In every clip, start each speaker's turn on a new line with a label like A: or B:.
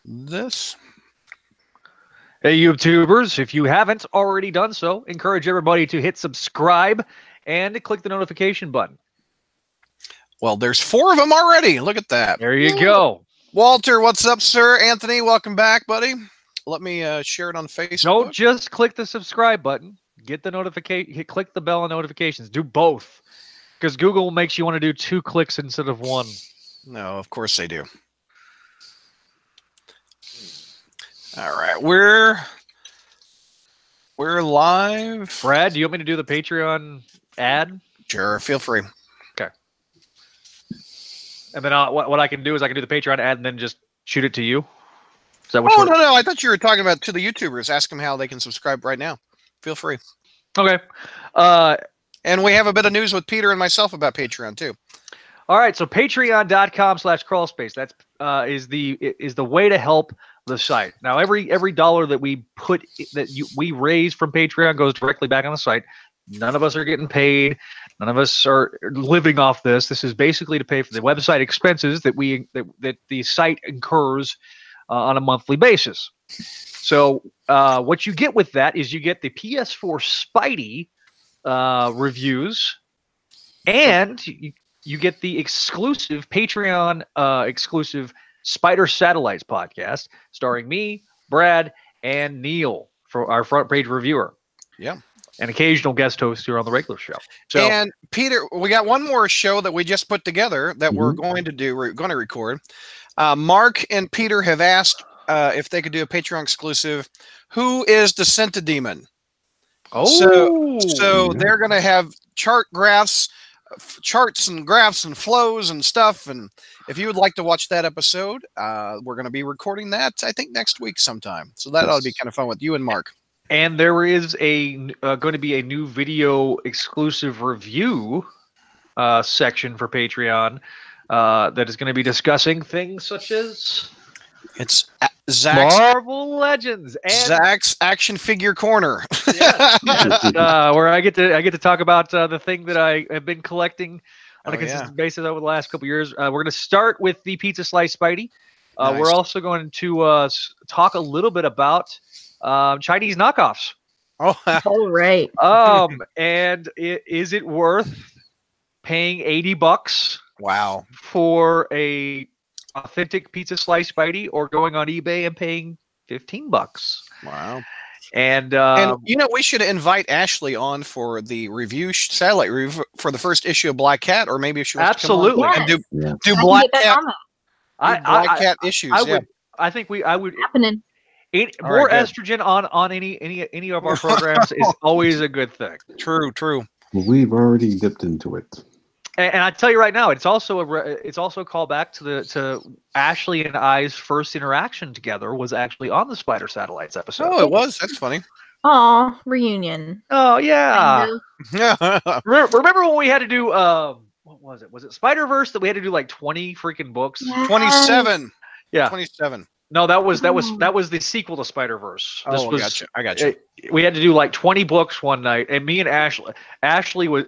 A: this.
B: Hey, YouTubers, if you haven't already done so, encourage everybody to hit subscribe and click the notification button.
A: Well, there's 4 of them already. Look at that.
B: There you go.
A: Walter, what's up, sir? Anthony, welcome back, buddy. Let me share it on Facebook.
B: Don't just click the subscribe button. Get the notification. Click the bell on notifications. Do both, because Google makes you want to do 2 clicks instead of 1.
A: No, of course they do. All right, we're live.
B: Brad, do you want me to do the Patreon ad?
A: Sure, feel free.
B: Okay. And then what I can do is I can do the Patreon ad and then just shoot it to you. Is that what?
A: Oh, no, I thought you were talking about to the YouTubers. Ask them how they can subscribe right now. Feel free.
B: Okay.
A: And we have a bit of news with Peter and myself about Patreon too.
B: All right, so patreon.com/crawlspace. That's is the way to help the site. Now, every dollar that we we raise from Patreon goes directly back on the site. None of us are getting paid. None of us are living off this. This is basically to pay for the website expenses that the site incurs on a monthly basis. So what you get with that is you get the PS4 Spidey reviews, and you get the exclusive Patreon exclusive Spider Satellites podcast starring me, Brad, and Neil for our front page reviewer.
A: Yeah.
B: An occasional guest host here on the regular show. So,
A: and Peter, we got one more show that we just put together that we're going to record. Mark and Peter have asked if they could do a Patreon exclusive. Who is the Centidemon?
B: Oh,
A: so they're going to have charts and graphs and flows and stuff. And if you would like to watch that episode, we're going to be recording that, I think, next week sometime. So that ought to be kind of fun with you and Mark.
B: And there is going to be a new video exclusive review section for Patreon that is going to be discussing things such as
A: Zach's
B: Marvel Legends and
A: Zach's Action Figure Corner.
B: Yes, where I get to talk about the thing that I have been collecting on a consistent basis over the last couple of years. We're going to start with the Pizza Slice Spidey.
A: Nice.
B: We're also going to talk a little bit about Chinese knockoffs.
C: Oh, all right.
B: And is it worth paying $80?
A: Wow.
B: For a authentic Pizza Slice Spidey, or going on eBay and paying $15?
A: Wow.
B: And
A: you know, we should invite Ashley on for the satellite review for the first issue of Black Cat, or maybe if she wants to come on and do Black Cat. Black Cat issues.
B: I would
C: happening.
B: More estrogen on any of our programs is always a good thing.
A: True.
D: Well, we've already dipped into it.
B: And I tell you right now, it's also a call back to Ashley and I's first interaction together was actually on the Spider Satellites episode.
A: Oh, it was. That's funny.
C: Aw, reunion.
B: Oh yeah. Remember when we had to do what was it? Was it Spider-Verse that we had to do like 20 freaking books?
C: Yes.
A: 27.
B: Yeah.
A: 27.
B: No, that was the sequel to Spider-Verse.
A: I gotcha.
B: We had to do like 20 books one night, and me and Ashley was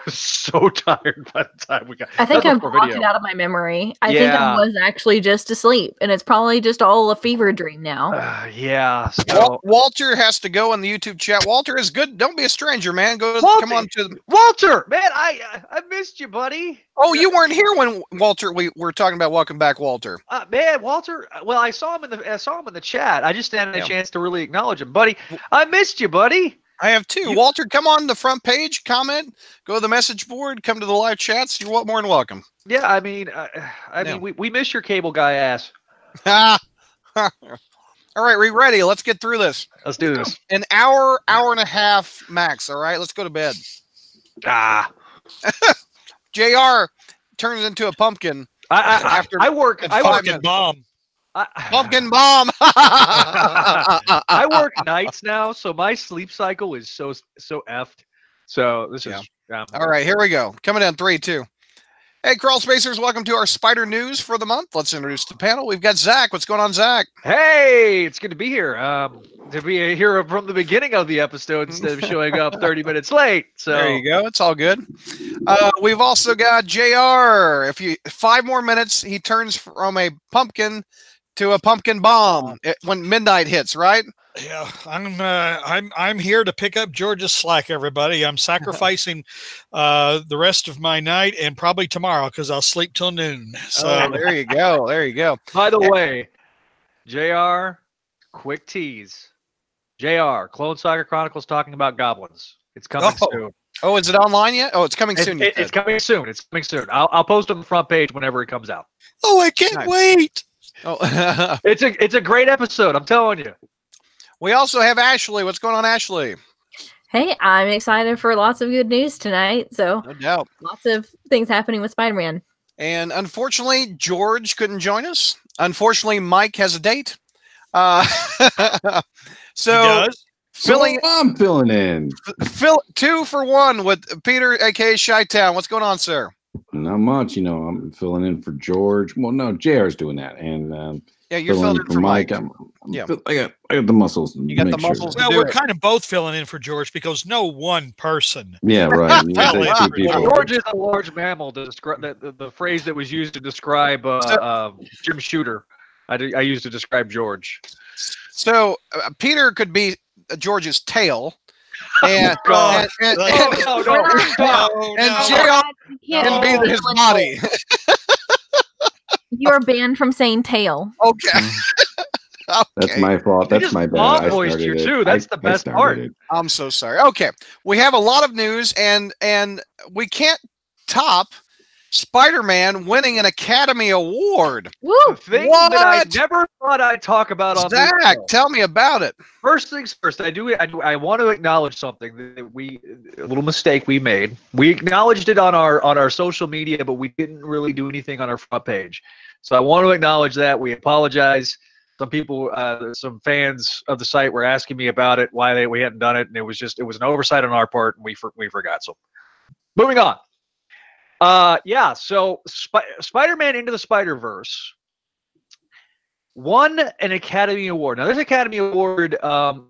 B: so tired by the time we got.
C: I think I've blocked it out of my memory. I think I was actually just asleep, and it's probably just all a fever dream now.
B: Yeah. So.
A: Walter has to go in the YouTube chat. Walter is good. Don't be a stranger, man. Come on to
B: Walter, man. I missed you, buddy.
A: Oh, you weren't here when Walter. We were talking about welcome back, Walter.
B: Man, Walter. Well, I saw him in the chat. I just hadn't had a chance to really acknowledge him, buddy. I missed you, buddy.
A: I have too. Walter, come on the front page, comment, go to the message board, come to the live chats. You're more than welcome.
B: Yeah, I mean, we miss your cable guy ass.
A: All right, we ready? Let's get through this.
B: Let's do this.
A: An hour and a half max. All right, let's go to bed. JR turns into a pumpkin.
B: I work.
A: Pumpkin bomb.
B: I work nights now, so my sleep cycle is so effed. So this is
A: all right. Here we go. Coming in 3, 2. Hey, Crawl Spacers, welcome to our Spider News for the month. Let's introduce the panel. We've got Zach. What's going on, Zach?
B: Hey, it's good to be here. To be here from the beginning of the episode instead of showing up 30 minutes late. So
A: there you go. It's all good. We've also got JR. If you 5 more minutes, he turns from a pumpkin to a pumpkin bomb when midnight hits, right?
E: Yeah, I'm here to pick up George's slack, everybody. I'm sacrificing the rest of my night and probably tomorrow because I'll sleep till noon. So
A: there you go. There you go.
B: By the way, JR, quick tease. JR, Clone Saga Chronicles talking about goblins. It's coming soon.
A: Oh, is it online yet? Oh, it's coming soon.
B: It's coming soon. It's coming soon. I'll post on the front page whenever it comes out.
E: Oh, I can't wait.
A: Oh,
B: it's a great episode. I'm telling you.
A: We also have Ashley. What's going on, Ashley?
C: Hey, I'm excited for lots of good news tonight. So,
A: no doubt.
C: Lots of things happening with Spider-Man.
A: And unfortunately, George couldn't join us. Unfortunately, Mike has a date. So
D: I'm filling in.
A: 2 for 1 with Peter, aka Chi-Town. What's going on, sir?
D: Not much, I'm filling in for George. Well, no, JR's doing that, and
A: yeah, you're filling in for Mike.
D: I got the muscles.
A: You got the muscles.
E: Well, we're kind of both filling in for George because no one person.
D: Yeah, right.
B: George is a large mammal. To describe the phrase that was used to describe Jim Shooter. I used to describe George.
A: So Peter could be George's tail. And
B: JR
A: can be his body.
C: You're banned from saying tail.
A: Okay.
D: That's my fault. That's my bad.
B: I started it too. That's the best part.
A: I'm so sorry. Okay, we have a lot of news, and we can't top Spider-Man winning an Academy Award.
C: Woo!
B: The thing that I never thought I'd talk about on
A: Zach,
B: this show.
A: Tell me about it.
B: First things first, I want to acknowledge something that a little mistake we made. We acknowledged it on our social media, but we didn't really do anything on our front page. So I want to acknowledge that. We apologize. Some people, some fans of the site were asking me about it, why we hadn't done it, and it was an oversight on our part, and we forgot. So moving on. So Spider-Man Into the Spider-Verse won an Academy Award. Now, this Academy Award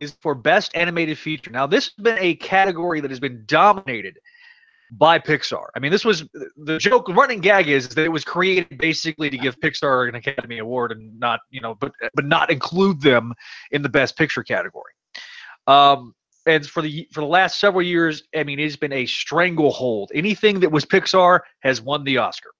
B: is for Best Animated Feature. Now, this has been a category that has been dominated by Pixar. I mean, this was the joke. Running gag is that it was created basically to give Pixar an Academy Award and not, but not include them in the Best Picture category. And for the last several years, I mean, it's been a stranglehold. Anything that was Pixar has won the Oscar.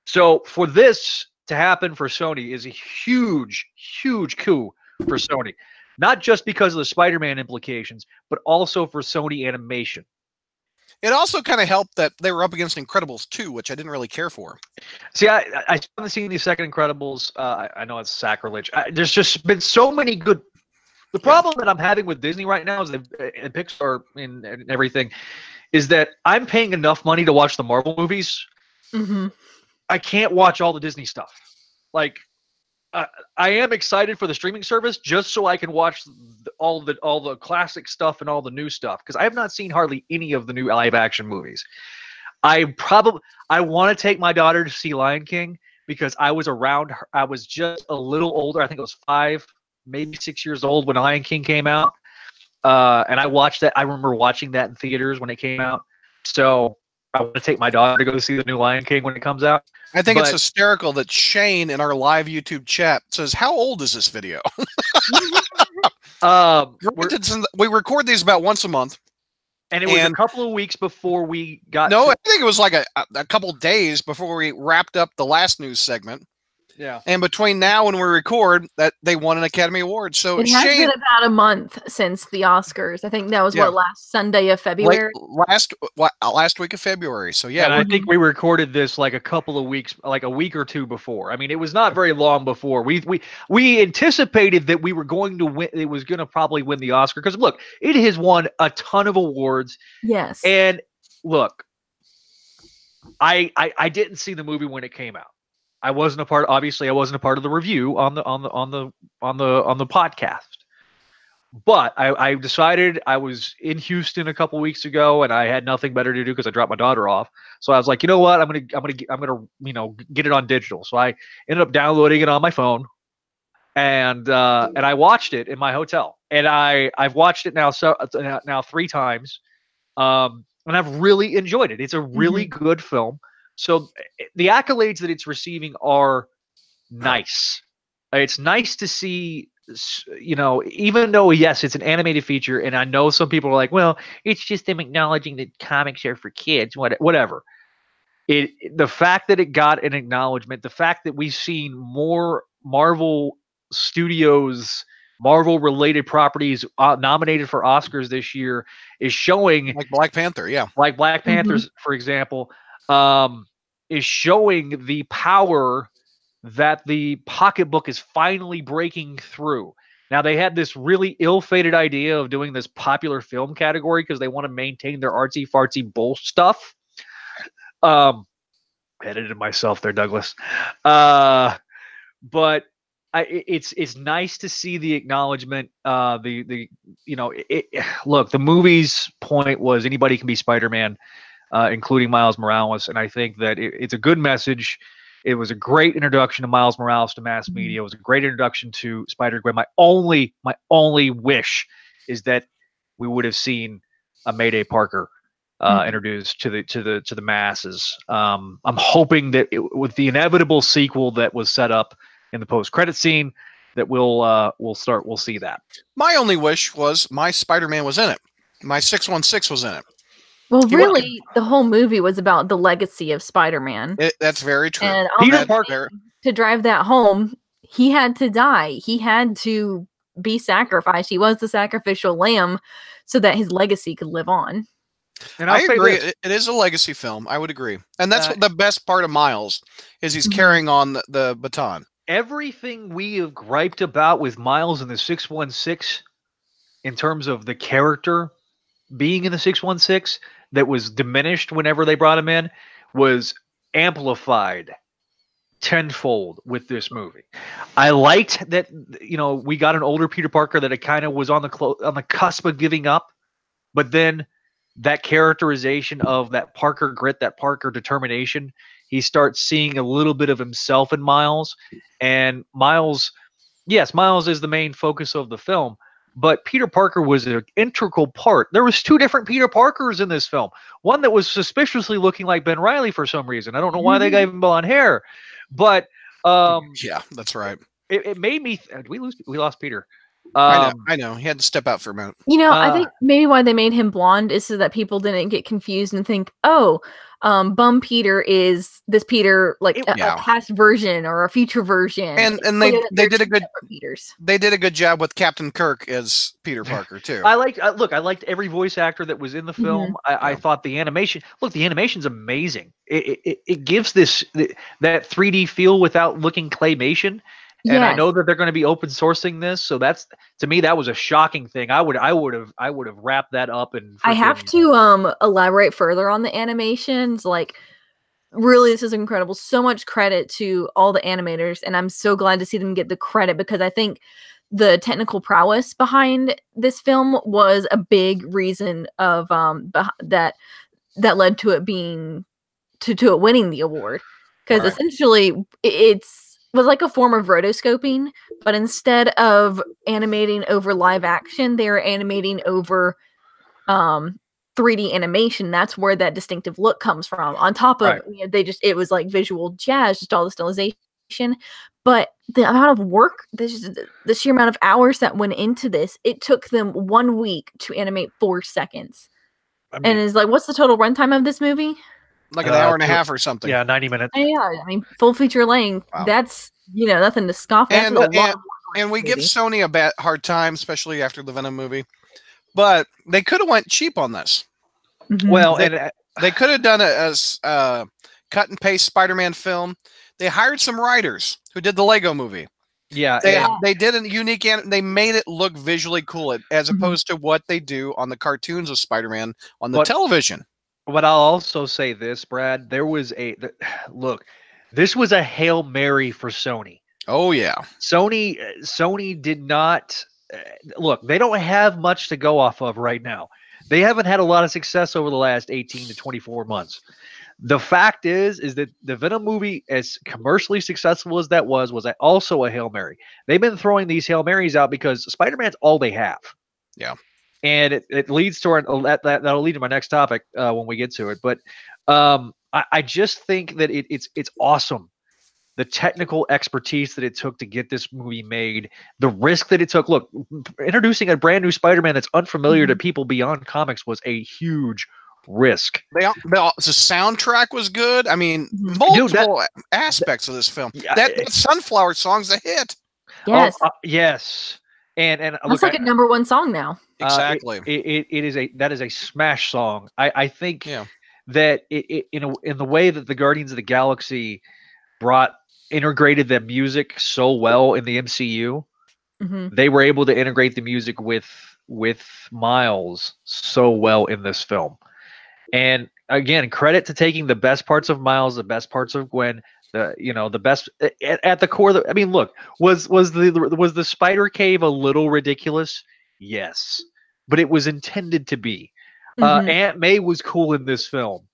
B: So for this to happen for Sony is a huge, huge coup for Sony. Not just because of the Spider-Man implications, but also for Sony Animation.
A: It also kind of helped that they were up against Incredibles 2, which I didn't really care for.
B: See, I haven't seen the second Incredibles. I know it's sacrilege. There's just been so many good. The problem that I'm having with Disney right now is and Pixar and everything is that I'm paying enough money to watch the Marvel movies.
C: Mm-hmm.
B: I can't watch all the Disney stuff. Like, I am excited for the streaming service just so I can watch all the classic stuff and all the new stuff because I have not seen hardly any of the new live action movies. I want to take my daughter to see Lion King because I was around her. I was just a little older. I think I was 5, maybe 6 years old when Lion King came out. And I watched that. I remember watching that in theaters when it came out. So I want to take my daughter to go see the new Lion King when it comes out.
A: I think it's hysterical that Shane in our live YouTube chat says, "How old is this video?" We record these about once a month.
B: And it was a couple of weeks before we got.
A: No, I think it was like a couple days before we wrapped up the last news segment.
B: Yeah.
A: And between now and we record, that they won an Academy Award. So
C: it has been about a month since the Oscars. I think that was last Sunday of February.
A: Last week of February. So yeah,
B: and I think we recorded this like a couple of weeks, like a week or two before. I mean, it was not very long before. We anticipated that we were going to win. It was going to probably win the Oscar because look, it has won a ton of awards.
C: Yes.
B: And look, I didn't see the movie when it came out. I wasn't a part. Obviously, I wasn't a part of the review on the podcast. But I decided I was in Houston a couple weeks ago, and I had nothing better to do because I dropped my daughter off. So I was like, you know what, I'm gonna get it on digital. So I ended up downloading it on my phone, and I watched it in my hotel, and I've watched it now now 3 times, and I've really enjoyed it. It's a really good film. So the accolades that it's receiving are nice. It's nice to see, even though, yes, it's an animated feature, and I know some people are like, well, it's just them acknowledging that comics are for kids, whatever. The fact that it got an acknowledgement, the fact that we've seen more Marvel Studios, Marvel-related proproperties nominated for Oscars this year is showing,
A: like Black Panther, yeah,
B: like Black Panthers, for example, is showing the power that the pocketbook is finally breaking through. Now, they had this really ill-fated idea of doing this popular film category because they want to maintain their artsy-fartsy bull stuff. Edited myself there, Douglas. But it's nice to see the acknowledgement. Look, the movie's point was anybody can be Spider-Man, including Miles Morales, and I think that it's a good message. It was a great introduction to Miles Morales to mass media. It was a great introduction to Spider-Gwen. My only wish is that we would have seen a Mayday Parker introduced to the masses. I'm hoping that with the inevitable sequel that was set up in the post-credit scene, that we'll see that.
A: My only wish was my Spider-Man was in it. My 616 was in it.
C: Well, really, the whole movie was about the legacy of Spider-Man.
A: That's very true.
C: And
B: Peter Parker,
C: to drive that home, he had to die. He had to be sacrificed. He was the sacrificial lamb so that his legacy could live on.
A: And I agree. It is a legacy film. I would agree. And that's the best part of Miles is he's carrying on the baton.
B: Everything we have griped about with Miles in the 616 in terms of the character being in the 616 that was diminished whenever they brought him in was amplified tenfold with this movie. I liked that, we got an older Peter Parker that it kind of was on the cusp of giving up, but then that characterization of that Parker grit, that Parker determination, he starts seeing a little bit of himself in Miles. And Miles is the main focus of the film, but Peter Parker was an integral part. There was 2 different Peter Parkers in this film. One that was suspiciously looking like Ben Reilly for some reason. I don't know why they gave him blonde hair, but
A: yeah, that's right.
B: It made me. We lost Peter.
A: I know. He had to step out for a minute.
C: I think maybe why they made him blonde is so that people didn't get confused and think, oh, Bum Peter is this Peter, like a past version or a future version.
A: And they did a good Peters. They did a good job with Captain Kirk as Peter Parker too.
B: I liked every voice actor that was in the film. I thought the animation's amazing. It gives that 3D feel without looking claymation. And I know that they're going to be open sourcing this, so that's, to me, that was a shocking thing. I would have wrapped that up and.
C: I have to elaborate further on the animations. Like, really, this is incredible. So much credit to all the animators, and I'm so glad to see them get the credit because I think the technical prowess behind this film was a big reason of that led to it being to it winning the award because essentially was like a form of rotoscoping, but instead of animating over live action, they were animating over 3D animation. That's where that distinctive look comes from. On top of it was like visual jazz, just all the stylization. But the amount of work, the sheer amount of hours that went into this, it took them 1 week to animate 4 seconds. And it's like, what's the total runtime of this movie?
A: Like an hour and a half or something.
B: Yeah, 90 minutes.
C: Yeah, full feature length. Wow. That's, nothing to scoff at.
A: And we give Sony a hard time, especially after the Venom movie. But they could have went cheap on this.
B: Well,
A: they could have done a cut and paste Spider-Man film. They hired some writers who did the Lego movie.
B: Yeah,
A: they did a unique. They made it look visually cool, as opposed to what they do on the cartoons of Spider-Man on the television.
B: But I'll also say this, Brad. There was this was a Hail Mary for Sony.
A: Oh yeah.
B: Sony did not look, they don't have much to go off of right now. They haven't had a lot of success over the last 18 to 24 months. The fact is that the Venom movie, as commercially successful as that was also a Hail Mary. They've been throwing these Hail Marys out because Spider-Man's all they have.
A: Yeah.
B: And it leads to that'll lead to my next topic when we get to it. But I just think that it's awesome. The technical expertise that it took to get this movie made, the risk that it took. Look, introducing a brand new Spider-Man that's unfamiliar to people beyond comics was a huge risk.
A: The soundtrack was good. I mean, multiple aspects of this film. That Sunflower song's a hit.
C: Yes.
B: Yes. And
C: that's like a #1 song now.
A: Exactly.
B: That is a smash song. I think that in the way that the Guardians of the Galaxy integrated the music so well in the MCU, they were able to integrate the music with Miles so well in this film. And again, credit to taking the best parts of Miles, the best parts of Gwen, the best at the core. I mean, look, was the Spider Cave a little ridiculous? Yes, but it was intended to be. Aunt May was cool in this film.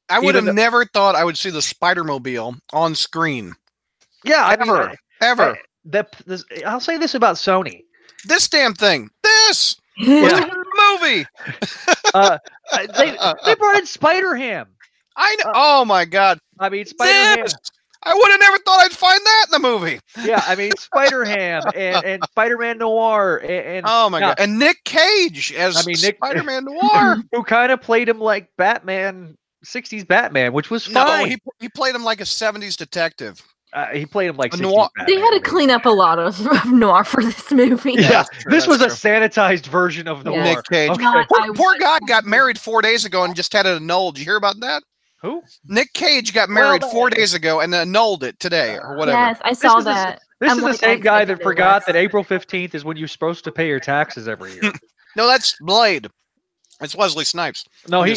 A: I would have never thought I would see the Spider-Mobile on screen.
B: Yeah,
A: ever.
B: I'll say this about Sony.
A: This damn thing. This was a movie.
B: They brought in Spider-Ham.
A: I know. Oh my God.
B: I mean, Spider-Ham.
A: I would have never thought I'd find that in the movie.
B: Yeah, I mean, Spider-Ham and Spider-Man Noir and
A: oh my God, and Nick Cage as Spider-Man Noir,
B: who kind of played him like Batman, 60s Batman, which was fine.
A: No, he played him like a 70s detective.
B: He played him like 60s
A: Noir.
B: Batman.
C: They had to clean up a lot of Noir for this movie.
B: Yeah, this was a sanitized version of Noir.
A: Nick Cage.
B: Okay.
A: Poor guy got married 4 days ago and just had it annulled. Did you hear about that?
B: Who?
A: Nick Cage got married 4 days ago and annulled it today or whatever.
C: Yes, I saw that.
B: This is the same guy that forgot that April 15th is when you're supposed to pay your taxes every year.
A: No, that's Blade. It's Wesley Snipes.
B: No, he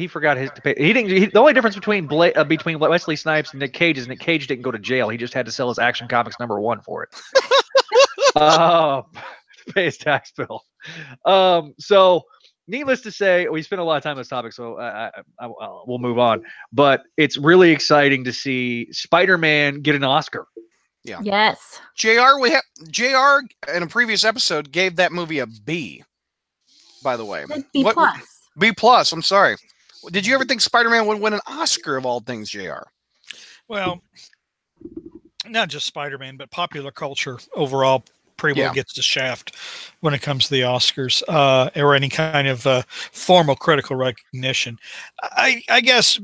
B: forgot his to pay. He didn't. The only difference between Wesley Snipes and Nick Cage is Nick Cage didn't go to jail. He just had to sell his Action Comics #1 for it. Pay his tax bill. So, needless to say, we spent a lot of time on this topic, so we'll move on. But it's really exciting to see Spider-Man get an Oscar.
A: Yeah.
C: Yes.
A: JR in a previous episode gave that movie a B. By the way,
C: B+.
A: B+. I'm sorry. Did you ever think Spider-Man would win an Oscar of all things, JR?
E: Well, not just Spider-Man, but popular culture overall pretty well gets the shaft when it comes to the Oscars or any kind of formal critical recognition. I guess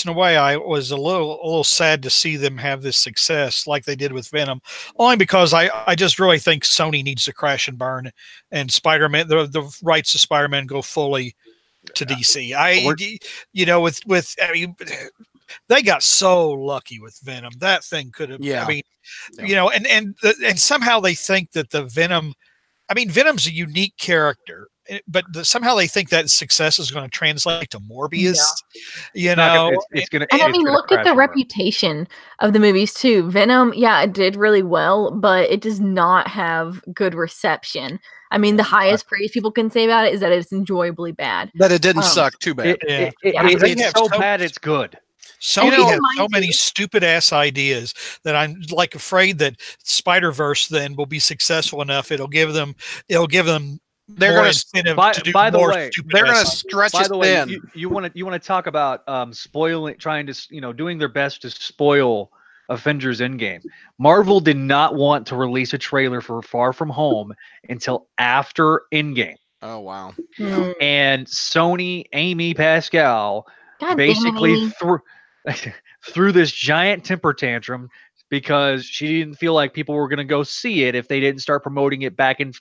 E: in a way I was a little sad to see them have this success like they did with Venom, only because I just really think Sony needs to crash and burn, and Spider-Man, the rights to Spider-Man go fully to DC. They got so lucky with Venom. That thing could have, and somehow they think that the Venom, Venom's a unique character, but somehow they think that success is going to translate to Morbius.
C: It's going to. Look at the reputation of the movies too. Venom, it did really well, but it does not have good reception. The highest praise people can say about it is that it's enjoyably bad.
A: That it didn't suck too bad.
B: It's so bad it's good.
E: Sony has so many stupid ass ideas that I'm like afraid that Spider-Verse then will be successful enough. It'll give them.
A: They're going
E: to.
A: By the way, they're going to stretch it thin.
B: You want to talk about spoiling, trying to doing their best to spoil Avengers Endgame. Marvel did not want to release a trailer for Far From Home until after Endgame.
A: Oh wow!
B: And Sony, Amy Pascal, basically threw this giant temper tantrum because she didn't feel like people were going to go see it if they didn't start promoting it back in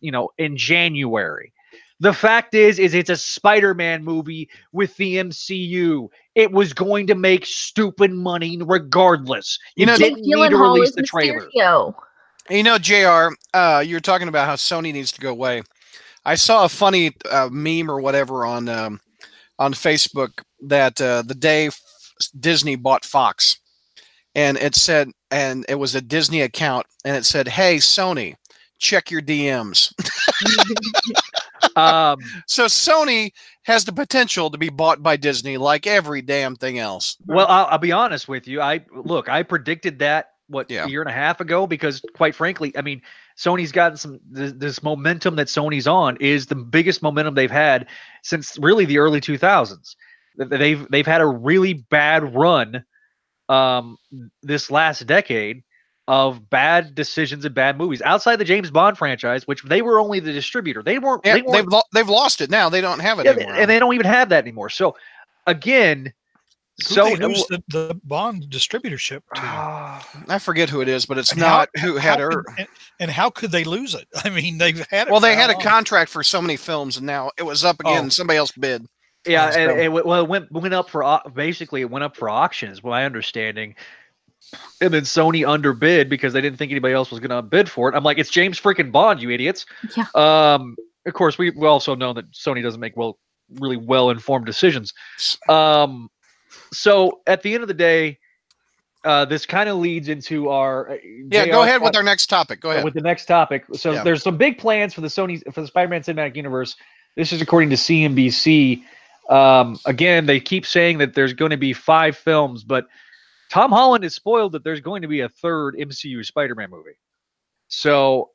B: January. The fact is it's a Spider-Man movie with the MCU. It was going to make stupid money regardless. You didn't need to release the trailer.
A: JR, you're talking about how Sony needs to go away. I saw a funny meme or whatever on Facebook that the day Disney bought Fox. and it said, and it was a Disney account, and it said, "Hey, Sony, check your DMs." So Sony has the potential to be bought by Disney, like every damn thing else.
B: Well, I'll be honest with you. I predicted that
A: Yeah.
B: a year and a half ago, because quite frankly, I mean, Sony's gotten this momentum that Sony's on is the biggest momentum they've had since really the early 2000s. They've had a really bad run this last decade of bad decisions and bad movies outside the James Bond franchise, which they were only the distributor. They weren't.
A: Yeah,
B: they weren't
A: they've lost it now. They don't have it anymore.
B: and they don't even have that anymore. So again,
E: Who they lose the Bond distributorship to?
A: I forget who it is, but it's not who had her.
E: And how could they lose it? I mean, they've had it.
A: Well, they had a contract for so many films, and now it was up again. And somebody else bid.
B: Yeah, it went up for basically it went up for auction, is my understanding. And then Sony underbid because they didn't think anybody else was going to bid for it. I'm like, it's James freaking Bond, you idiots.
C: Yeah.
B: Of course, we also know that Sony doesn't make really well-informed decisions. So at the end of the day, this kind of leads into our
A: go ahead with our next topic. Go ahead
B: with the next topic. So there's some big plans for the Spider-Man Cinematic Universe. This is according to CNBC. Again, they keep saying that there's going to be 5 films, but Tom Holland is spoiled that there's going to be a 3rd MCU Spider-Man movie. So,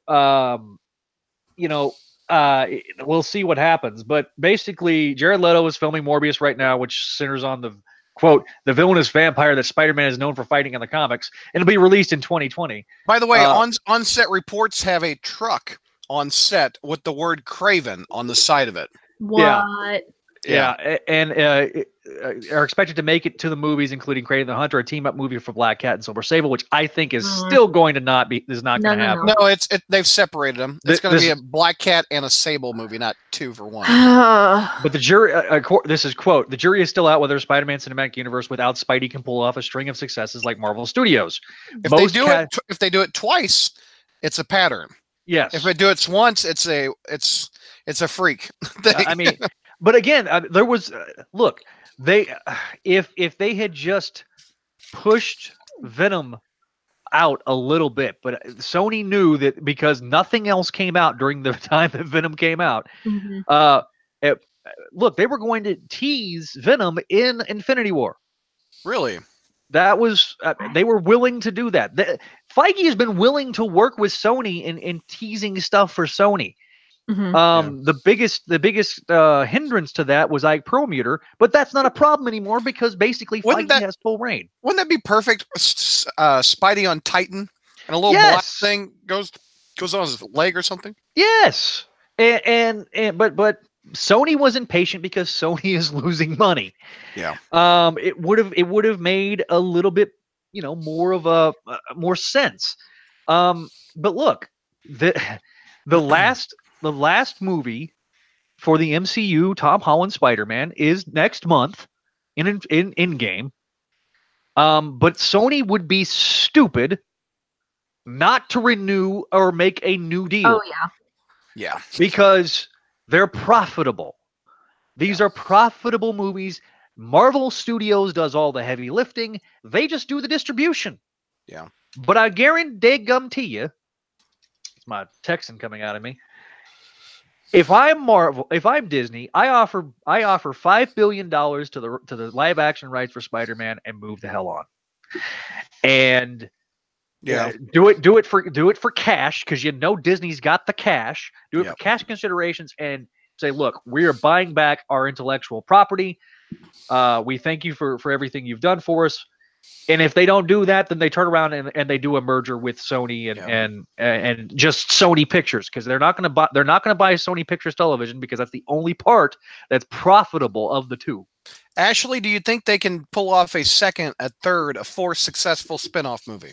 B: we'll see what happens. But basically, Jared Leto is filming Morbius right now, which centers on the, quote, the villainous vampire that Spider-Man is known for fighting in the comics. And it'll be released in 2020.
A: By the way, on-set reports have a truck on set with the word Craven on the side of it.
C: What?
B: Yeah, and are expected to make it to the movies, including Craven the Hunter, a team-up movie for Black Cat and Silver Sable, which I think is still going to not going to happen.
A: No, they've separated them. It's going to be a Black Cat and a Sable movie, not 2 for 1.
B: But the jury, this is quote, the jury is still out whether Spider-Man Cinematic Universe without Spidey can pull off a string of successes like Marvel Studios.
A: If they do it twice, it's a pattern.
B: Yes.
A: If they do it once, it's a freak thing.
B: I mean. But again, there was look. If they had just pushed Venom out a little bit, but Sony knew that because nothing else came out during the time that Venom came out. Look, they were going to tease Venom in Infinity War.
A: Really?
B: That was they were willing to do that. Feige has been willing to work with Sony in teasing stuff for Sony. The biggest hindrance to that was Ike Perlmutter, but that's not a problem anymore because basically Feige has full reign.
A: Wouldn't that be perfect? Spidey on Titan and a little black thing goes on his leg or something.
B: Yes, and but Sony was impatient because Sony is losing money.
A: Yeah.
B: It would have made a little bit more of a more sense. But look, the last movie for the MCU, Tom Holland Spider-Man, is next month in Endgame. But Sony would be stupid not to renew or make a new deal.
C: Oh, yeah.
A: Yeah.
B: Because they're profitable. These are profitable movies. Marvel Studios does all the heavy lifting. They just do the distribution.
A: Yeah.
B: But I guarantee you, it's my Texan coming out of me. If I'm Disney, I offer $5 billion to the live action rights for Spider-Man and move the hell on. And do it for cash, because Disney's got the cash. Do it for cash considerations and say, look, we are buying back our intellectual property. We thank you for everything you've done for us. And if they don't do that, then they turn around and they do a merger with Sony and just Sony Pictures, because they're not going to buy Sony Pictures Television, because that's the only part that's profitable of the two.
A: Ashley, do you think they can pull off a second, a third, a fourth successful spin-off movie?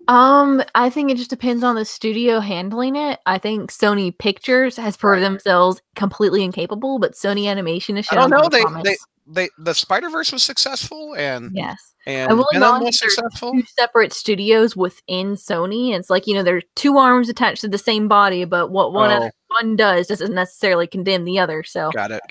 C: I think it just depends on the studio handling it. I think Sony Pictures has proved themselves completely incapable, but Sony Animation is showing.
A: I don't know. The Spider-Verse was successful, and and Venom was successful.
C: 2 separate studios within Sony. It's like, there are 2 arms attached to the same body, but what one does doesn't necessarily condemn the other. So
A: got it.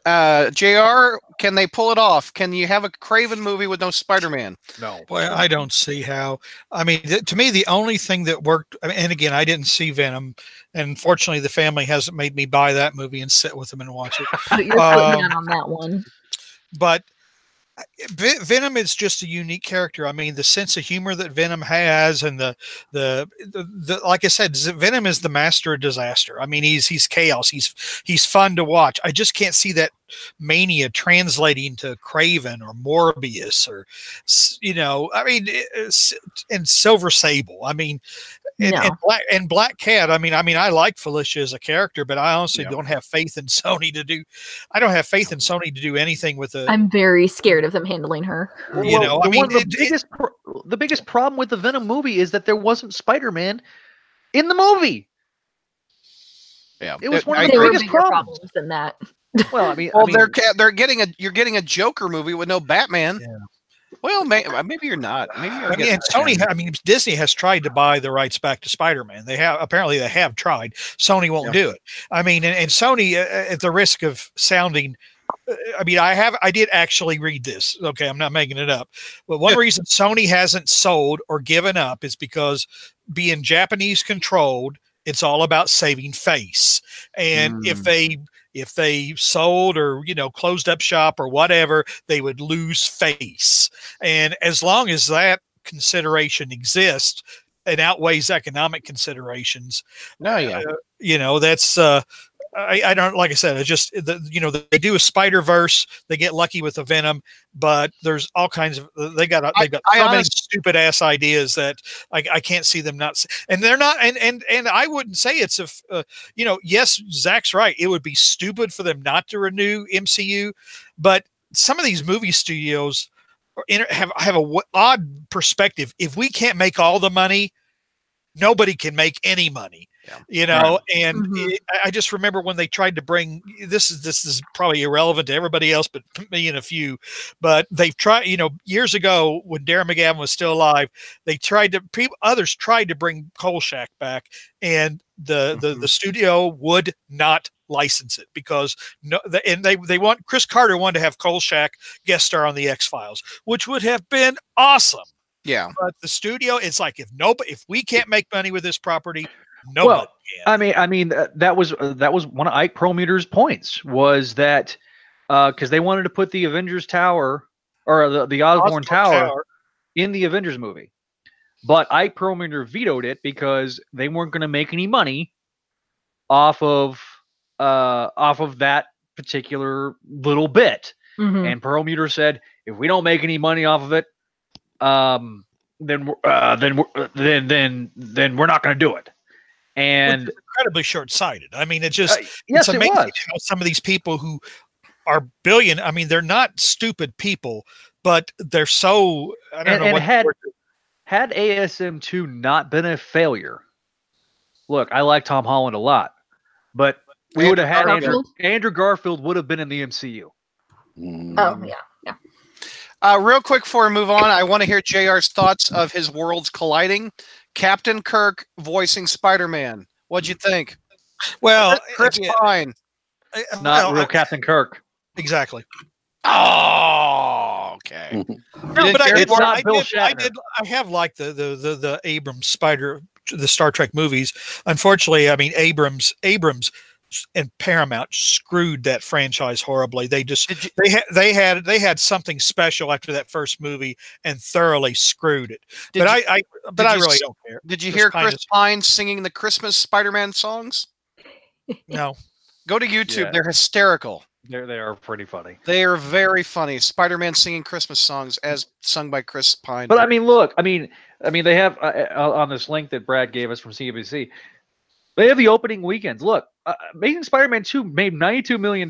A: JR, can they pull it off? Can you have a Craven movie with no Spider-Man?
B: No.
E: Well, I don't see how. I mean, to me, the only thing that worked, I mean, and again, I didn't see Venom, and fortunately, the family hasn't made me buy that movie and sit with them and watch it.
C: But you're putting down on that one.
E: But Venom is just a unique character. I mean, the sense of humor that Venom has, and the like I said, Venom is the master of disaster. I mean, he's chaos. He's fun to watch. I just can't see that mania translating to Craven or Morbius or, you know, I mean, and Silver Sable. I mean, and Black Cat. I mean, I like Felicia as a character, but I honestly don't have faith in Sony to do. I don't have faith in Sony to do anything with the.
C: I'm very scared of them handling her.
E: You know, I mean,
B: the biggest problem with the Venom movie is that there wasn't Spider-Man in the movie.
A: Yeah,
B: it was one of the
C: There were
B: biggest
C: bigger
B: problems.
C: problems than that.
B: Well, I mean,
A: you're getting a Joker movie with no Batman.
E: Yeah.
A: Well, maybe you're not. Maybe you're.
E: I mean, and Sony. I mean, Disney has tried to buy the rights back to Spider-Man. They have tried. Sony won't do it. I mean, and Sony, at the risk of sounding, I mean, I did actually read this. Okay, I'm not making it up. But one reason Sony hasn't sold or given up is because being Japanese controlled, it's all about saving face. And if they sold or, you know, closed up shop or whatever, they would lose face. And as long as that consideration exists and outweighs economic considerations, you know, that's I don't, like I said, it's just, you know, they do a Spider-Verse, they get lucky with the Venom, but there's all kinds of, they've got so many stupid ass ideas that I can't see them not, and they're not, and I wouldn't say it's you know, yes, Zach's right. It would be stupid for them not to renew MCU, but some of these movie studios have a odd perspective. If we can't make all the money, nobody can make any money. You know, and I just remember when they tried to bring this is probably irrelevant to everybody else, but me and a few. But they've tried, you know, years ago when Darren McGavin was still alive, others tried to bring Kolchak back, and the studio would not license it because they want Chris Carter wanted to have Kolchak guest star on the X-Files, which would have been awesome.
A: Yeah,
E: but the studio, it's like if we can't make money with this property. Nobody can.
B: I mean, that was one of Ike Perlmutter's points, was that because they wanted to put the Avengers Tower or the Osborn Tower in the Avengers movie, but Ike Perlmutter vetoed it because they weren't going to make any money off of that particular little bit. And Perlmutter said, if we don't make any money off of it, then we're not going to do it. And
E: incredibly short-sighted. I mean, it's amazing how some of these people who are I mean, they're not stupid people, but they're so, I don't know.
B: Had ASM2 not been a failure, look, I like Tom Holland a lot, but we would have had Andrew Garfield would have been in the MCU.
C: Oh, yeah.
A: Real quick before we move on, I want to hear JR's thoughts of his worlds colliding. Captain Kirk voicing Spider-Man. What'd you think?
E: Well,
A: Chris Pine.
B: Not real Captain Kirk.
E: Exactly.
A: Oh, okay.
E: No, but I have liked the Abrams the Star Trek movies. Unfortunately, I mean, Abrams and Paramount screwed that franchise horribly. They had something special after that first movie and thoroughly screwed it. I really don't care.
A: Did you hear Chris Pine singing the Christmas Spider-Man songs?
E: No.
A: Go to YouTube. Yeah. They're hysterical.
B: They are pretty funny.
A: They are very funny. Spider-Man singing Christmas songs as sung by Chris Pine.
B: But I mean, look, I mean, they have on this link that Brad gave us from CNBC. They have the opening weekends. Look, Amazing Spider-Man 2 made $92 million,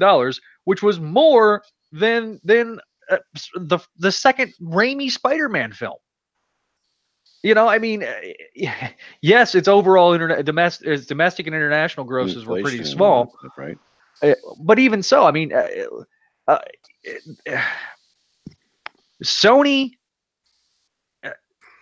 B: which was more than the second Raimi Spider-Man film. You know, I mean, yes, its overall domestic and international grosses were pretty small,
D: right?
B: But even so, I mean, Sony,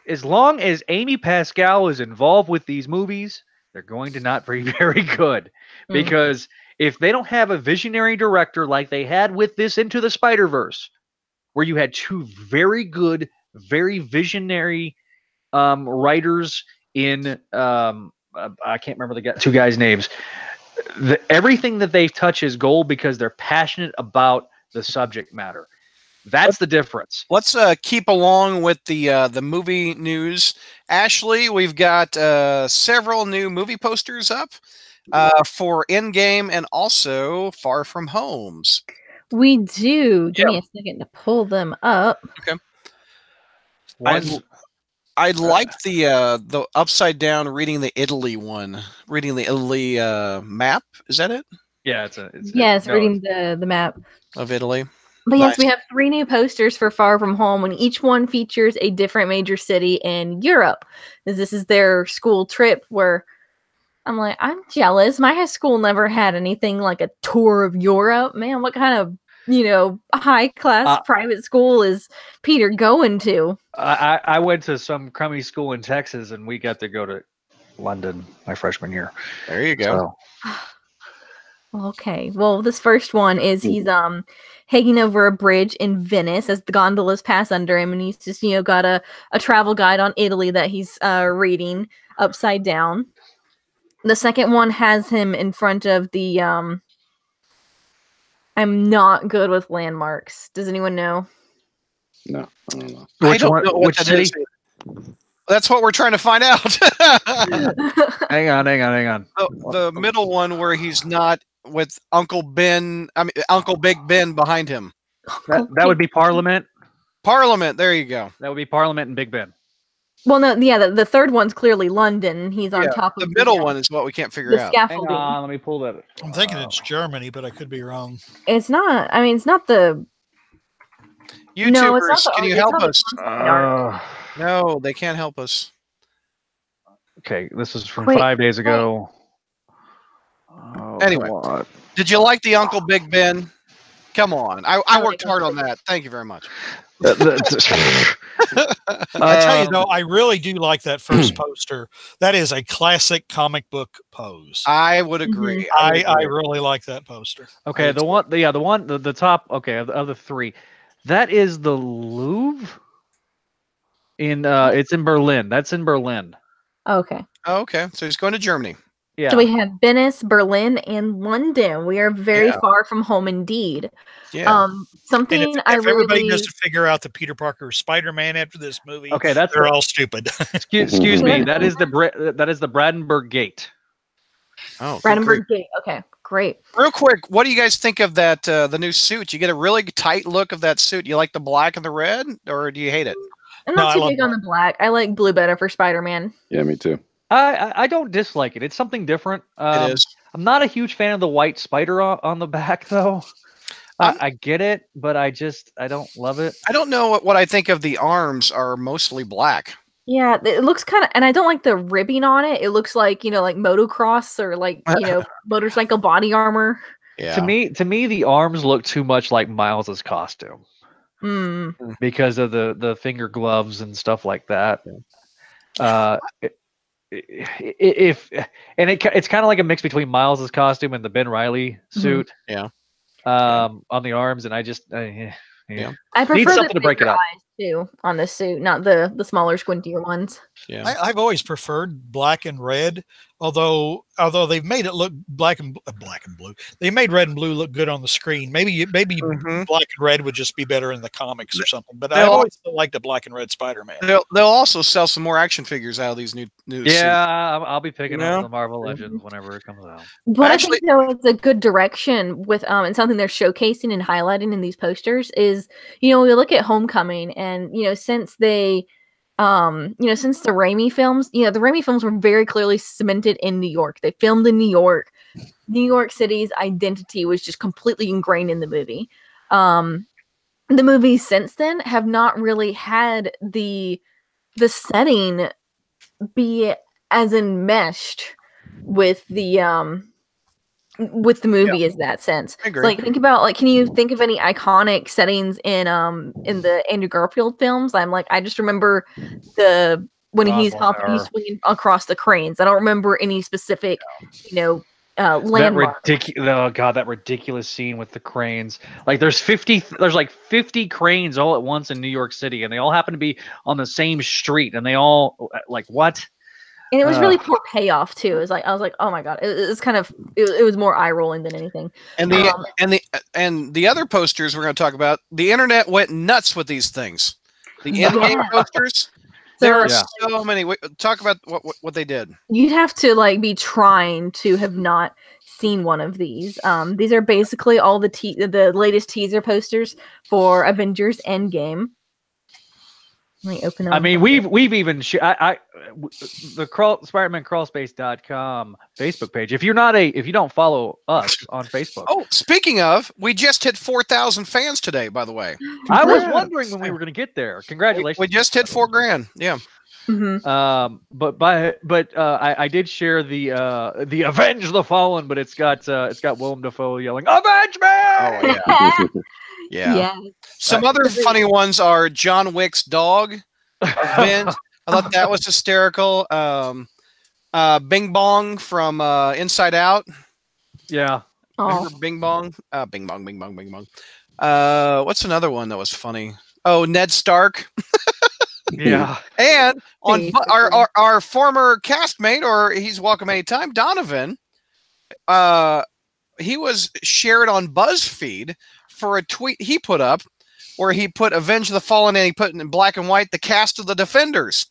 B: as long as Amy Pascal is involved with these movies, they're going to not be very good because if they don't have a visionary director like they had with this Into the Spider-Verse, where you had two very good, very visionary writers in I can't remember the two guys' names. Everything that they touch is gold because they're passionate about the subject matter. That's the difference.
A: Let's keep along with the movie news. Ashley, we've got several new movie posters up for Endgame and also Far From Homes.
C: We do. Give me a second to pull them up.
A: Okay. I like the upside down reading the Italy one, reading the Italy map. Is that it?
B: Yeah,
C: reading the map
A: of Italy.
C: But yes, we have 3 new posters for Far From Home, and each one features a different major city in Europe. This is their school trip where I'm like, I'm jealous. My high school never had anything like a tour of Europe. Man, what kind of, high class private school is Peter going to?
B: I went to some crummy school in Texas, and we got to go to London my freshman year.
A: There you go.
B: So.
C: Okay. Well, this first one is he's hanging over a bridge in Venice as the gondolas pass under him, and he's just got a travel guide on Italy that he's reading upside down. The second one has him in front of the I'm not good with landmarks. Does anyone know?
D: No, I don't know.
A: I don't know
B: which city?
A: That's what we're trying to find out.
B: Hang on.
A: The middle one where he's not with Uncle Ben. I mean, Uncle Big Ben behind him.
B: That would be Parliament.
A: Parliament. There you go.
B: That would be Parliament and Big Ben.
C: Well, no, yeah, the third one's clearly London. He's on top of
A: the middle one is what we can't figure out.
C: Scaffolding.
B: Hang on, let me pull that.
E: I'm thinking it's Germany, but I could be wrong.
C: It's not. I mean, it's not the
A: YouTubers. Can you help us? No, they can't help us.
B: Okay, this is from 5 days ago.
A: Anyway, did you like the Uncle Big Ben? Come on. I worked hard on that. Thank you very much.
E: I tell you, though, I really do like that first poster. That is a classic comic book pose.
A: I would agree.
E: I really like that poster.
B: Okay, the top, okay, of the 3. That is the Louvre. It's in Berlin. That's in Berlin.
C: Okay.
A: Okay, so he's going to Germany.
B: Yeah.
C: So we have Venice, Berlin, and London. We are very far from home indeed.
A: Yeah.
C: Something
E: if everybody doesn't figure out that Peter Parker is Spider-Man after this movie,
B: okay,
E: they're all stupid.
B: Excuse me. That is the Brandenburg Gate.
A: Oh,
C: Brandenburg Gate. Okay, great.
A: Real quick, what do you guys think of that? The new suit. You get a really tight look of that suit. You like the black and the red, or do you hate it?
C: I'm not too big on the black. I like blue better for Spider-Man.
D: Yeah, me too.
B: I don't dislike it. It's something different.
A: It is.
B: I'm not a huge fan of the white spider on the back, though. I get it, but I don't love it.
A: I don't know what I think of the arms are mostly black.
C: Yeah, it looks kind of, and I don't like the ribbing on it. It looks like, like motocross or like, motorcycle body armor.
A: Yeah.
B: To me, the arms look too much like Miles's costume. Because of the finger gloves and stuff like that. It's kind of like a mix between Miles's costume and the Ben Reilly suit.
A: Yeah.
B: On the arms, and I just
C: I prefer
B: something to break it up
C: too on the suit, not the smaller squintier ones.
A: Yeah.
E: I've always preferred black and red, although they've made it look black and blue. They made red and blue look good on the screen. Maybe black and red would just be better in the comics or something. But I always liked the black and red Spider-Man.
A: They'll also sell some more action figures out of these new suits.
B: I'll be picking up the Marvel Legends whenever it comes out.
C: But actually, I think it's a good direction with and something they're showcasing and highlighting in these posters is we look at Homecoming and since they since the Raimi films, the Raimi films were very clearly cemented in New York. They filmed in New York. New York City's identity was just completely ingrained in the movie. The movies since then have not really had the setting be as enmeshed with the movie as that sense.
A: I agree.
C: So, think about can you think of any iconic settings in the Andrew Garfield films? I just remember the when
B: God
C: he's
B: bless
C: hopping,
B: her.
C: he's swinging across the cranes. I don't remember any specific,
B: That
C: landmark.
B: Oh god, that ridiculous scene with the cranes. Like there's like 50 cranes all at once in New York City, and they all happen to be on the same street, and they all like what?
C: And it was really poor payoff too. It was like I was like, oh my god, it was kind of it was more eye rolling than anything.
A: And the other posters we're going to talk about, the internet went nuts with these things. The Endgame posters. There are so many. Talk about what they did.
C: You'd have to like be trying to have not seen one of these. These are basically all the latest teaser posters for Avengers Endgame. Let me open them.
B: I mean, we've even the Spider-Man crawlspace.com Facebook page. If you don't follow us on Facebook.
A: Oh, speaking of, we just hit 4,000 fans today, by the way.
B: I was wondering when we were going to get there. Congratulations.
A: We just hit $4,000. Yeah.
C: Mm-hmm.
B: But I did share the Avenge the Fallen, but it's got Willem Dafoe yelling "Avenge me!"
A: Oh yeah. Yeah. Some other funny ones are John Wick's dog. Avenge. I thought that was hysterical. Bing Bong from Inside Out.
B: Yeah.
A: Remember Bing Bong? Bing Bong, Bing Bong, Bing Bong. What's another one that was funny? Oh, Ned Stark.
B: Yeah.
A: And on our former castmate, or he's welcome anytime, Donovan, he was shared on BuzzFeed for a tweet he put up where he put Avenge the Fallen and he put in black and white the cast of the Defenders.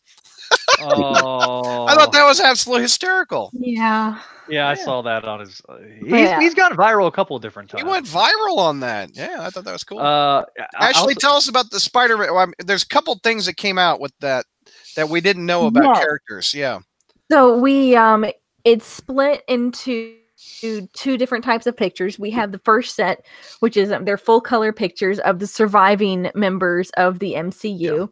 B: Oh.
A: I thought that was absolutely hysterical.
C: Yeah.
B: Yeah, I saw that on his. He's gone viral a couple of different times.
A: He went viral on that. Yeah, I thought that was cool.
B: Actually,
A: tell us about the Spider-Man. Well, there's a couple things that came out with that we didn't know about characters. Yeah.
C: So we it's split into two different types of pictures. We have the first set, which is their full color pictures of the surviving members of the MCU. Yeah.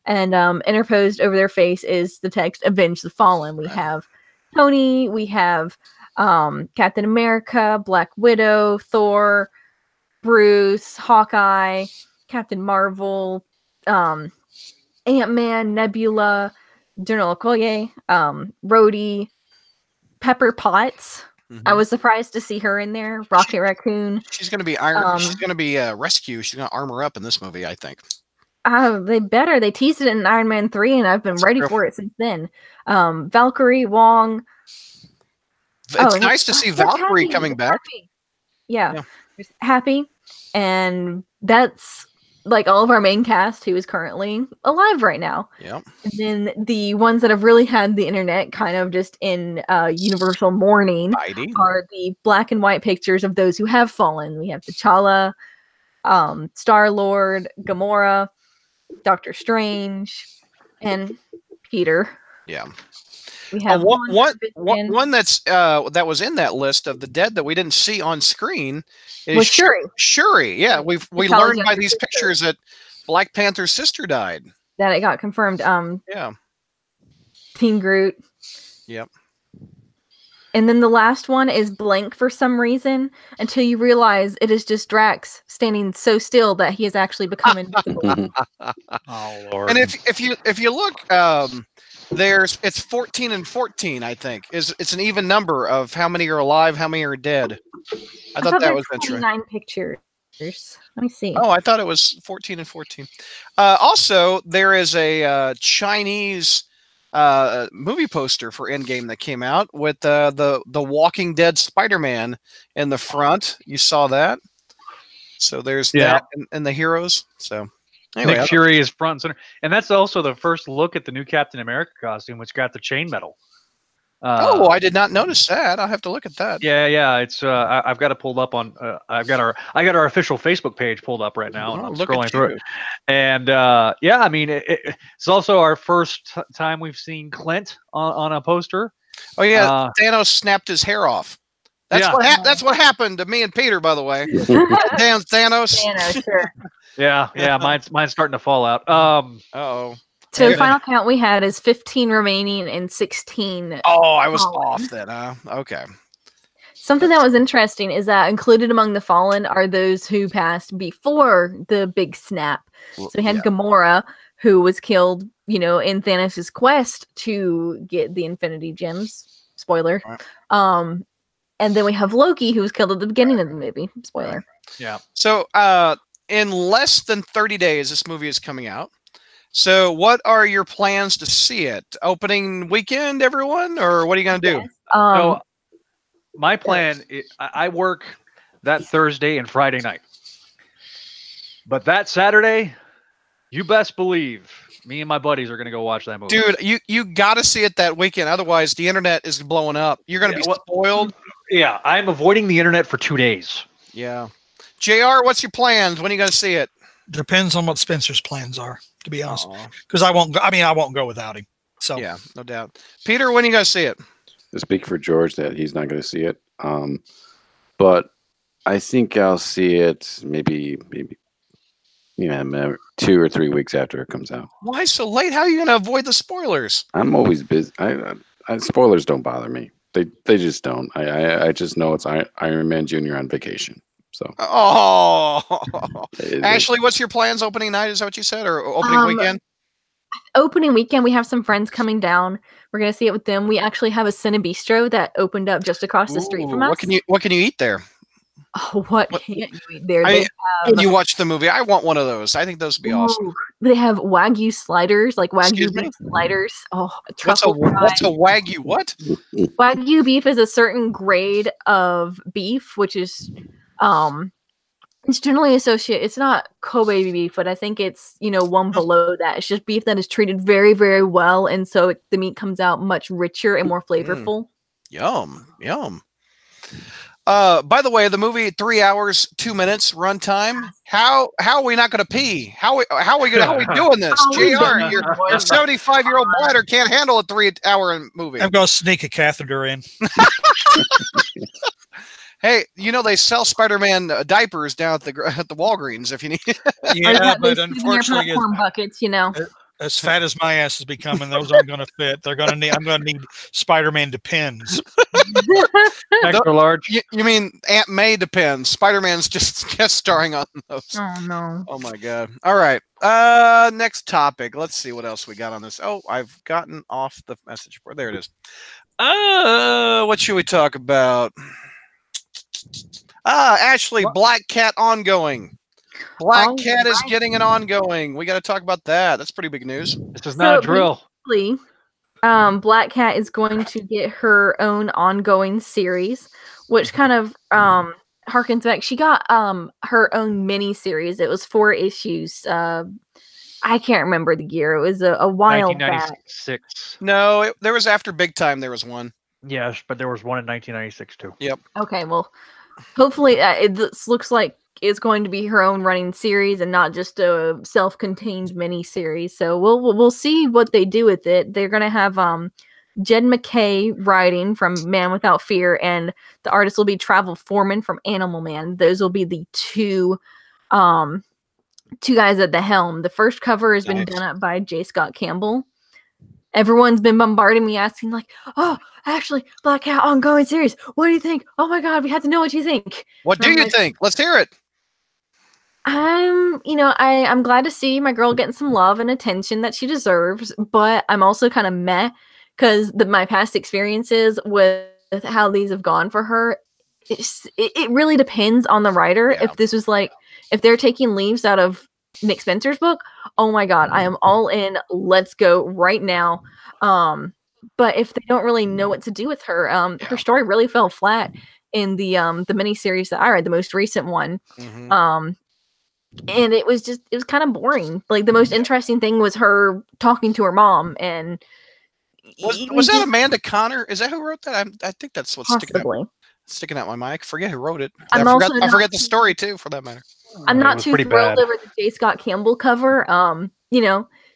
C: And interposed over their face is the text "Avenge the Fallen." We have Tony, we have Captain America, Black Widow, Thor, Bruce, Hawkeye, Captain Marvel, Ant-Man, Nebula, General Okoye, Rhodey, Pepper Potts. Mm-hmm. I was surprised to see her in there. Rocket Raccoon.
A: She's going to be she's going to be rescued. She's going to armor up in this movie, I think.
C: They better. They teased it in Iron Man 3, and I've been ready for it since then. Valkyrie, Wong.
A: It's nice to see Valkyrie coming back.
C: Happy. Yeah. Happy. And that's like all of our main cast who is currently alive right now.
A: Yeah.
C: And then the ones that have really had the internet kind of just in universal mourning are the black and white pictures of those who have fallen. We have T'Challa, Star-Lord, Gamora, Doctor Strange, and Peter.
A: Yeah.
C: We have
A: one that's that was in that list of the dead that we didn't see on screen is
C: Shuri.
A: Shuri. Yeah, we learned by these pictures that Black Panther's sister died.
C: That it got confirmed.
A: Yeah.
C: Teen Groot.
A: Yep.
C: And then the last one is blank for some reason until you realize it is just Drax standing so still that he has actually become invisible.
B: Oh Lord!
A: And if you look, it's 14 and 14. I think it's an even number of how many are alive, how many are dead. I thought that was interesting.
C: 29 pictures. Let me see.
A: Oh, I thought it was 14 and 14. Also, there is a Chinese movie poster for Endgame that came out with the Walking Dead Spider-Man in the front. You saw that? So there's that and the heroes. So anyway,
B: Nick Fury is front and center, and that's also the first look at the new Captain America costume, which got the chain metal.
A: I did not notice that. I'll have to look at that.
B: Yeah. It's I've got it pulled up on. I got our official Facebook page pulled up right now, and I'm scrolling through it. And I mean, it's also our first time we've seen Clint on a poster.
A: Oh yeah, Thanos snapped his hair off. That's what happened to me and Peter, by the way. Damn Thanos.
C: Sure.
B: Yeah. Mine's starting to fall out.
A: Uh-oh.
C: So the final count we had is 15 remaining and 16.
A: Oh, I was off then. Okay.
C: Something that was interesting is that included among the fallen are those who passed before the big snap. So we had Gamora, who was killed, you know, in Thanos' quest to get the Infinity Gems. Spoiler.
A: Right.
C: And then we have Loki, who was killed at the beginning of the movie. Spoiler.
A: Right.
B: Yeah.
A: So, in less than 30 days, this movie is coming out. So, what are your plans to see it? Opening weekend, everyone, or what are you going to do?
C: Yes.
B: So my plan, I work that Thursday and Friday night. But that Saturday, you best believe me and my buddies are going to go watch that movie.
A: Dude, you got to see it that weekend. Otherwise, the internet is blowing up. You're going to be spoiled.
B: Yeah, I'm avoiding the internet for 2 days.
A: Yeah. JR, what's your plans? When are you going to see it?
E: Depends on what Spencer's plans are, to be honest. Because I won't go without him. So
A: yeah, no doubt. Peter, when are you going to see it?
D: To speak for George that he's not going to see it. But I think I'll see it maybe 2 or 3 weeks after it comes out.
A: Why so late? How are you going to avoid the spoilers?
D: I'm always busy. Spoilers don't bother me. They just don't. I just know it's Iron Man Jr. on vacation. So.
A: Oh, Ashley, what's your plans? Opening night, is that what you said, or opening weekend?
C: Opening weekend, we have some friends coming down. We're gonna see it with them. We actually have a Cinebistro that opened up just across the street from us.
A: What can you eat there?
C: Oh, what can't you eat there?
A: When you watch the movie, I want one of those. I think those would be awesome.
C: They have Wagyu sliders, like Wagyu beef sliders. Oh,
A: what's a Wagyu? What?
C: Wagyu beef is a certain grade of beef, which is it's generally associated. It's not Kobe beef, but I think it's one below that. It's just beef that is treated very, very well, and so the meat comes out much richer and more flavorful.
A: Yum, yum. By the way, the movie 3 hours 2 minutes runtime. How are we not going to pee? How are we doing this? JR, your 75-year-old bladder can't handle a 3 hour movie.
E: I'm going to sneak a catheter in.
A: Hey, they sell Spider-Man diapers down at the Walgreens if you need.
E: Yeah, but unfortunately,
C: buckets,
E: as fat as my ass is becoming, those aren't going to fit. I'm going to need Spider-Man Depends.
B: Extra large.
A: You mean Aunt May Depends? Spider-Man's just guest starring on those.
C: Oh no!
A: Oh my god! All right. Next topic. Let's see what else we got on this. Oh, I've gotten off the message board. There it is. What should we talk about? Ashley, Black Cat ongoing. Black Cat is getting an ongoing. We got to talk about that. That's pretty big news.
B: This is not a drill.
C: Black Cat is going to get her own ongoing series, which kind of harkens back. She got her own mini series. It was 4 issues. I can't remember the year. It was a while back.
B: 1996.
A: No, there was after Big Time. There was one.
B: Yes, but there was one in 1996 too.
A: Yep.
C: Okay, well, hopefully this looks like it's going to be her own running series and not just a self-contained mini series. So we'll see what they do with it. They're going to have Jed McKay writing from Man Without Fear, and the artist will be Travel Foreman from Animal Man. Those will be the two guys at the helm. The first cover has been done up by J. Scott Campbell. Everyone's been bombarding me asking like, oh, actually, Black Cat ongoing series. What do you think? Oh my God, we have to know what you think.
A: What do you think? Let's hear it.
C: I'm glad to see my girl getting some love and attention that she deserves, but I'm also kind of meh because my past experiences with how these have gone for her, it really depends on the writer. Yeah. If this was if they're taking leaves out of Nick Spencer's book, oh my God, I am all in. Let's go right now. But if they don't really know what to do with her, her story really fell flat in the miniseries that I read, the most recent one. Mm-hmm. And it was kind of boring. Like the most interesting thing was her talking to her mom. And
A: was that Amanda Connor? Is that who wrote that? I think that's what's sticking out my mind. I forget who wrote it. I forget the story too, for that matter.
C: I'm not too thrilled over the J. Scott Campbell cover.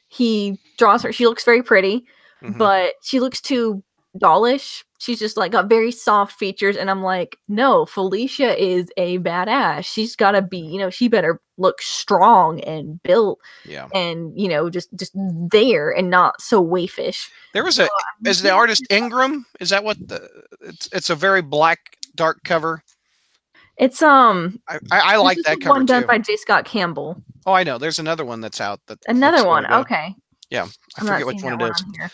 C: He draws her. She looks very pretty, but she looks too dollish. She's just got very soft features, and I'm like, no, Felicia is a badass. She's gotta be, she better look strong and built, and just there and not so waifish.
A: There was is the artist Ingram? Is that what it's a very black dark cover?
C: It's
A: I like that cover
C: one done
A: too.
C: by J. Scott Campbell.
A: Oh, I know. There's another one that's out. That
C: Another
A: looks
C: one.
A: really good.
C: Okay.
A: Yeah, I
C: I'm not
A: forget which
C: seeing
A: one
C: that
A: it is.
C: on here.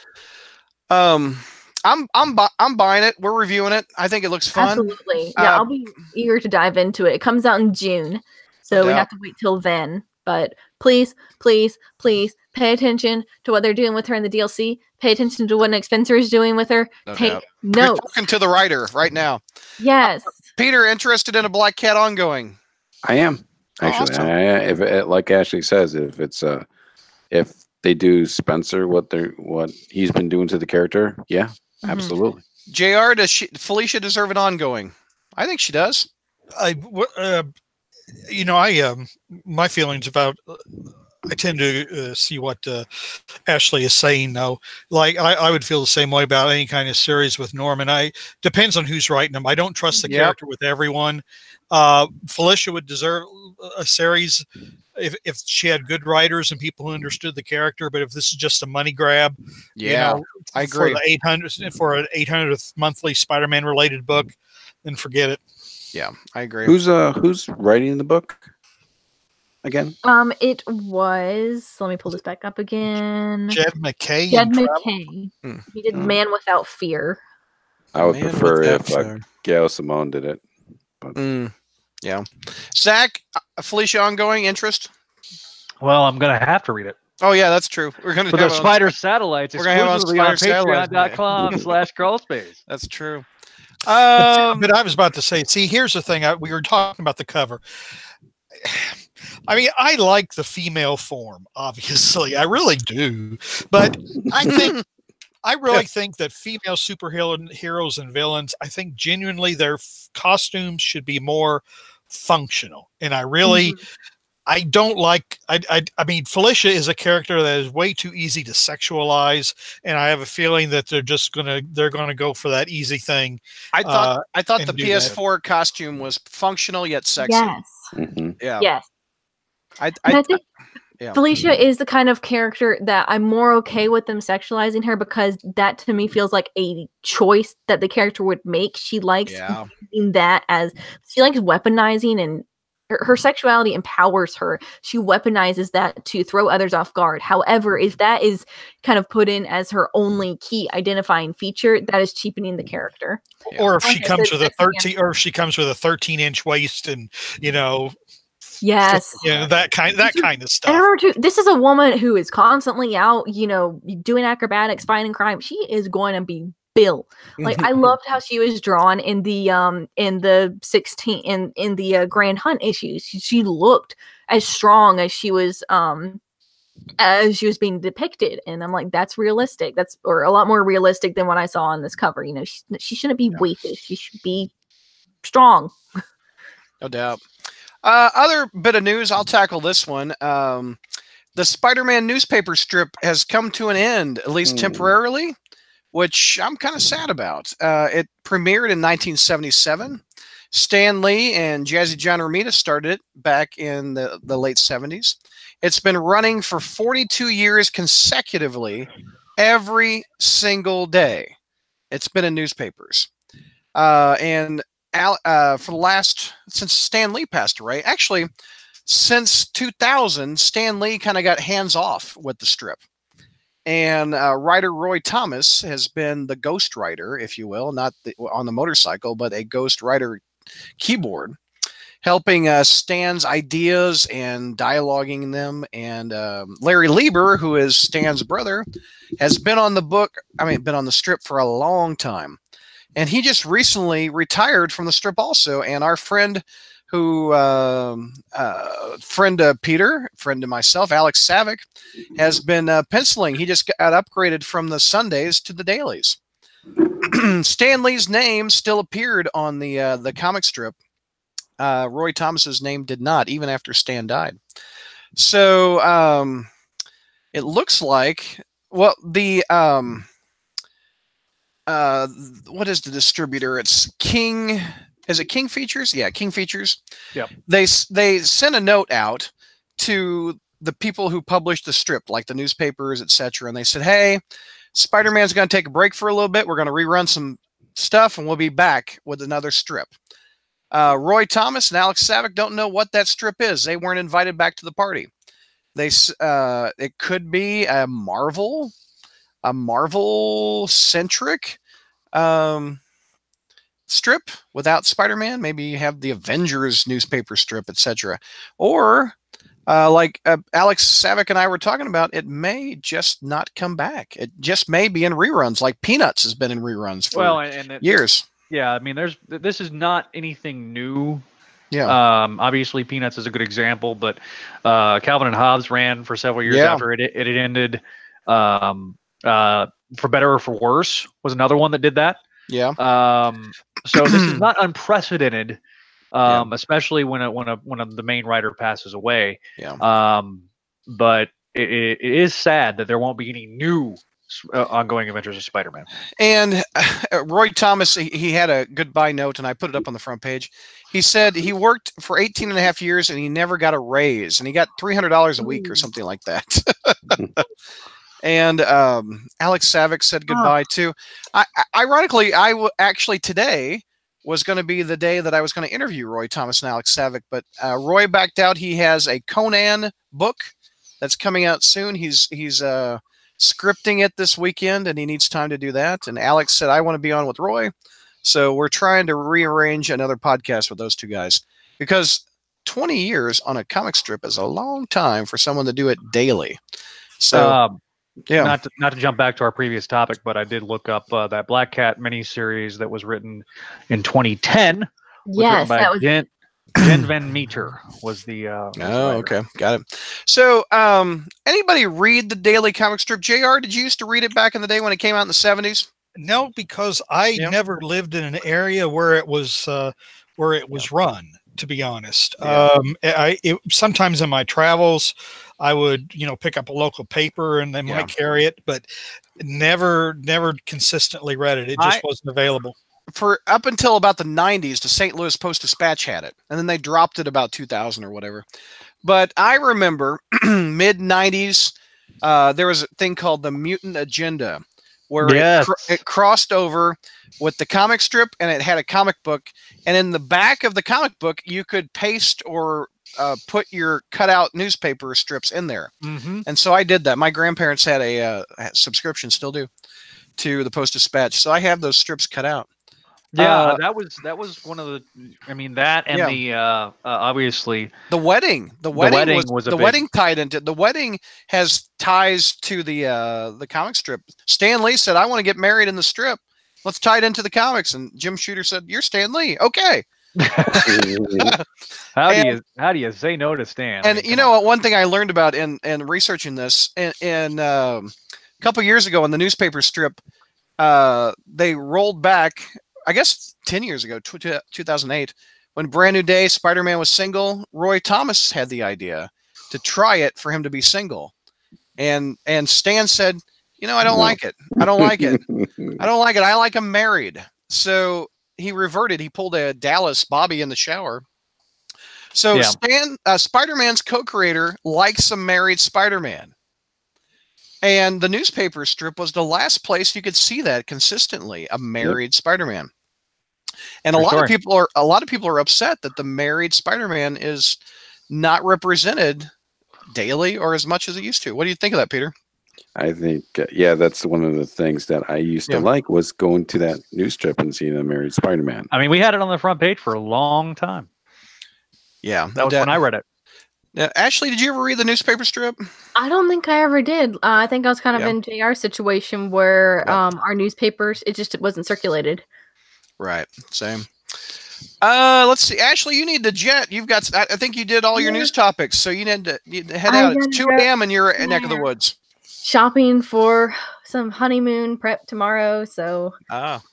A: I'm buying it. We're reviewing it. I think it looks fun.
C: Absolutely. Yeah, I'll be eager to dive into it. It comes out in June, so we have to wait till then. But please, please, please pay attention to what they're doing with her in the DLC. Pay attention to what Nick Spencer is doing with her. Take notes.
A: You're talking to the writer right now.
C: Yes.
A: Peter, interested in a Black Cat ongoing?
D: I am actually.
A: Awesome.
D: If it, like Ashley says, if they do Spencer what he's been doing to the character, yeah, absolutely.
A: JR, does Felicia deserve an ongoing? I think she does.
E: My feelings about. I tend to see what Ashley is saying, though. Like I would feel the same way about any kind of series with Norman. Depends on who's writing them. I don't trust the character with everyone. Felicia would deserve a series if she had good writers and people who understood the character. But if this is just a money grab,
A: I agree.
E: For an 800th monthly Spider-Man related book, then forget it.
A: Yeah, I agree.
D: Who's writing the book again?
C: It was. Let me pull this back up again.
E: Jed McKay.
C: He did Man Without Fear.
D: I would prefer if Gail Simone did it. But.
A: Yeah. Zach, Felicia ongoing interest?
B: Well, I'm gonna have to read it.
A: Oh yeah, that's true. We're gonna
B: for the Spider Satellites.
A: We're gonna have
B: exclusively on Patreon.com/crawlspace.
A: That's true.
E: But I was about to say, see, here's the thing. We were talking about the cover. I mean, I like the female form, obviously. I really do. But I really think that female superheroes and villains, I think genuinely their costumes should be more functional. And I really, I don't like, I mean, Felicia is a character that is way too easy to sexualize. And I have a feeling that they're going to go for that easy thing.
A: I thought the PS4 costume was functional yet sexy.
C: Yes.
A: Yeah.
C: Yes.
A: I
C: think Felicia is the kind of character that I'm more okay with them sexualizing her, because that to me feels like a choice that the character would make. She likes using that she likes weaponizing, and her sexuality empowers her. She weaponizes that to throw others off guard. However, if that is kind of put in as her only key identifying feature, that is cheapening the character.
E: Or if she comes with a 13-inch waist and,
C: yes.
E: That kind of stuff.
C: And remember too, this is a woman who is constantly out, doing acrobatics, fighting crime. She is going to be built. Like I loved how she was drawn in the Grand Hunt issues. She looked as strong as she was being depicted, and I'm like, that's realistic. That's a lot more realistic than what I saw on this cover. She shouldn't be weighted. She should be strong.
A: No doubt. Other bit of news, I'll tackle this one. The Spider-Man newspaper strip has come to an end, at least temporarily, which I'm kind of sad about. It premiered in 1977. Stan Lee and Jazzy John Romita started it back in the late 70s. It's been running for 42 years consecutively, every single day. It's been in newspapers. And since Stan Lee passed away, actually since 2000, Stan Lee kind of got hands off with the strip, and writer Roy Thomas has been the ghost writer, if you will, not on the motorcycle, but a ghost writer keyboard, helping Stan's ideas and dialoguing them. And Larry Lieber, who is Stan's brother, has been on the strip for a long time. And he just recently retired from the strip also. And our friend Peter, friend of myself, Alex Savick, has been penciling. He just got upgraded from the Sundays to the dailies. Stan Lee's name still appeared on the comic strip. Roy Thomas's name did not, even after Stan died. So it looks like, well, what is the distributor? It's King. Is it King Features? Yeah, King Features.
B: Yep.
A: They sent a note out to the people who published the strip, like the newspapers, etc., and they said, "Hey, Spider-Man's going to take a break for a little bit. We're going to rerun some stuff, and we'll be back with another strip." Roy Thomas and Alex Savick don't know what that strip is. They weren't invited back to the party. It could be a Marvel centric strip without Spider-Man. Maybe you have the Avengers newspaper strip, etc. Or like Alex Savick and I were talking about, it may just not come back. It just may be in reruns, like Peanuts has been in reruns for years.
B: Yeah, I mean, this is not anything new.
A: Yeah.
B: Obviously, Peanuts is a good example, but Calvin and Hobbes ran for several years after it had ended. For Better or for Worse was another one that did that.
A: Yeah.
B: So this is not unprecedented, especially when one of the main writer passes away.
A: Yeah.
B: But it is sad that there won't be any new ongoing Adventures of Spider-Man.
A: And Roy Thomas, he had a goodbye note, and I put it up on the front page. He said he worked for 18 and a half years, and he never got a raise, and he got $300 a week or something like that. And Alex Savick said goodbye too. Ironically, actually today was going to be the day that I was going to interview Roy Thomas and Alex Savick, but Roy backed out. He has a Conan book that's coming out soon. He's scripting it this weekend, and he needs time to do that. And Alex said, I want to be on with Roy. So we're trying to rearrange another podcast with those two guys, because 20 years on a comic strip is a long time for someone to do it daily. So
B: not to jump back to our previous topic, but I did look up that Black Cat miniseries that was written in 2010.
C: Yes,
B: that was Jen Van Meter was the
A: okay, got it. So anybody read the daily comic strip? JR, did you used to read it back in the day when it came out in the 70s?
E: No, because I never lived in an area where it was run, to be honest. Sometimes in my travels I would, pick up a local paper and they might carry it, but never consistently read it. It just wasn't available.
A: For up until about the 90s, the St. Louis Post-Dispatch had it, and then they dropped it about 2000 or whatever. But I remember mid-90s, there was a thing called the Mutant Agenda, where it crossed over with the comic strip, and it had a comic book. And in the back of the comic book, you could paste or put your cutout newspaper strips in there.
B: Mm-hmm.
A: And so I did that. My grandparents had a subscription, still do, to the Post-Dispatch. So I have those strips cut out.
B: Yeah, that was one of the. I mean, that and the obviously
A: the wedding. The wedding tied into the wedding has ties to the comic strip. Stan Lee said, "I want to get married in the strip. Let's tie it into the comics." And Jim Shooter said, "You're Stan Lee, okay."
B: How do you say no to Stan?
A: And one thing I learned about in researching this in a couple years ago in the newspaper strip, they rolled back. I guess 10 years ago, 2008, when Brand New Day, Spider-Man was single, Roy Thomas had the idea to try it for him to be single. And Stan said, I don't like it. I don't like it. I don't like it. I like him married. So he reverted. He pulled a Dallas Bobby in the shower. So Stan, Spider-Man's co-creator, likes a married Spider-Man. And the newspaper strip was the last place you could see that consistently, a married Spider-Man. And a lot of people are upset that the married Spider-Man is not represented daily or as much as it used to. What do you think of that, Peter?
D: I think that's one of the things that I used to like, was going to that news strip and seeing a married Spider-Man.
B: I mean, we had it on the front page for a long time.
A: Yeah,
B: that was when I read it.
A: Ashley, did you ever read the newspaper strip?
C: I don't think I ever did. I think I was kind of in JR's situation where our newspapers, it wasn't circulated.
A: Right. Same. Let's see. Ashley, you need to jet. You've got, I think you did all your news topics, so you need to head out. It's 2 a.m. in your neck of the woods.
C: Shopping for some honeymoon prep tomorrow, so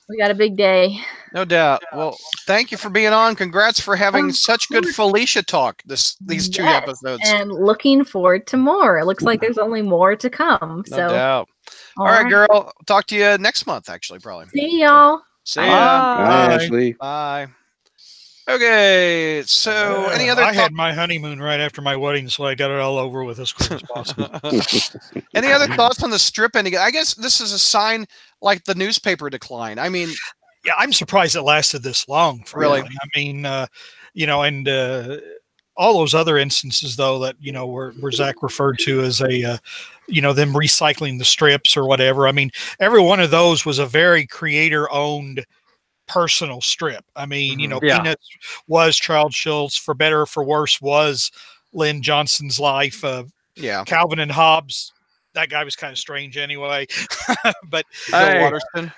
C: we got a big day.
A: No doubt. Well, thank you for being on. Congrats for having such good Felicia talk these 2 episodes.
C: And looking forward to more. It looks like there's only more to come.
A: No doubt. All right, girl. Talk to you next month, actually, probably.
C: See y'all.
A: See ya.
D: Bye, Ashley.
A: Bye. Okay, so any other?
E: I had my honeymoon right after my wedding, so I got it all over with as quick as possible.
A: Any other thoughts on the strip ending? I guess this is a sign like the newspaper decline. I mean,
E: yeah, I'm surprised it lasted this long.
A: Really?
E: I mean, and all those other instances, though, that where Zach referred to as a them recycling the strips or whatever. I mean, every one of those was a very creator-owned personal strip. I mean, Peanuts was Charles Schultz. For Better or for Worse was Lynn Johnson's life. Calvin and Hobbes, that guy was kind of strange anyway. But
A: Bill Watterson.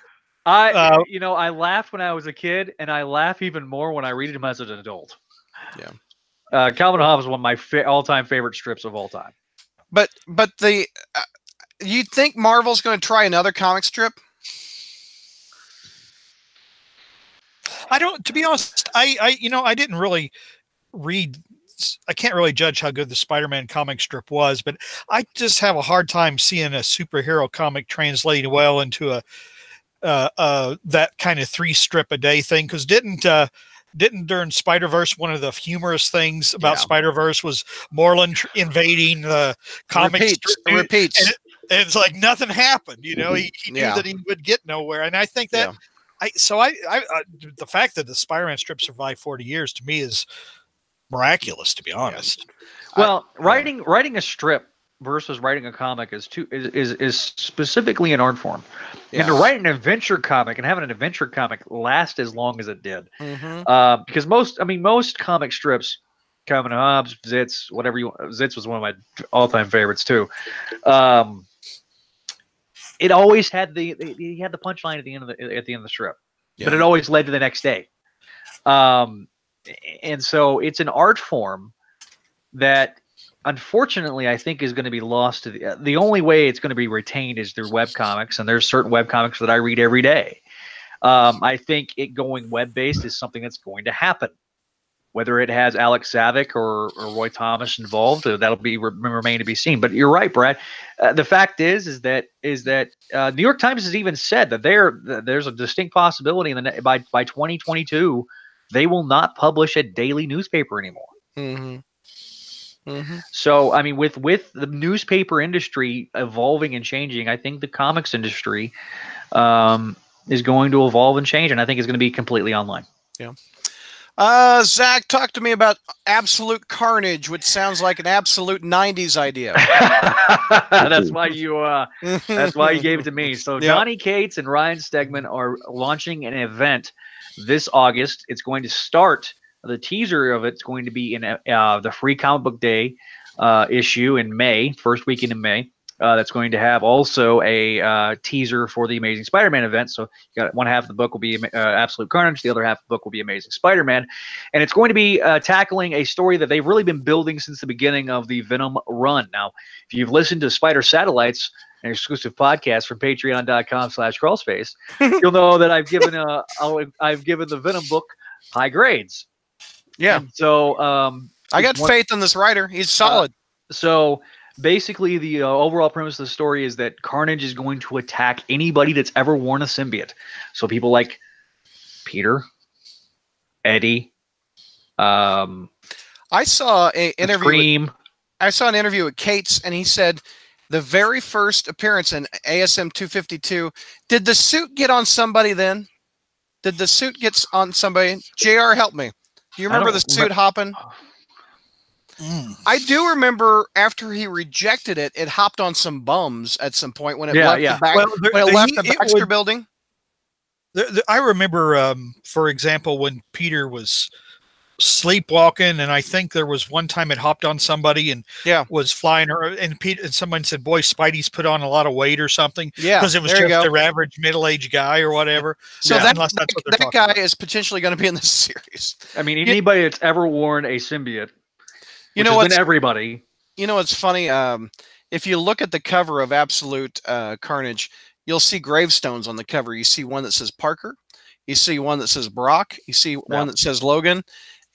B: I laughed when I was a kid, and I laugh even more when I read him as an adult.
A: Yeah.
B: Calvin and Hobbes is one of my all-time favorite strips of all time.
A: But the you think Marvel's going to try another comic strip?
E: I don't. To be honest, I didn't really read. I can't really judge how good the Spider-Man comic strip was, but I just have a hard time seeing a superhero comic translating well into a that kind of 3-strip-a-day thing. Because didn't during Spider-Verse, one of the humorous things about Spider-Verse was Moreland invading the comic strip?
A: Repeats.
E: And it's like nothing happened. He knew that he would get nowhere, and I think that. The fact that the Spider-Man strip survived 40 years to me is miraculous, to be honest.
B: Well, writing a strip versus writing a comic is specifically an art form. And to write an adventure comic and having an adventure comic last as long as it did, because most comic strips, Calvin and Hobbes, Zitz, whatever you want, Zitz was one of my all-time favorites too. It always had the punchline at the end of the strip, but it always led to the next day. And so it's an art form that, unfortunately, I think is going to be lost to the only way it's going to be retained is through webcomics, and there's certain webcomics that I read every day. I think it going web-based is something that's going to happen. Whether it has Alex Savick or Roy Thomas involved, that'll remain to be seen. But you're right, Brad. The fact is that New York Times has even said that there's a distinct possibility by 2022 they will not publish a daily newspaper anymore. So, I mean, with the newspaper industry evolving and changing, I think the comics industry is going to evolve and change, and I think it's going to be completely online.
A: Yeah. Zach, talk to me about Absolute Carnage, which sounds like an absolute 90s idea.
B: That's why you gave it to me. So Donny Cates and Ryan Stegman are launching an event this August. It's going to start. The teaser of it's going to be in the Free Comic Book Day issue in May, first weekend in May. That's going to have also a teaser for the Amazing Spider-Man event. So you got one half of the book will be Absolute Carnage, the other half of the book will be Amazing Spider-Man, and it's going to be tackling a story that they've really been building since the beginning of the Venom run. Now, if you've listened to Spider Satellites, an exclusive podcast from Patreon.com/crawlspace, you'll know that I've given the Venom book high grades.
A: Yeah.
B: And so
A: I got faith in this writer. He's solid.
B: So basically, the overall premise of the story is that Carnage is going to attack anybody that's ever worn a symbiote. So people like Peter, Eddie.
A: I saw an interview. I saw an interview with Cates, and he said the very first appearance in ASM 252. Did the suit get on somebody then? Did the suit get on somebody? JR, help me. Do you remember the suit hopping? I do remember after he rejected it, it hopped on some bums at some point when it left the Baxter building.
E: I remember, for example, when Peter was sleepwalking, and I think there was one time it hopped on somebody and was flying her, and someone said, "Boy, Spidey's put on a lot of weight or something."
A: Yeah,
E: because it was just their average middle-aged guy or whatever.
A: So that guy is potentially going to be in this series.
B: I mean, anybody that's ever worn a symbiote. Everybody.
A: You know, it's funny. If you look at the cover of Absolute Carnage, you'll see gravestones on the cover. You see one that says Parker. You see one that says Brock. You see one that says Logan.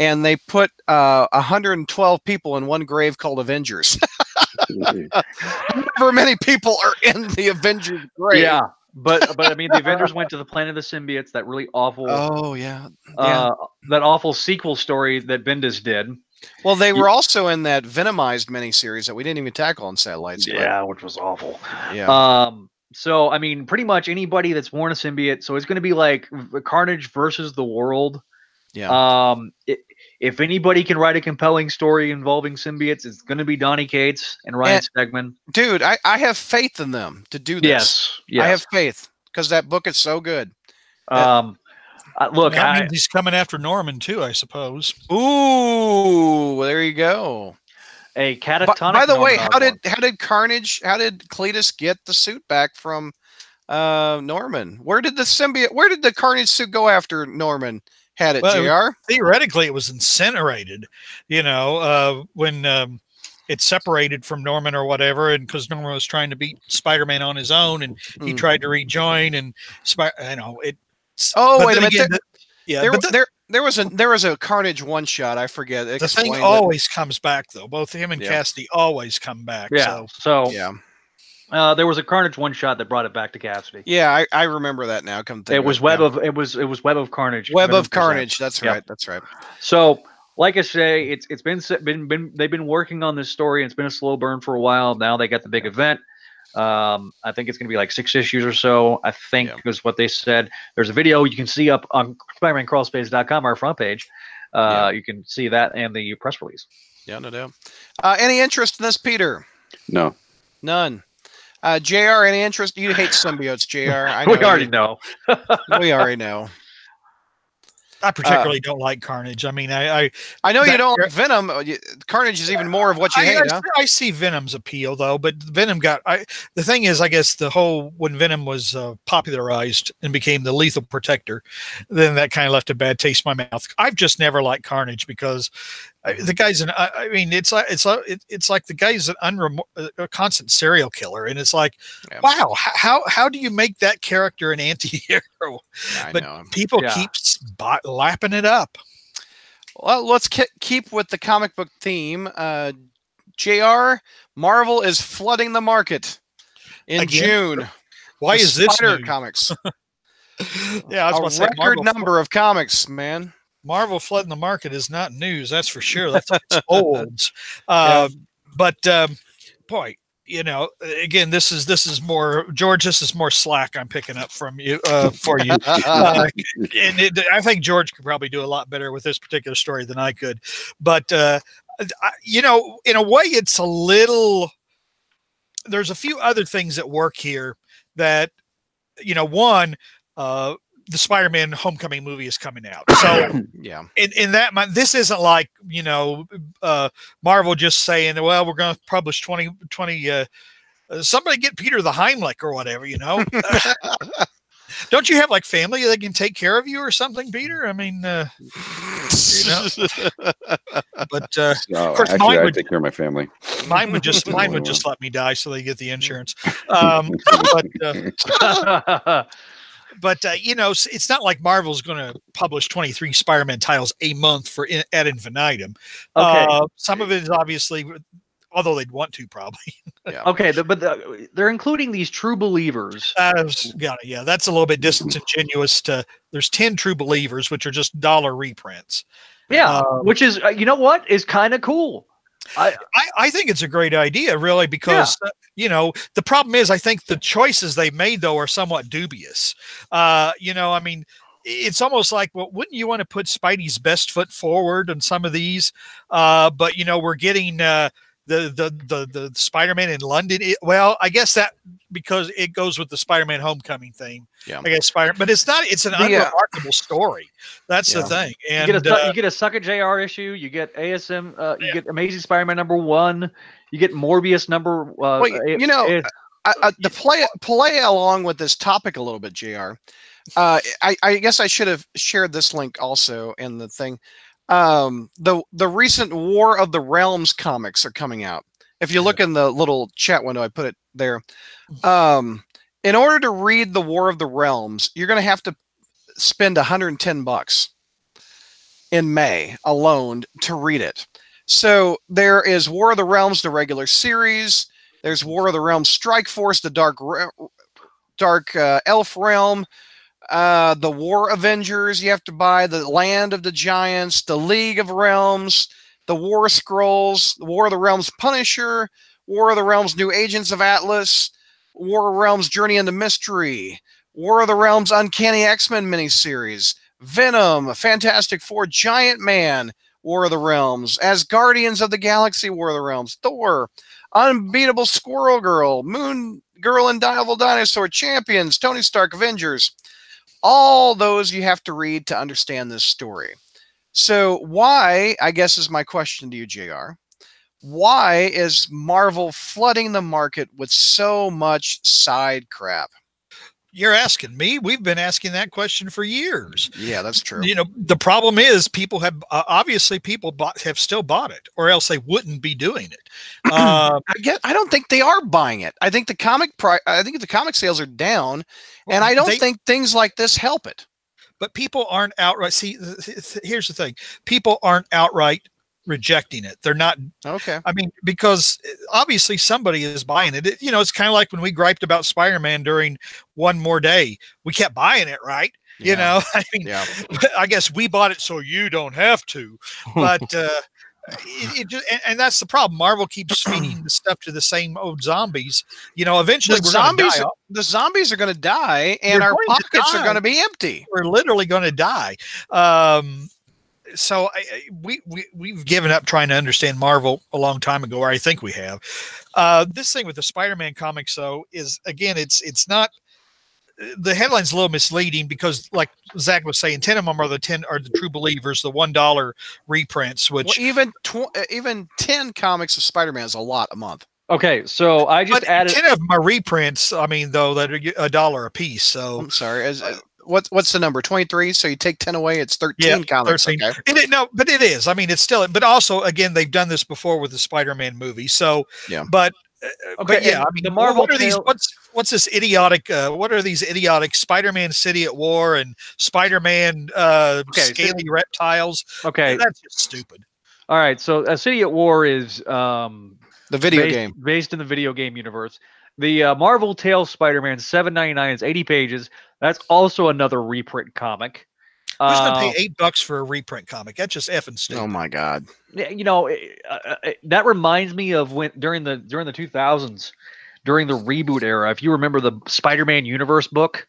A: And they put 112 people in one grave called Avengers. However many people are in the Avengers grave.
B: Yeah. But I mean, the Avengers went to the Planet of the Symbiotes, that really awful.
A: Oh, yeah.
B: That awful sequel story that Bendis did.
A: Well, they were also in that Venomized miniseries that we didn't even tackle on Satellites.
B: Yeah, which was awful.
A: Yeah.
B: So, I mean, pretty much anybody that's worn a symbiote. So it's going to be like Carnage versus the world.
A: Yeah.
B: If anybody can write a compelling story involving symbiotes, it's going to be Donny Cates and Ryan Stegman.
A: Dude, I have faith in them to do this.
B: Yes.
A: I have faith because that book is so good.
B: Look,
E: that means he's coming after Norman too, I suppose.
A: Ooh, there you go.
B: A catatonic.
A: By the way,
B: Norman
A: how did Cletus get the suit back from Norman? Where did the Carnage suit go after Norman had it, JR?
E: Theoretically, it was incinerated, when it separated from Norman or whatever, and because Norman was trying to beat Spider-Man on his own, and he tried to rejoin, and wait a minute. There was a Carnage one shot. I forget. The thing always comes back though. Both him and Cassidy always come back.
B: Yeah. There was a Carnage one shot that brought it back to Cassidy.
A: Yeah, I remember that now.
B: It was Web of Carnage.
A: Web of Carnage. That's right. That's right.
B: So, like I say, it's been they've been working on this story, and it's been a slow burn for a while. Now they got the big event. I think it's going to be like 6 issues or so. I think is what they said. There's a video you can see up on SpidermanCrawlspace.com, our front page. You can see that and the press release.
A: Yeah, no doubt. Any interest in this, Peter?
D: No.
A: None. JR, any interest? You hate symbiotes, JR. I know
B: we already know.
A: We already know.
E: I particularly don't like Carnage. I mean, I
A: know you don't like Venom. Carnage is even more of what you hate.
E: I see Venom's appeal though, but Venom the thing is, I guess when Venom was popularized and became the lethal protector, then that kind of left a bad taste in my mouth. I've just never liked Carnage because the guy's it's like the guy's a constant serial killer, and it's like, wow, how do you make that character an anti-hero? People keep lapping it up.
A: Well, let's keep with the comic book theme. JR, Marvel is flooding the market in June.
E: Why is this
A: Spider comics?
E: Yeah, I was
A: a record number of comics, man.
E: Marvel flooding the market is not news, that's for sure. That's old. But boy, again, this is more, George. This is more slack I'm picking up from you for you. I think George could probably do a lot better with this particular story than I could. But in a way, it's a little. There's a few other things at work here that, one. The Spider-Man Homecoming movie is coming out. So
A: yeah,
E: in that this isn't like, Marvel just saying, well, we're going to publish 20 somebody get Peter the Heimlich or whatever, Don't you have like family that can take care of you or something, Peter? I mean, but
D: of course, actually, I take care of my family.
E: Mine would just let me die so they get the insurance. But it's not like Marvel's going to publish 23 Spider-Man titles a month ad infinitum.
B: Okay.
E: Some of it is obviously, although they'd want to probably.
A: Yeah.
B: Okay, but they're including these true believers.
E: Yeah, that's a little bit disingenuous. There's 10 true believers, which are just dollar reprints.
B: Yeah, which is is kind of cool.
E: I think it's a great idea, really, because the problem is, I think the choices they made though are somewhat dubious. I mean, it's almost like, well, wouldn't you want to put Spidey's best foot forward on some of these? But we're getting the Spider-Man in London. I guess that because it goes with the Spider-Man Homecoming theme.
A: Yeah,
E: I guess but it's not. It's an unremarkable story. That's the thing. And
B: you get a Suck It JR issue. You get ASM. You get Amazing Spider-Man #1. You get Morbius number.
A: To play along with this topic a little bit, JR. I guess I should have shared this link also in the thing. The recent War of the Realms comics are coming out. If you look in the little chat window, I put it there. In order to read the War of the Realms, you're going to have to spend $110 in May alone to read it. So there is War of the Realms, the regular series. There's War of the Realms Strike Force, the Dark Elf Realm. The War Avengers, you have to buy the Land of the Giants, the League of Realms, the War Scrolls, the War of the Realms Punisher, War of the Realms New Agents of Atlas, War of the Realms Journey into Mystery, War of the Realms Uncanny X-Men miniseries, Venom, Fantastic Four, Giant Man, War of the Realms, as Guardians of the Galaxy, War of the Realms, Thor, Unbeatable Squirrel Girl, Moon Girl and Devil Dinosaur, Champions, Tony Stark, Avengers. All those you have to read to understand this story. So why, I guess is my question to you, JR, why is Marvel flooding the market with so much side crap?
E: You're asking me. We've been asking that question for years.
A: Yeah, that's true.
E: You know, the problem is people have obviously have still bought it, or else they wouldn't be doing it.
A: I don't think they are buying it. I think the comic sales are down, and I don't think things like this help it.
E: But people aren't outright. See, here's the thing: people aren't outright rejecting it. They're not.
A: Okay.
E: I mean, because obviously somebody is buying it. It's kind of like when we griped about Spider-Man during One More Day. We kept buying it, right?
A: Yeah.
E: I mean, I guess we bought it so you don't have to. But and that's the problem. Marvel keeps feeding the stuff to the same old zombies. Eventually
A: the zombies are going to die, and our pockets are going to be empty.
E: We're literally going to die. So we've given up trying to understand Marvel a long time ago, or I think we have. This thing with the Spider-Man comics, though, is again, it's not. The headline's a little misleading because, like Zach was saying, 10 of them are the true believers, the $1 reprints. Which
A: even 10 comics of Spider-Man is a lot a month.
B: Okay, so I just added
E: 10 of them are reprints. I mean, though, that are $1 a piece. So
A: I'm sorry. What's the number? 23. So you take 10 away, it's 13 comics.
E: 13.
A: Okay.
E: But it is. I mean, it's still. But also, again, they've done this before with the Spider-Man movie. So
A: yeah.
E: But
B: okay,
E: yeah. I mean,
B: the Marvel.
E: What are these? What's this idiotic? What are these idiotic Spider-Man City at War and Spider-Man scaly reptiles?
B: Okay,
E: that's just stupid.
B: All right, so City at War is
A: the video game
B: based in the video game universe. The Marvel Tales Spider-Man $7.99 is 80 pages. That's also another reprint comic.
E: Who's gonna pay $8 for a reprint comic? That's just effing stupid.
A: Oh my god!
B: That reminds me of when during the 2000s, during the reboot era. If you remember the Spider-Man Universe book,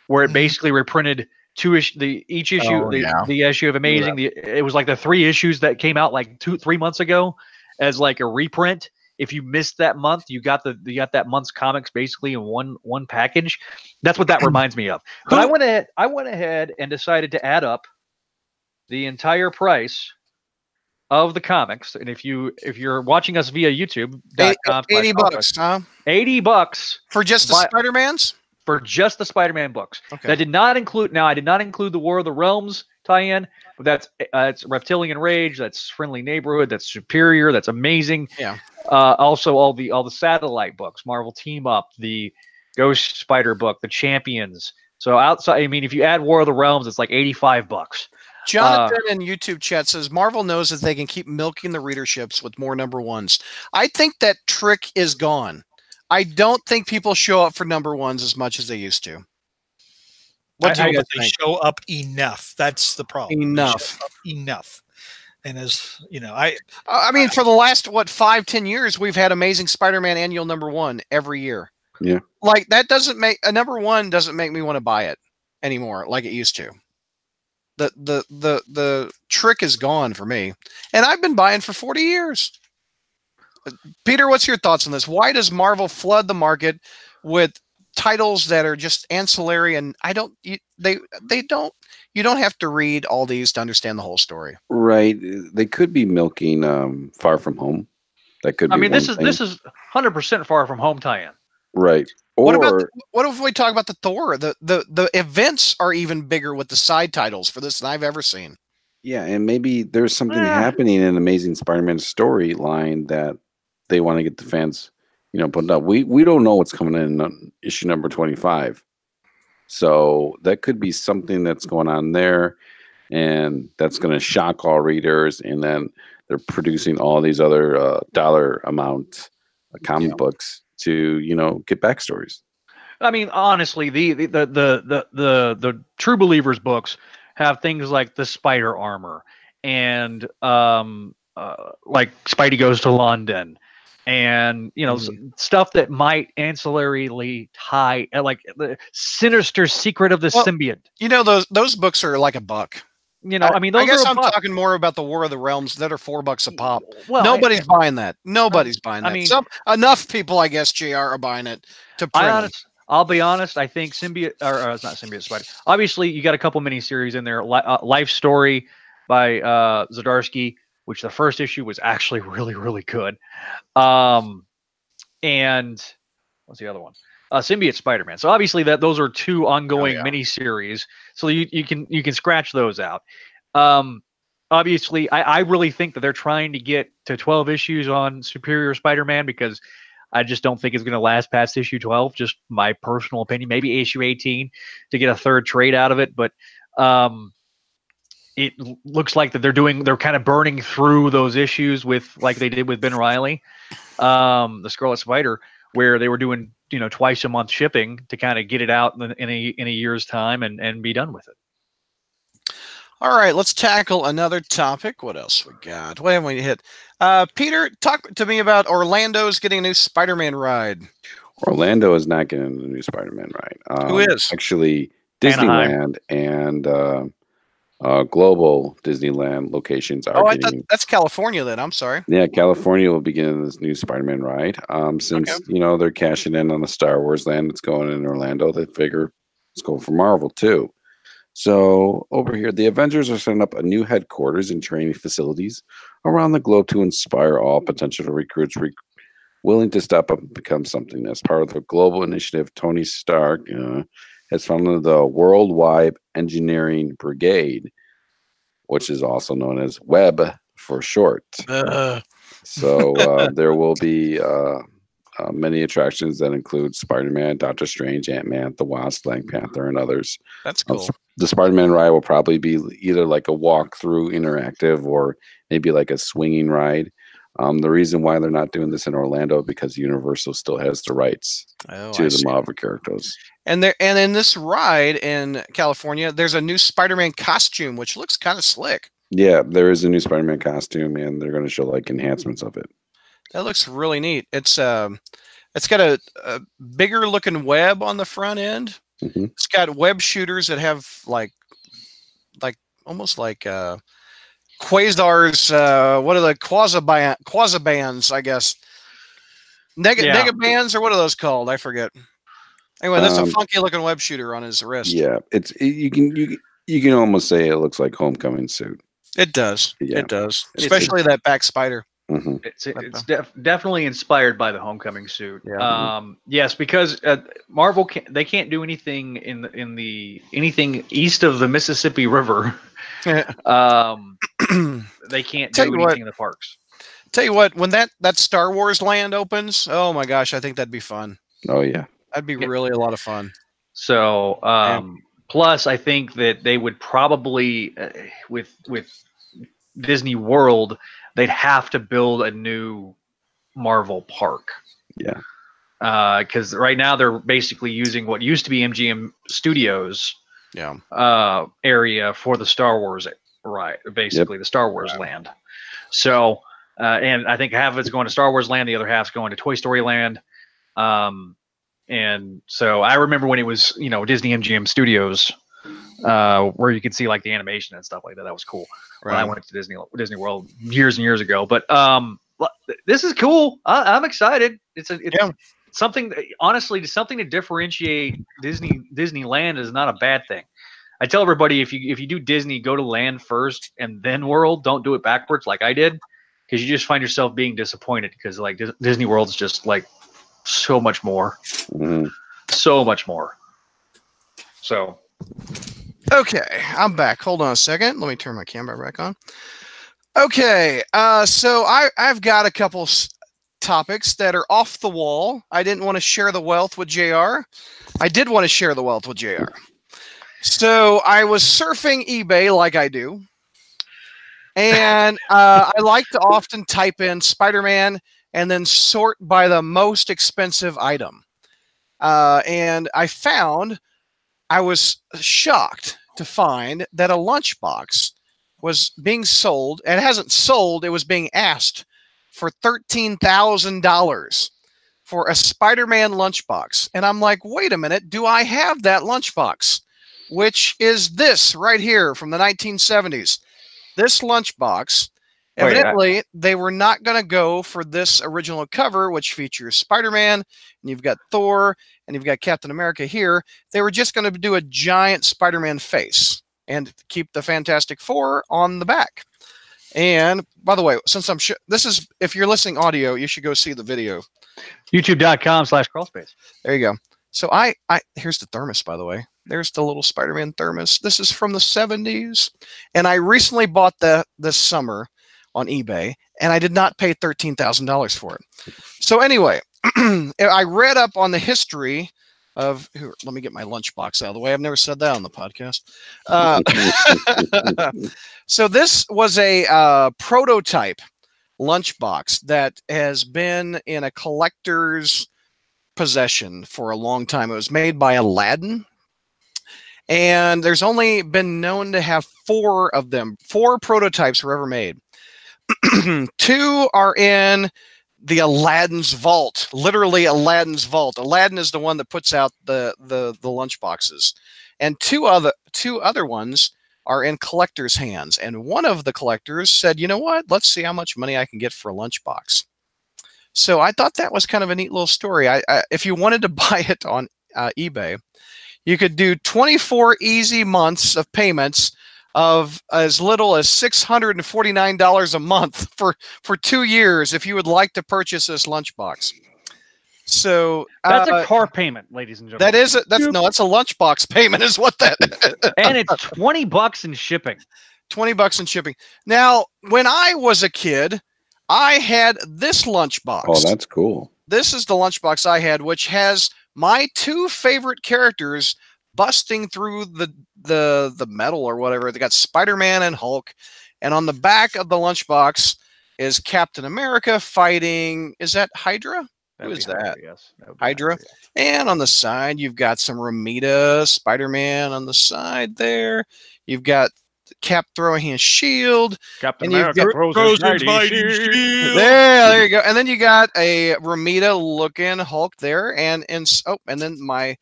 B: where it basically reprinted each issue, the issue of Amazing. It was like the 3 issues that came out like 2-3 months ago as like a reprint. If you missed that month, you got that month's comics basically in one package. That's what that reminds me of. But I went ahead and decided to add up the entire price of the comics. And if you're watching us via YouTube.com,
A: $80, huh?
B: $80
A: for just the Spider-Mans?
B: For just the Spider-Man books.
A: Okay.
B: That did not include. Now, I did not include the War of the Realms tie-in, but that's it's Reptilian Rage, that's Friendly Neighborhood, that's Superior, that's Amazing.
A: Yeah.
B: Also, all the satellite books, Marvel Team Up, the Ghost Spider book, the Champions. So outside, I mean, if you add War of the Realms, it's like $85.
A: Jonathan in YouTube chat says Marvel knows that they can keep milking the readerships with more number ones. I think that trick is gone. I don't think people show up for number ones as much as they used to.
E: What do you think? They show up enough. That's the problem.
A: Enough.
E: And as you know,
A: I mean, for the last 5-10 years, we've had Amazing Spider-Man annual number 1 every year.
D: Yeah,
A: like that doesn't make a number 1 doesn't make me want to buy it anymore like it used to. The trick is gone for me, and I've been buying for 40 years. Peter, what's your thoughts on this? Why does Marvel flood the market with titles that are just ancillary, and you don't have to read all these to understand the whole story. Right.
D: They could be milking Far From Home. That could be.
B: I mean, this is 100% Far From Home tie-in.
D: Right.
A: Or what if we talk about the Thor? The events are even bigger with the side titles for this than I've ever seen.
D: Yeah, and maybe there's something happening in Amazing Spider-Man storyline that they want to get the fans, put up. We don't know what's coming in issue number 25. So that could be something that's going on there, and that's going to shock all readers. And then they're producing all these other dollar amount comic books to get backstories.
B: I mean, honestly, the True Believers books have things like the spider armor and like Spidey Goes to London and stuff that might ancillarily tie, like the sinister secret of the symbiote.
A: Those books are like $1.
B: I mean, those
A: I guess
B: are
A: I'm
B: $1.
A: talking more about the War of the Realms that are $4 a pop.
B: Well,
A: Nobody's buying that. Nobody's buying that.
B: I mean,
A: enough people, I guess, JR, are buying it to print.
B: I'll be honest. I think Symbiote, or it's not Symbiote Spider. Obviously, you got a couple miniseries in there. Life Story by Zdarsky, which the first issue was actually really, really good. And what's the other one? Symbiote Spider-Man. So obviously those are 2 ongoing miniseries. So you can scratch those out. Obviously, I really think that they're trying to get to 12 issues on Superior Spider-Man, because I just don't think it's going to last past issue 12. Just my personal opinion. Maybe issue 18 to get a 3rd trade out of it, but it looks like that they're kind of burning through those issues with, like they did with Ben Reilly, the Scarlet Spider, where they were doing twice a month shipping to kind of get it out in a year's time and be done with it.
A: All right, let's tackle another topic. What else we got? What haven't we hit? Peter, talk to me about Orlando's getting a new Spider-Man ride.
D: Orlando is not getting a new Spider-Man ride.
A: Who is?
D: Actually, Disneyland and global Disneyland locations are getting...
A: that's California then. I'm sorry.
D: Yeah, California will begin this new Spider-Man ride. Since they're cashing in on the Star Wars land that's going in Orlando, they figure it's going for Marvel too. So over here, the Avengers are setting up a new headquarters and training facilities around the globe to inspire all potential recruits willing to step up and become something. As part of the global initiative, Tony Stark has founded the Worldwide Engineering Brigade, which is also known as WEB for short. So there will be many attractions that include Spider-Man, Doctor Strange, Ant-Man, the Wasp, Black Panther, and others.
A: That's cool.
D: The Spider-Man ride will probably be either like a walk-through interactive or maybe like a swinging ride. The reason why they're not doing this in Orlando because Universal still has the rights to the Marvel characters.
A: And in this ride in California, there's a new Spider-Man costume, which looks kind of slick.
D: Yeah, there is a new Spider-Man costume, and they're going to show like enhancements of it. That
A: looks really neat. It's got a bigger looking web on the front end.
D: Mm-hmm.
A: It's got web shooters that have like almost like quasars. What are the quasibands? I guess negabands, or what are those called? I forget. Anyway, that's a funky looking web shooter on his wrist.
D: Yeah, you can almost say it looks like Homecoming suit.
A: It does. Yeah. It does, especially that back spider.
D: Mm-hmm.
B: It's definitely inspired by the Homecoming suit.
A: Yeah.
B: Yes, because Marvel can't do anything in anything east of the Mississippi River. They can't do anything in the parks.
A: Tell you what, when that Star Wars land opens, oh my gosh, I think that'd be fun.
D: Oh yeah,
A: that'd be really a lot of fun.
B: So, plus, I think that they would probably with Disney World, they'd have to build a new Marvel park.
D: Yeah.
B: Because right now they're basically using what used to be MGM Studios area for the Star Wars basically the Star Wars land. So, and I think half of it's going to Star Wars land, the other half's going to Toy Story land. And so I remember when it was, Disney MGM Studios, where you could see like the animation and stuff like that. That was cool. When I went to Disney World years and years ago. But this is cool. I'm excited. It's something, honestly, something to differentiate Disneyland is not a bad thing. I tell everybody, if you do Disney, go to land first and then World. Don't do it backwards like I did, because you just find yourself being disappointed because like Disney World's just like so much more. So much more. So.
A: Okay, I'm back. Hold on a second. Let me turn my camera back on. Okay, so I've got a couple topics that are off the wall. I didn't want to share the wealth with JR. I did want to share the wealth with JR. So I was surfing eBay like I do. And I like to often type in Spider-Man and then sort by the most expensive item. And I was shocked to find that a lunchbox was being sold. And it hasn't sold. It was being asked for $13,000 for a Spider-Man lunchbox. And I'm like, wait a minute, do I have that lunchbox? Which is this right here from the 1970s. This lunchbox. Evidently, they were not going to go for this original cover, which features Spider-Man, and you've got Thor, and you've got Captain America here. They were just going to do a giant Spider-Man face and keep the Fantastic Four on the back. And by the way, since I'm this is, if you're listening audio, you should go see the video.
B: YouTube.com/crawlspace.
A: There you go. So here's the thermos, by the way. There's the little Spider-Man thermos. This is from the 70s. And I recently bought this summer on eBay, and I did not pay $13,000 for it. So anyway, I read up on the history of, let me get my lunchbox out of the way. I've never said that on the podcast. So this was a prototype lunchbox that has been in a collector's possession for a long time. It was made by Aladdin, and there's only been known to have 4 of them. 4 prototypes were ever made. 2 are in the Aladdin's vault, literally Aladdin's vault. Aladdin is the one that puts out the lunch boxes, and two other ones are in collectors' hands. And one of the collectors said, "You know what? Let's see how much money I can get for a lunchbox." So I thought that was kind of a neat little story. If you wanted to buy it on eBay, you could do 24 easy months of payments of as little as $649 a month for 2 years if you would like to purchase this lunchbox. So
B: that's a car payment, ladies and gentlemen.
A: That's a lunchbox payment is what that
B: and it's $20 in shipping.
A: $20 in shipping. Now, when I was a kid, I had this lunchbox.
D: Oh, that's cool.
A: This is the lunchbox I had, which has my 2 favorite characters busting through the metal or whatever. They got Spider-Man and Hulk, and on the back of the lunchbox is Captain America fighting. Is that Hydra? Who is that?
B: Yes,
A: Hydra.
B: Hydra.
A: And on the side, you've got some Romita, Spider-Man on the side there. You've got Cap throwing his shield.
B: Captain America throws his mighty shield.
A: There you go. And then you got a Romita-looking Hulk there, and then my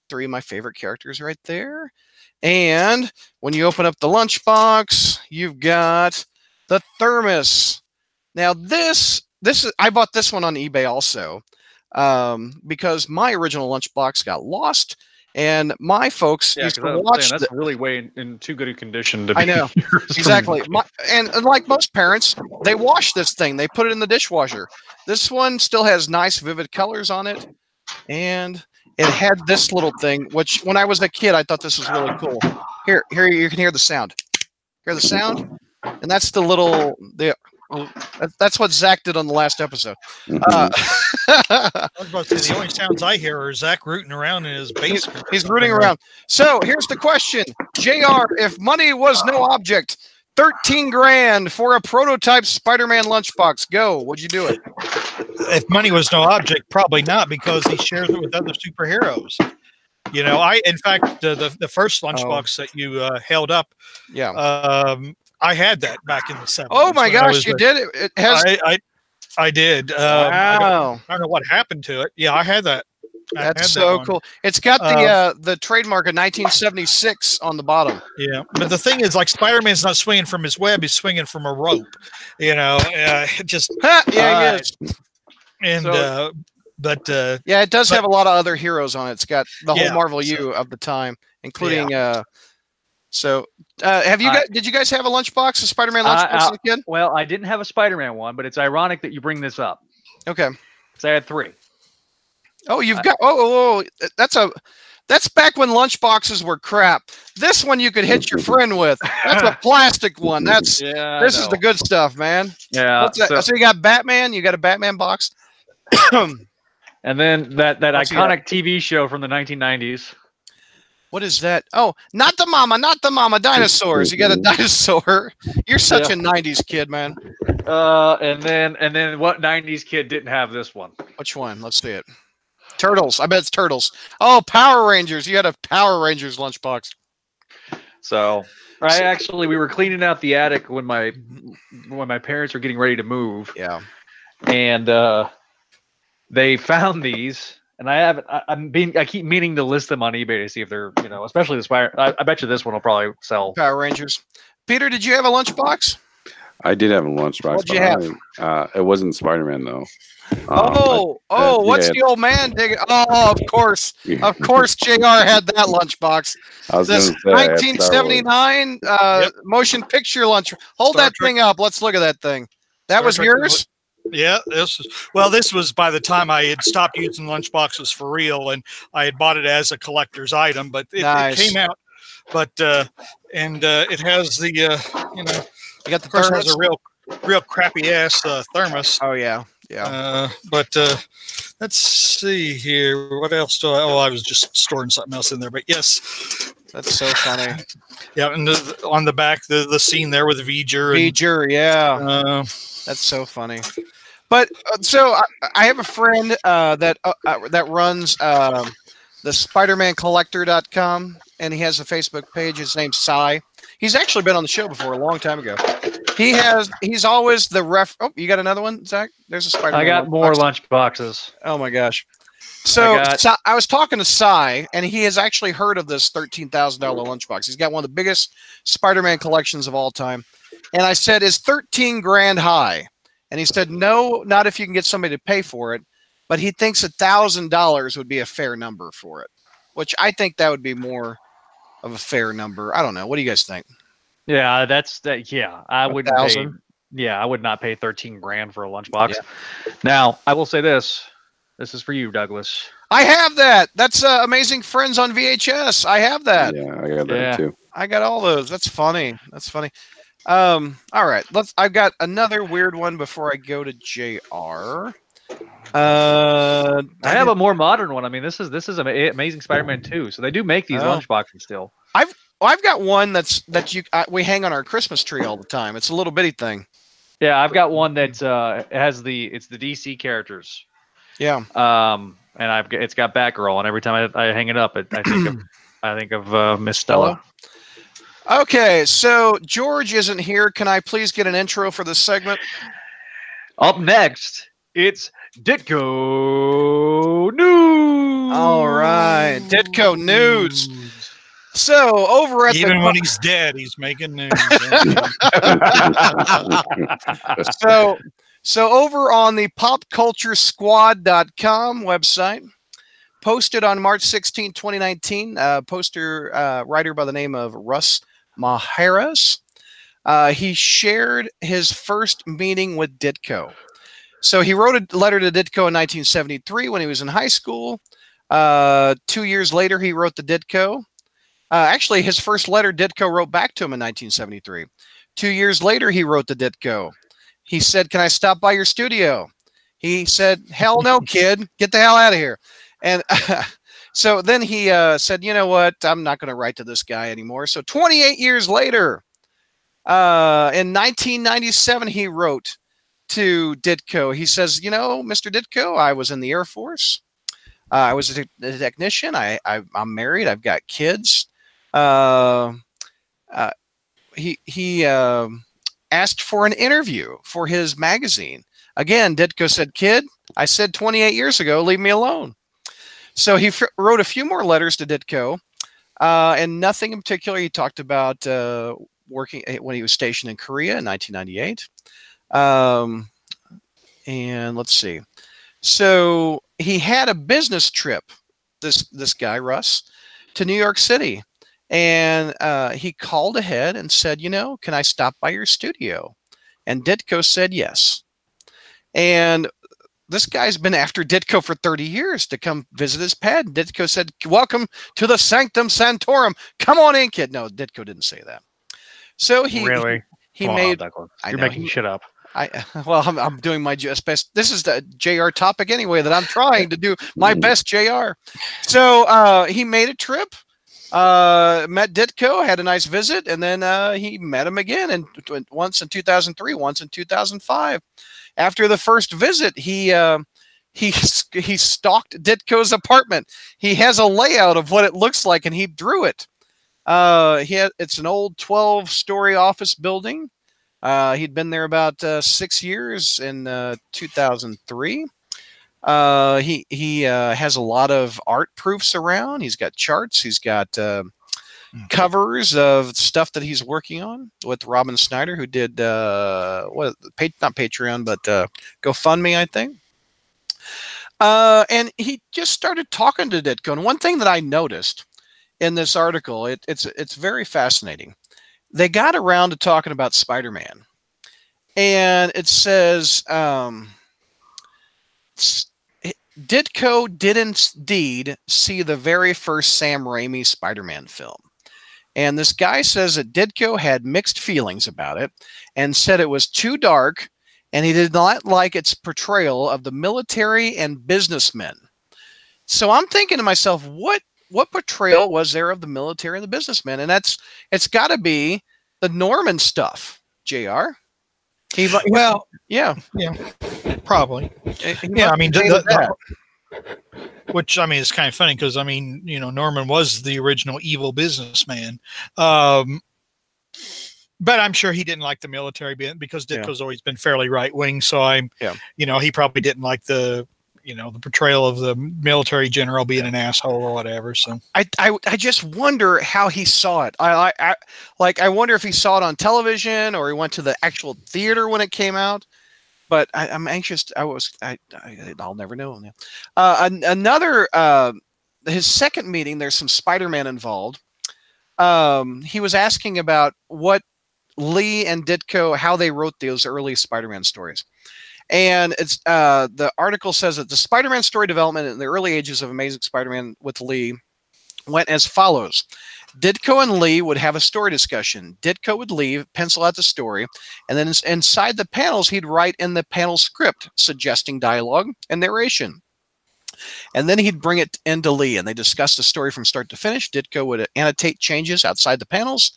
A: 3 of my favorite characters right there. And when you open up the lunchbox, you've got the thermos. Now this is, I bought this one on eBay also, because my original lunchbox got lost, and my folks used to watch.
B: That's really way in too good a condition to be.
A: I know exactly. And like most parents, they wash this thing. They put it in the dishwasher. This one still has nice, vivid colors on it, and it had this little thing, which when I was a kid, I thought this was really cool. Here, you can hear the sound. Hear the sound? And that's the little, that's what Zach did on the last episode.
E: I was about to say, the only sounds I hear are Zach rooting around in his basement.
A: He's rooting around. So here's the question. JR, if money was no object, 13 grand for a prototype Spider-Man lunchbox. Go. Would you do it?
E: If money was no object, probably not, because he shares it with other superheroes. You know, in fact, the first lunchbox that you held up, I had that back in the 70s.
A: Oh my gosh, you did it! It has.
E: I did.
A: Wow.
E: I don't know what happened to it. Yeah, I had that.
A: That's so cool. It's got the trademark of 1976 on the bottom.
E: Yeah, but the thing is, like, Spider-Man's not swinging from his web; he's swinging from a rope. You know, just
A: yeah, it is.
E: And
A: yeah, it does have a lot of other heroes on it. It's got the whole Marvel U of the time, including. So, did you guys have a lunchbox, a Spider-Man lunchbox as a kid?
B: Well, I didn't have a Spider-Man one, but it's ironic that you bring this up.
A: Okay,
B: because I had 3.
A: Oh, you've got that's back when lunchboxes were crap. This one you could hit your friend with. That's a plastic one. This is the good stuff, man.
B: Yeah.
A: So you got Batman. You got a Batman box.
B: And then that iconic TV show from the 1990s.
A: What is that? Oh, not the mama, dinosaurs. You got a dinosaur. You're such a 90s kid, man.
B: And then what 90s kid didn't have this one?
A: Which one? Let's see it. Turtles. I bet it's Turtles. Oh, Power Rangers. You had a Power Rangers lunchbox.
B: So we were cleaning out the attic when my parents were getting ready to move.
A: Yeah.
B: and they found these. And I haven't. I keep meaning to list them on eBay to see if they're, especially the Spider. I bet you this one will probably sell.
A: Power Rangers. Peter, did you have a lunchbox?
D: I did have a lunchbox.
A: What'd you have?
D: It wasn't Spider-Man though.
A: What's the old man digging? Oh, of course, JR had that lunchbox. This 1979 motion picture lunch. Hold Star that Trek. Thing up. Let's look at that thing. That Star was Trek yours.
E: Yeah, this was by the time I had stopped using lunchboxes for real, and I had bought it as a collector's item. But it came out, but and it has the you
A: got the
E: of course
A: thermos.
E: It has a real crappy ass thermos.
A: Oh yeah.
E: But let's see here. What else do I? Oh, I was just storing something else in there. But yes,
A: that's so funny.
E: Yeah, and on the back, the scene there with V'ger.
A: Yeah. That's so funny. But so I have a friend that runs the SpidermanCollector.com, and he has a Facebook page. His name's Cy. He's actually been on the show before a long time ago. He's always the ref. Oh, you got another one, Zach? There's a Spider-Man.
B: I got more lunch boxes.
A: Oh my gosh. So I was talking to Cy, and he has actually heard of this $13,000 lunchbox. He's got one of the biggest Spider-Man collections of all time. And I said, is 13 grand high? And he said, no, not if you can get somebody to pay for it. But he thinks $1,000 would be a fair number for it, which I think that would be more of a fair number. I don't know. What do you guys think?
B: Yeah, Yeah, I wouldn't pay. Yeah, I would not pay 13 grand for a lunchbox. Yeah. Now, I will say this. This is for you, Douglas.
A: I have that. That's Amazing Friends on VHS. I have that.
D: Yeah, I got that too.
A: I got all those. That's funny. All right. I've got another weird one before I go to JR.
B: I have a more modern one. I mean, this is Amazing Spider-Man 2. So they do make these lunchboxes still.
A: I've got one we hang on our Christmas tree all the time. It's a little bitty thing.
B: Yeah, I've got one that it's the DC characters.
A: Yeah.
B: And it's got Batgirl, and every time I hang it up, I think of Miss Stella.
A: Okay, so George isn't here. Can I please get an intro for this segment?
B: Up next, it's Ditko News.
A: All right, Ditko News. So over at
E: even when he's dead, he's making news.
A: So over on the popculturesquad.com website, posted on March 16, 2019, writer by the name of Russ Maharas. He shared his first meeting with Ditko. So he wrote a letter to Ditko in 1973 when he was in high school. 2 years later, he wrote to Ditko. Actually, his first letter, Ditko wrote back to him in 1973. 2 years later, he wrote to Ditko. He said, "Can I stop by your studio?" He said, "Hell no, kid. Get the hell out of here." And so then he said, "You know what? I'm not going to write to this guy anymore." So 28 years later, in 1997, he wrote to Ditko. He says, "Mr. Ditko, I was in the Air Force. I was a technician. I'm married. I've got kids." He asked for an interview for his magazine. Again, Ditko said, "Kid, I said 28 years ago, leave me alone." So he wrote a few more letters to Ditko, and nothing in particular. He talked about working when he was stationed in Korea in 1998. And let's see. So he had a business trip, this guy, Russ, to New York City. And he called ahead and said, "Can I stop by your studio?" And Ditko said yes. And this guy's been after Ditko for 30 years to come visit his pad. And Ditko said, "Welcome to the Sanctum Sanctorum. Come on in, kid." No, Ditko didn't say that. So
B: you're making shit up.
A: I'm doing my best. This is the JR topic anyway, that I'm trying to do my best JR. So he made a trip, met Ditko, had a nice visit, and then he met him again, and once in 2003, once in 2005. After the first visit, he stalked Ditko's apartment. He has a layout of what it looks like, and he drew it. It's an old 12-story office building. He'd been there about 6 years in 2003. He has a lot of art proofs around. He's got charts. He's got covers of stuff that he's working on with Robin Snyder, who did not Patreon, but GoFundMe, I think. And he just started talking to Ditko. And one thing that I noticed in this article, it's very fascinating. They got around to talking about Spider-Man, and it says Ditko did indeed see the very first Sam Raimi Spider-Man film. And this guy says that Ditko had mixed feelings about it and said it was too dark, and he did not like its portrayal of the military and businessmen. So I'm thinking to myself, what portrayal was there of the military and the businessmen? And it's got to be the Norman stuff, JR.
E: Well,
A: yeah,
E: probably. Yeah, I mean, which I mean, it's kind of funny because I mean, you know, Norman was the original evil businessman, but I'm sure he didn't like the military because Ditko's always been fairly right wing. So you know, he probably didn't like the portrayal of the military general being an asshole or whatever. So
A: I just wonder how he saw it. I wonder if he saw it on television or he went to the actual theater when it came out. But I'm anxious. I'll never know. His second meeting, there's some Spider-Man involved. He was asking about what Lee and Ditko, how they wrote those early Spider-Man stories. And it's the article says that the Spider-Man story development in the early ages of Amazing Spider-Man with Lee went as follows. Ditko and Lee would have a story discussion. Ditko would leave, pencil out the story, and then inside the panels, he'd write in the panel script, suggesting dialogue and narration. And then he'd bring it into Lee, and they discussed the story from start to finish. Ditko would annotate changes outside the panels,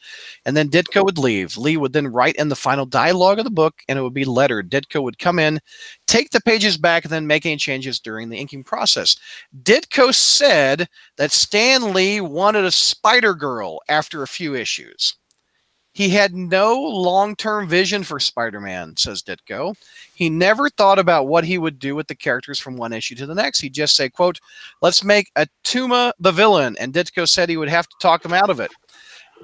A: and then Ditko would leave. Lee would then write in the final dialogue of the book, and it would be lettered. Ditko would come in, take the pages back, and then make any changes during the inking process. Ditko said that Stan Lee wanted a Spider-Girl after a few issues. He had no long-term vision for Spider-Man, says Ditko. He never thought about what he would do with the characters from one issue to the next. He'd just say, quote, let's make Atuma the villain. And Ditko said he would have to talk him out of it.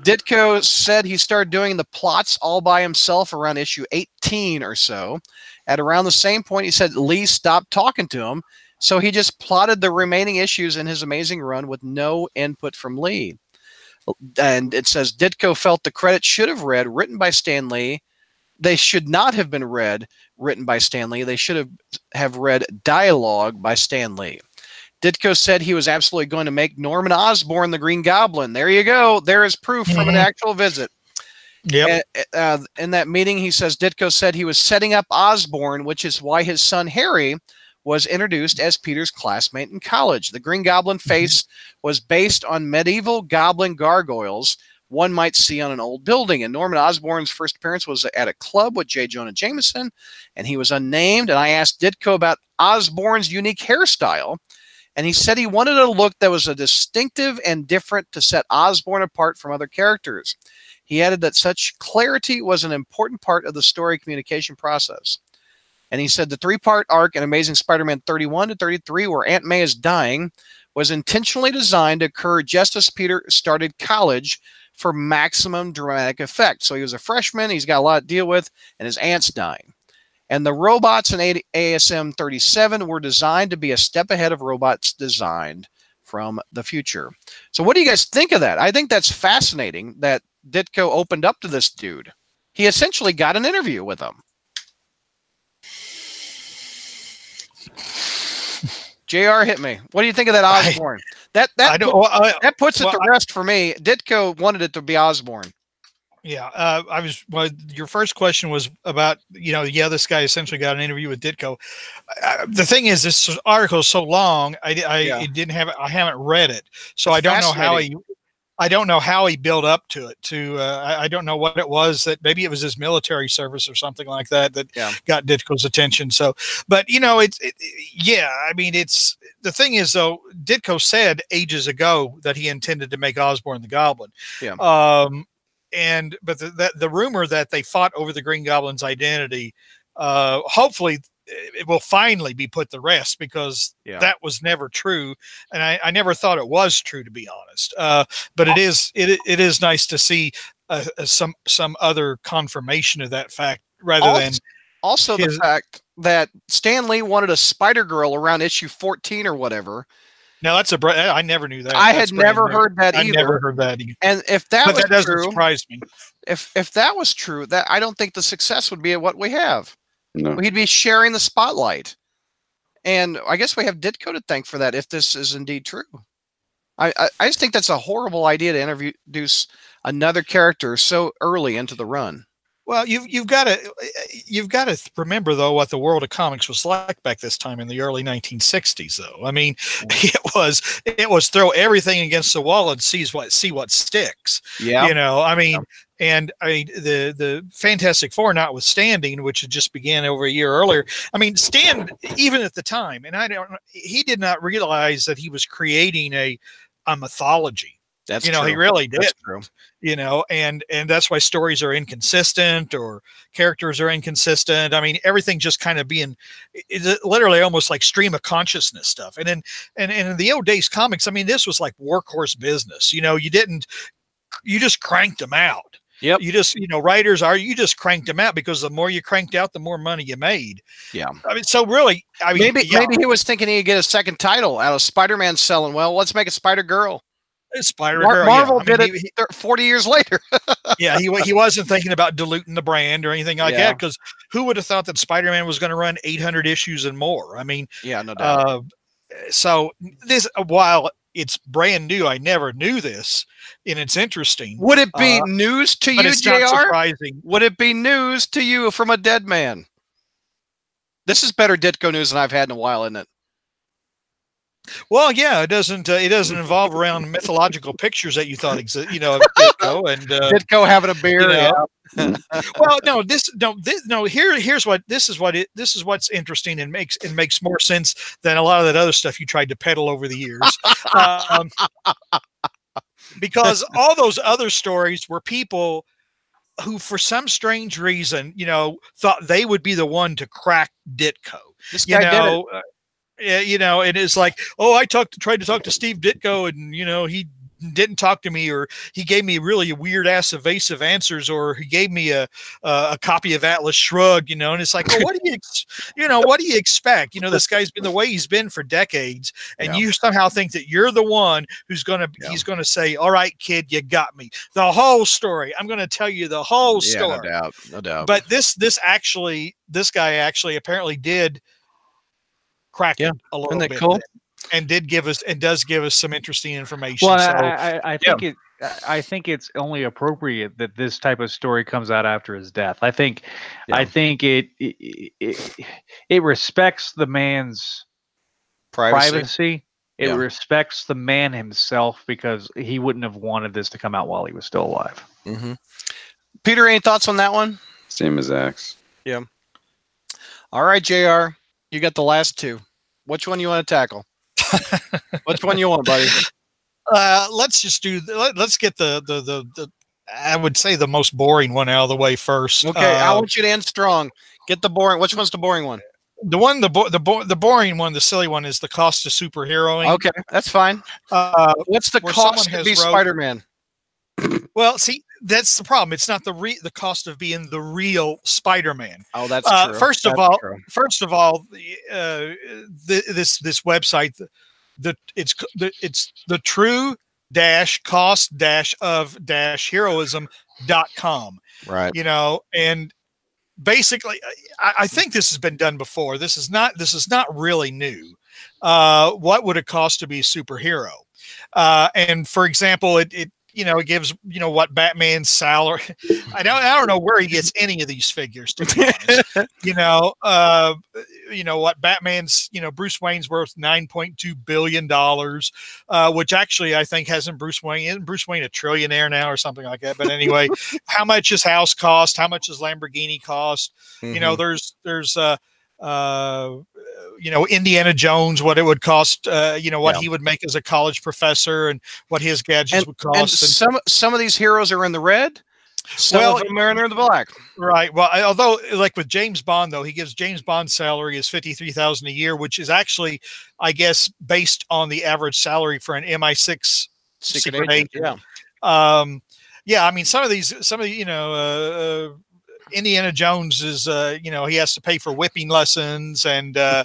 A: Ditko said he started doing the plots all by himself around issue 18 or so. At around the same point, he said Lee stopped talking to him, so he just plotted the remaining issues in his amazing run with no input from Lee. And it says Ditko felt the credits should have read written by Stan Lee. They should not have been written by Stan Lee. They should have read dialogue by Stan Lee. Ditko said he was absolutely going to make Norman Osborn the Green Goblin. There you go. There is proof from an actual visit.
E: Yep.
A: In that meeting, he says Ditko said he was setting up Osborn, which is why his son Harry was introduced as Peter's classmate in college. The Green Goblin face was based on medieval goblin gargoyles one might see on an old building. And Norman Osborn's first appearance was at a club with J. Jonah Jameson, and he was unnamed. And I asked Ditko about Osborn's unique hairstyle, and he said he wanted a look that was a distinctive and different to set Osborn apart from other characters. He added that such clarity was an important part of the story communication process. And he said the three-part arc in Amazing Spider-Man 31 to 33, where Aunt May is dying, was intentionally designed to occur just as Peter started college for maximum dramatic effect. So he was a freshman, he's got a lot to deal with, and his aunt's dying. And the robots in ASM 37 were designed to be a step ahead of robots designed from the future. So what do you guys think of that? I think that's fascinating that Ditko opened up to this dude. He essentially got an interview with him. JR, hit me. What do you think of that Osborn? That puts it to rest for me. Ditko wanted it to be Osborn.
E: Yeah, your first question was about, this guy essentially got an interview with Ditko. The thing is, this article is so long, I haven't read it, so I don't know how he built up to it. I don't know what it was, that maybe it was his military service or something like that got Ditko's attention. So, but the thing is though, Ditko said ages ago that he intended to make Osborn the Goblin.
A: Yeah.
E: but the rumor that they fought over the Green Goblin's identity, hopefully it will finally be put to rest, because that was never true, and I never thought it was true, to be honest. But it is nice to see some other confirmation of that fact, rather than
A: also the fact that Stan Lee wanted a Spider-Girl around issue 14 or whatever.
E: Now I never knew that.
A: I had never heard that either.
E: I never heard that either.
A: And if that was
E: doesn't
A: true,
E: surprise me.
A: If that was true, that I don't think the success would be what we have.
D: No.
A: He'd be sharing the spotlight. And I guess we have Ditko to thank for that, if this is indeed true. I just think that's a horrible idea to introduce another character so early into the run.
E: Well, you've got to remember, though, what the world of comics was like back this time in the early 1960s. Though, I mean, it was throw everything against the wall and see what sticks.
A: Yeah,
E: you know, I mean, and I mean the Fantastic Four notwithstanding, which had just began over a year earlier. I mean, Stan, even at the time, and he did not realize that he was creating a mythology.
A: That's
E: he
A: true.
E: really did.
A: That's true.
E: And that's why stories are inconsistent or characters are inconsistent. I mean, everything just kind of being literally almost like stream of consciousness stuff. And in the old days comics, I mean, this was like workhorse business. You just cranked them out.
A: Yep.
E: You just cranked them out, because the more you cranked out, the more money you made.
A: Yeah.
E: I mean, so really,
A: maybe he was thinking he'd get a second title out of Spider-Man selling well. Let's make a Spider-Girl.
E: Spider-Girl.
A: Marvel did it 40 years later.
E: Yeah, he wasn't thinking about diluting the brand or anything like that, because who would have thought that Spider-Man was going to run 800 issues and more? I mean,
A: yeah, no doubt.
E: So this, while it's brand new, I never knew this, and it's interesting.
A: Would it be news to you,
E: it's
A: JR?
E: not surprising.
A: Would it be news to you from a dead man? This is better Ditko news than I've had in a while, isn't it?
E: Well, yeah, it doesn't involve around mythological pictures that you thought exist, of Ditko and
A: Ditko having a beer.
E: Well, here's what's interesting and makes more sense than a lot of that other stuff you tried to peddle over the years. Because all those other stories were people who, for some strange reason, thought they would be the one to crack Ditko.
A: This guy did it.
E: And it's like, oh, I tried to talk to Steve Ditko, and he didn't talk to me, or he gave me really weird ass evasive answers, or he gave me a copy of Atlas Shrugged, and it's like, well, what do you expect? This guy's been the way he's been for decades, and you somehow think that you're the one who's he's gonna say, all right, kid, you got me. The whole story. I'm gonna tell you the whole story.
A: No doubt.
E: But this guy actually apparently did crack it a little bit,
A: cool?
E: And does give us some interesting information.
B: Well, so, I think it's only appropriate that this type of story comes out after his death. I think it respects the man's privacy. It respects the man himself, because he wouldn't have wanted this to come out while he was still alive.
A: Mm-hmm. Peter, any thoughts on that one?
D: Same as Axe.
A: Yeah. All right, JR, you got the last two. Which one you want to tackle? Which one you want, buddy?
E: Let's get the I would say the most boring one out of the way first.
A: Okay, I want you to end strong. Get the boring. Which one's the boring one?
E: The boring one, the silly one, is the cost of superheroing.
A: Okay, that's fine. What's the cost to be Spider-Man?
E: Well, see, that's the problem. It's not the cost of being the real Spider-Man.
A: Oh, that's true.
E: First of all, this website, it's the true-cost-of-heroism.com.
A: Right.
E: And basically, I think this has been done before. This is not really new. What would it cost to be a superhero? And for example, it gives, what Batman's salary. I don't know where he gets any of these figures, to be honest. What Batman's, Bruce Wayne's worth $9.2 billion, which actually I think isn't Bruce Wayne a trillionaire now or something like that? But anyway, how much his house cost? How much his Lamborghini cost? Mm-hmm. There's Indiana Jones, what it would cost, what he would make as a college professor, and what his gadgets would cost.
A: And some of these heroes are in the red, Some of them are in the black.
E: Right. Well, although like with James Bond, though, he gives James Bond's salary is $53,000 a year, which is actually, I guess, based on the average salary for an MI6 secret agent.
A: Yeah.
E: Yeah. I mean, some of the, Indiana Jones is, he has to pay for whipping lessons, and his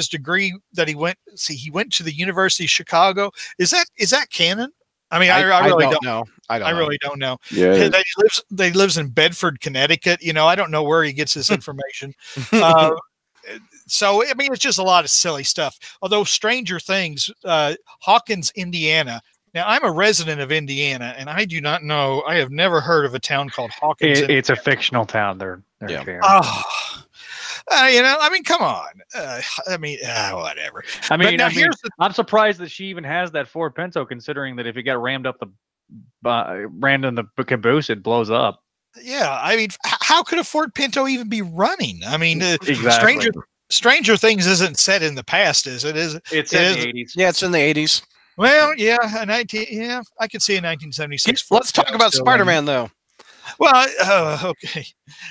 E: degree that he went. See, he went to the University of Chicago. Is that canon? I mean, I really don't know. I really don't know.
D: Yeah,
E: he lives in Bedford, Connecticut. I don't know where he gets his information. So, I mean, it's just a lot of silly stuff. Although Stranger Things, Hawkins, Indiana. Now, I'm a resident of Indiana, and I do not know. I have never heard of a town called Hawkins.
B: It's a fictional town. They're
E: I mean, come on. Whatever.
B: I'm surprised that she even has that Ford Pinto, considering that if it got rammed in the caboose, it blows up.
E: Yeah, I mean, how could a Ford Pinto even be running? I mean,
B: exactly.
E: Stranger Things isn't set in the past, is it?
B: It's in the 80s.
A: Yeah, it's in the 80s.
E: Well, yeah, I could see a 1976.
A: Let's talk about Spider-Man, though.
E: Well, okay.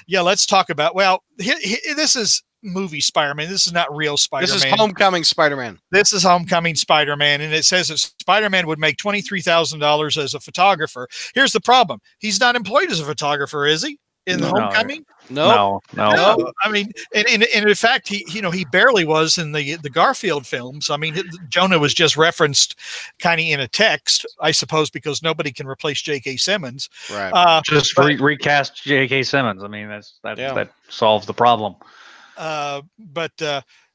E: Yeah, let's talk about, this is movie Spider-Man. This is not real Spider-Man.
A: This is Homecoming Spider-Man.
E: This is Homecoming Spider-Man, and it says that Spider-Man would make $23,000 as a photographer. Here's the problem. He's not employed as a photographer, is he? In the Homecoming?
B: No.
E: I mean, and in fact, he barely was in the Garfield films. I mean, Jonah was just referenced kind of in a text, I suppose, because nobody can replace J.K. Simmons.
A: Right.
B: Recast J.K. Simmons. I mean, that solves the problem.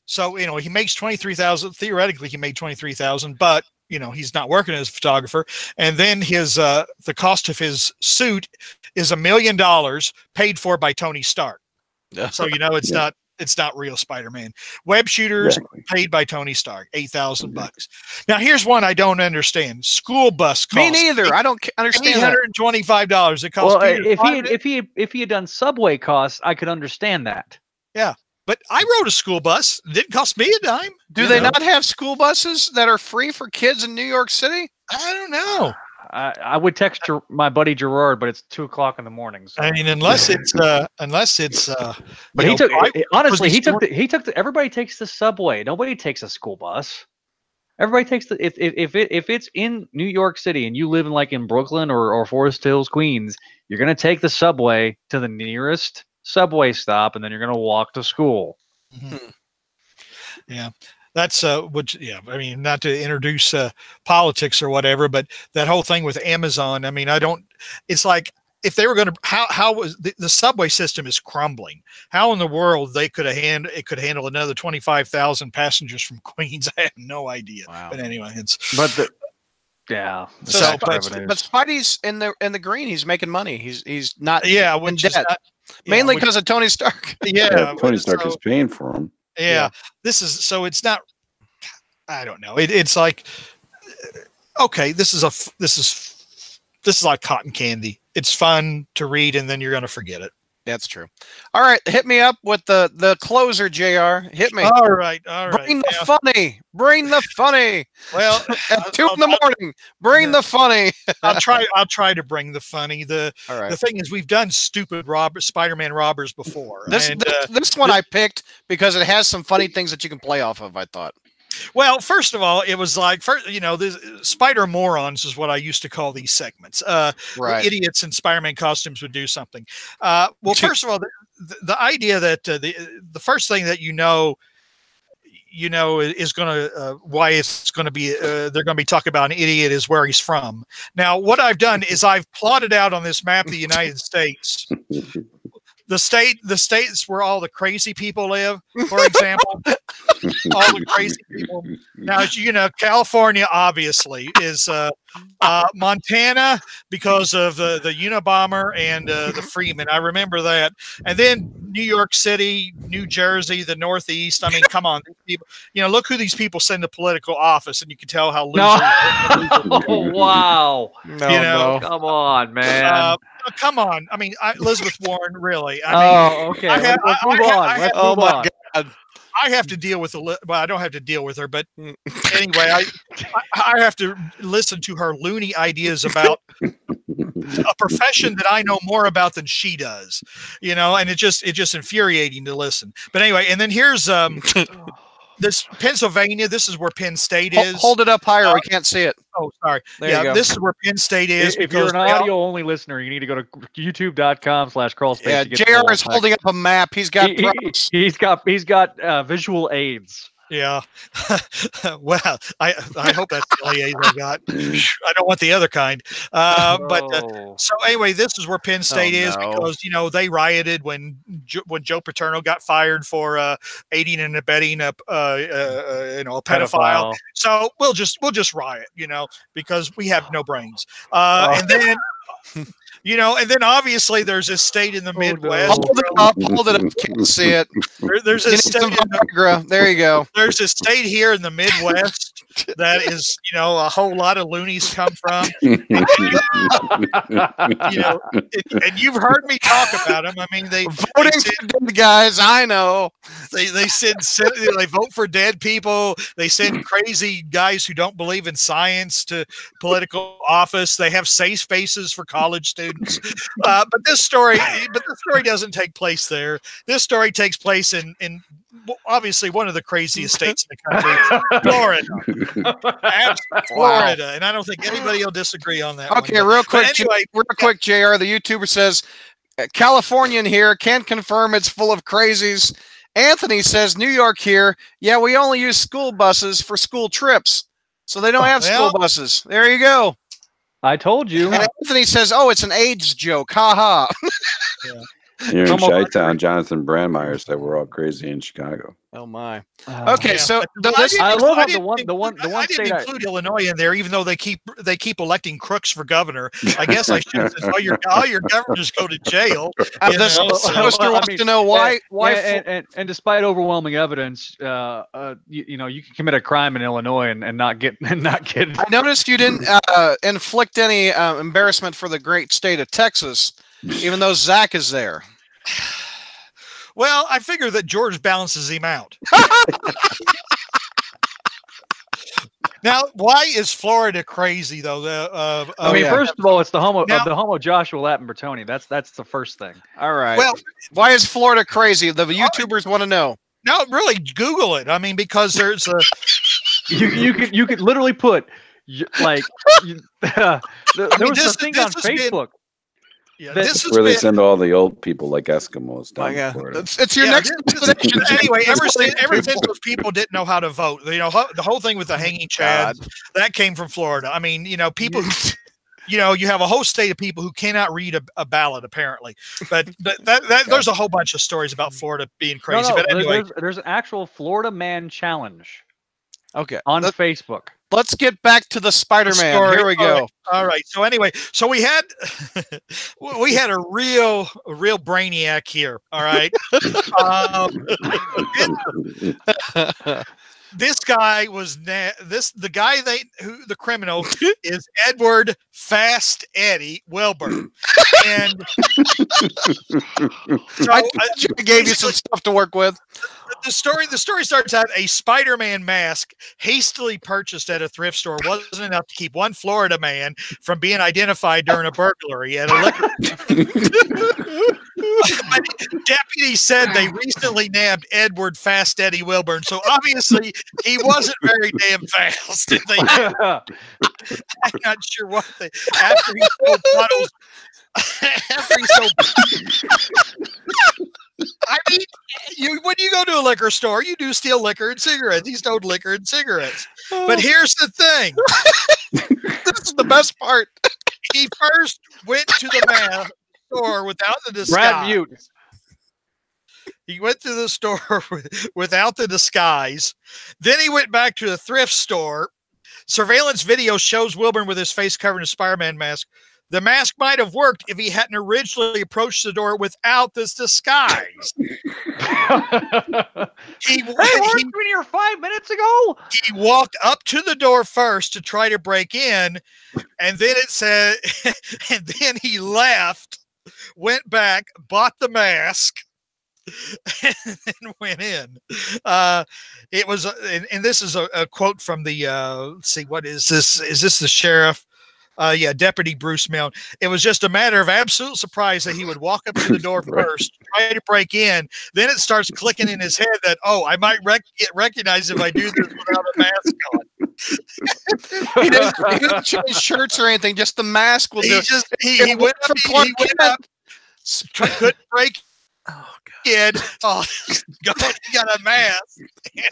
E: So he makes 23,000. Theoretically, he made 23,000, but he's not working as a photographer. And then his the cost of his suit is $1 million paid for by Tony Stark. So it's not real Spider-Man. Web shooters paid by Tony Stark, $8,000. Now here's one I don't understand. School bus costs.
A: Me neither. I don't understand.
E: $825. It costs.
B: If he had done subway costs, I could understand that.
E: Yeah. But I rode a school bus. It didn't cost me a dime.
A: Do they not have school buses that are free for kids in New York City?
E: I don't know.
B: I would text my buddy Gerard, but it's 2:00 in the morning. So.
E: I mean, unless it's. But
B: he took everybody takes the subway. Nobody takes a school bus. Everybody takes if it's in New York City and you live in Brooklyn or Forest Hills, Queens, you're gonna take the subway to the nearest subway stop, and then you're going to walk to school.
E: Mm-hmm. Yeah, that's I mean, not to introduce politics or whatever, but that whole thing with Amazon. I mean, it's like if they were going to, how was the subway system is crumbling? How in the world it could handle another 25,000 passengers from Queens? I have no idea.
B: Wow.
E: But anyway,
B: yeah.
A: But Spidey's in the green. He's making money. He's not.
E: Yeah,
A: in debt. Mainly because of Tony Stark.
E: Yeah,
D: Tony Stark is paying for him.
E: Yeah, this is so. It's not. I don't know. It's like, okay, this is like cotton candy. It's fun to read, and then you're going to forget it.
A: That's true. All right, hit me up with the closer, JR. Hit me.
E: All right.
A: Bring the funny. Bring the funny.
E: Well,
A: at 2 in the morning. Bring the funny.
E: I'll try to bring the funny. The thing is, we've done stupid Spider-Man robbers before.
A: This one I picked because it has some funny things that you can play off of, I thought.
E: Well, first of all, it was like, the Spider Morons is what I used to call these segments. Right. Idiots in Spider-Man costumes would do something. Well, first of all, the idea that the first thing that is going to why it's going to be they're going to be talking about an idiot is where he's from. Now, what I've done is I've plotted out on this map the United States. The states where all the crazy people live, for example, all the crazy people. Now, California obviously is Montana because of the Unabomber and the Freeman. I remember that. And then New York City, New Jersey, the Northeast. I mean, come on, these people. Look who these people send to political office, and you can tell how loser.
B: Oh, wow.
A: No,
B: come on, man.
E: Come on. I mean, Elizabeth Warren, really.
B: Okay. Let's move on.
A: Oh, my God.
E: I have to deal with well, I don't have to deal with her, but anyway, I have to listen to her loony ideas about a profession that I know more about than she does, and it's just infuriating to listen. But anyway, and then here's this Pennsylvania. This is where Penn State is.
A: Hold it up higher. We can't see it.
E: Oh, sorry.
A: There you go.
E: This is where Penn State is.
B: If you're an audio-only listener, you need to go to youtube.com/crawlspace.
A: Yeah, JR is holding up a map. He's got
B: he's got visual aids.
E: Yeah. Well, I hope that's the only aids I got. I don't want the other kind. But so anyway, this is where Penn State is because they rioted when Joe Paterno got fired for aiding and abetting a pedophile. So we'll just riot, because we have no brains. And then. And then obviously there's a state in the Midwest.
A: Hold it up. Can't see it.
E: There's a state.
A: There you go.
E: There's a state here in the Midwest that is, a whole lot of loonies come from. And you've heard me talk about them. I mean, they
A: voting for dead guys. I know.
E: They vote for dead people. They send crazy guys who don't believe in science to political office. They have safe spaces for college students. But this story doesn't take place there. This story takes place in obviously one of the craziest states in the country, Florida. Florida, and I don't think anybody will disagree on that.
A: Okay, real quick, JR. The YouTuber says Californian here can confirm it's full of crazies. Anthony says New York here. Yeah, we only use school buses for school trips, so they don't have school buses. There you go.
B: I told you.
A: And Anthony says, "Oh, it's an AIDS joke." Ha ha.
E: Yeah.
D: Here in Chi-Town, Jonathan Brandmeier said we're all crazy in Chicago.
A: Oh my. Okay, so
B: I love how the one
E: I didn't include Illinois in there, even though they keep electing crooks for governor. I guess I should have said all your governors go to jail.
A: This poster wants to know why.
B: And despite overwhelming evidence, you can commit a crime in Illinois and not get.
A: I noticed you didn't inflict any embarrassment for the great state of Texas. Even though Zach is there.
E: Well, I figure that George balances him out. Now, why is Florida crazy though?
B: First of all, it's the homo Joshua Latin Bertoni. That's the first thing.
A: All right. Well, why is Florida crazy? The YouTubers want to know.
E: No, really, Google it. I mean, because there's a
B: you could literally put there was a thing on Facebook.
E: Yeah,
D: this is where they send all the old people like Eskimos down to Florida.
A: It's your next destination.
E: Anyway, ever since those people didn't know how to vote, the whole thing with the hanging chads, that came from Florida. I mean, people who, you have a whole state of people who cannot read a ballot, apparently. But there's a whole bunch of stories about Florida being crazy. But anyway,
B: there's an actual Florida Man challenge.
A: Okay,
B: on Facebook.
A: Let's get back to the Spider-Man. Here we go.
E: All right. So anyway, we had a real brainiac here. All right. This guy was the criminal is Edward Fast Eddie Wilburn, and so
A: I gave you some stuff to work with.
E: The story starts out: a Spider-Man mask hastily purchased at a thrift store wasn't enough to keep one Florida man from being identified during a burglary at a liquor store. Deputies said they recently nabbed Edward Fast Eddie Wilburn, so obviously he wasn't very damn fast. I'm not sure what after he sold bottles. I mean, when you go to a liquor store, you do steal liquor and cigarettes. He stole liquor and cigarettes. But here's the thing.
A: This is the best part.
E: He first went to the store without the disguise.
B: Brad Mute.
E: He went to the store without the disguise. Then he went back to the thrift store. Surveillance video shows Wilburn with his face covered in a Spider-Man mask. The mask might have worked if he hadn't originally approached the door without this disguise.
B: He weren't in here 5 minutes ago.
E: He walked up to the door first to try to break in, and then it said, and then he left, went back, bought the mask, and then went in. It was, and this is a quote from the, let's see, what is this? Is this the sheriff? Yeah, Deputy Bruce Milne. It was just a matter of absolute surprise that he would walk up to the door first, try to break in. Then it starts clicking in his head that, oh, I might get recognized if I do this without a mask on.
A: He didn't change shirts or anything. Just the mask will do.
E: He went up. Couldn't break.
A: Oh,
E: God. Oh, he got a mask. And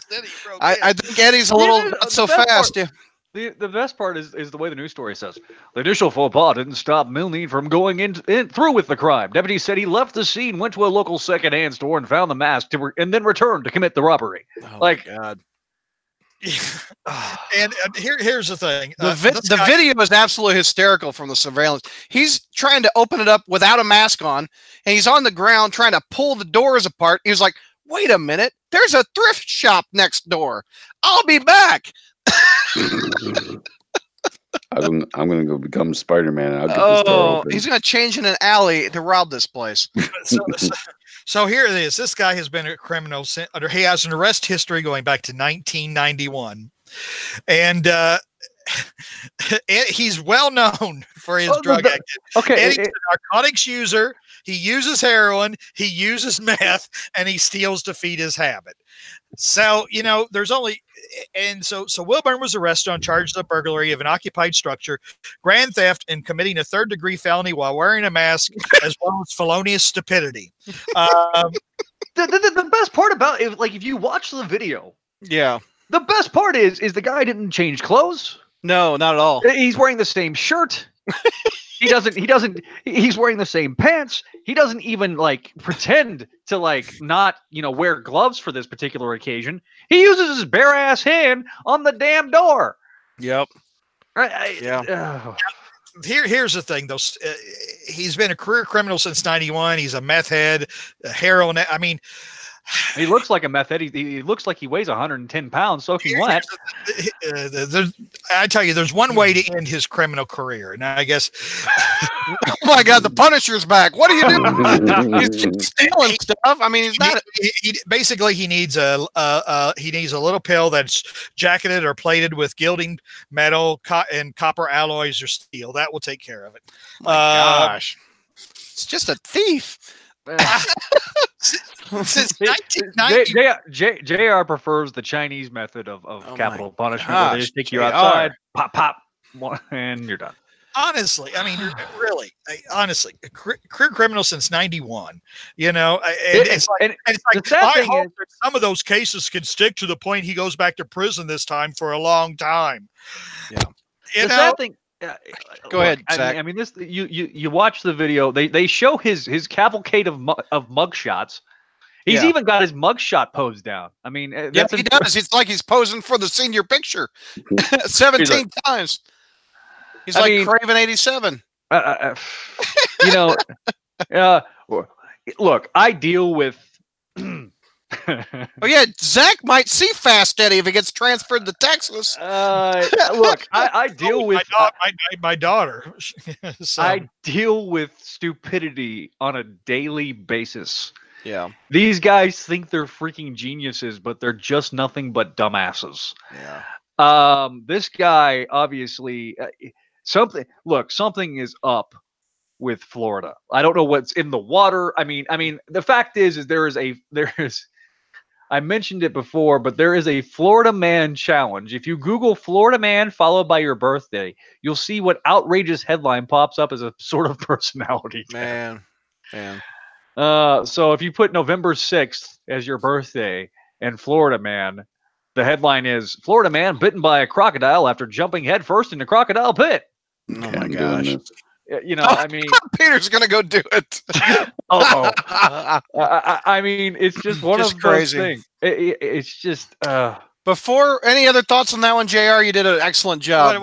E: then he broke in.
A: I think Eddie's a little not so fast. Yeah.
B: The best part is the way the news story says. The initial faux pas didn't stop Milne from going in through with the crime. Deputies said he left the scene, went to a local secondhand store, and found the mask, and then returned to commit the robbery.
A: Oh,
B: like,
A: my God.
E: And here's the thing.
A: The video is absolutely hysterical from the surveillance. He's trying to open it up without a mask on, and he's on the ground trying to pull the doors apart. He was like, wait a minute, there's a thrift shop next door. I'll be back.
D: I'm gonna go become Spider-Man. And I'll get this door open.
A: He's gonna change in an alley to rob this place.
E: So here it is. This guy has been a criminal. He has an arrest history going back to 1991, and he's well known for his drug activity.
B: Okay,
E: and he's a narcotics user. He uses heroin. He uses meth, and he steals to feed his habit. So there's only. And so Wilburn was arrested on charges of burglary of an occupied structure, grand theft, and committing a third-degree felony while wearing a mask, as well as felonious stupidity.
B: The best part about it, like if you watch the video,
A: Yeah.
B: the best part is the guy didn't change clothes.
A: No, not at all.
B: He's wearing the same shirt. He's wearing the same pants. He doesn't even like pretend to like not, wear gloves for this particular occasion. He uses his bare ass hand on the damn door.
A: Yep.
B: Yeah.
E: Here's the thing, though. He's been a career criminal since 91. He's a meth head, a heroin. I mean,
B: he looks like a meth head. He looks like he weighs 110 pounds soaking wet.
E: I tell you, there's one way to end his criminal career, and I guess.
A: Oh my God, the Punisher's back! What are you doing? He's just stealing stuff. I mean, he's not.
E: Basically, he needs a little pill that's jacketed or plated with gilding, metal, and copper alloys or steel. That will take care of it.
A: My gosh, it's just a thief.
E: Since 1990,
B: JR prefers the Chinese method of capital punishment. Where they just take you
A: JR.
B: outside, pop, and you're done.
E: Honestly, I mean, really, honestly, career criminal since 91. It's like I hope that some of those cases can stick to the point he goes back to prison this time for a long time.
A: Yeah,
B: Sad thing.
A: Go ahead, Zach.
B: I mean, this you watch the video. They show his cavalcade of mugshots. He's even got his mugshot pose down. I mean,
A: he does. It's like he's posing for the senior picture 17 times. He's like Craven 87.
B: Look, I deal with.
A: Oh yeah, Zach might see Fast Eddie if he gets transferred to Texas.
B: Look, I deal with
E: my daughter. So.
B: I deal with stupidity on a daily basis.
A: Yeah,
B: these guys think they're freaking geniuses, but they're just nothing but dumbasses.
A: Yeah.
B: This guy obviously something is up with Florida. I don't know what's in the water. I mean, the fact is there is I mentioned it before, but there is a Florida Man challenge. If you Google Florida Man followed by your birthday, you'll see what outrageous headline pops up as a sort of personality.
A: Man.
B: So if you put November 6th as your birthday and Florida Man, the headline is Florida Man bitten by a crocodile after jumping headfirst in the crocodile pit.
A: Oh my gosh.
B: I mean,
A: Peter's gonna go do it.
B: I mean, it's just one of
A: crazy
B: those things. It's just.
A: Before any other thoughts on that one, JR, you did an excellent job.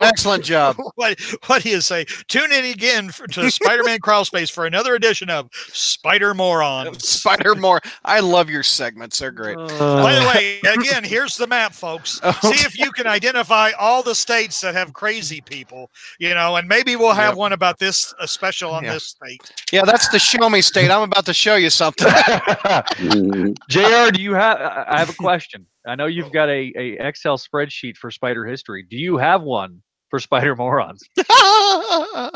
A: Excellent job.
E: What do you say? Tune in again to Spider-Man Crawl Space for another edition of Spider Morons.
A: Spider More. I love your segments. They're great.
E: By the way, again, here's the map, folks. See if you can identify all the states that have crazy people, and maybe we'll have one about this, a special on this state.
A: Yeah, that's the show me state. I'm about to show you something.
B: JR, do you have? I have a question. I know you've got a Excel spreadsheet for Spider history. Do you have one for Spider Morons?
E: No, I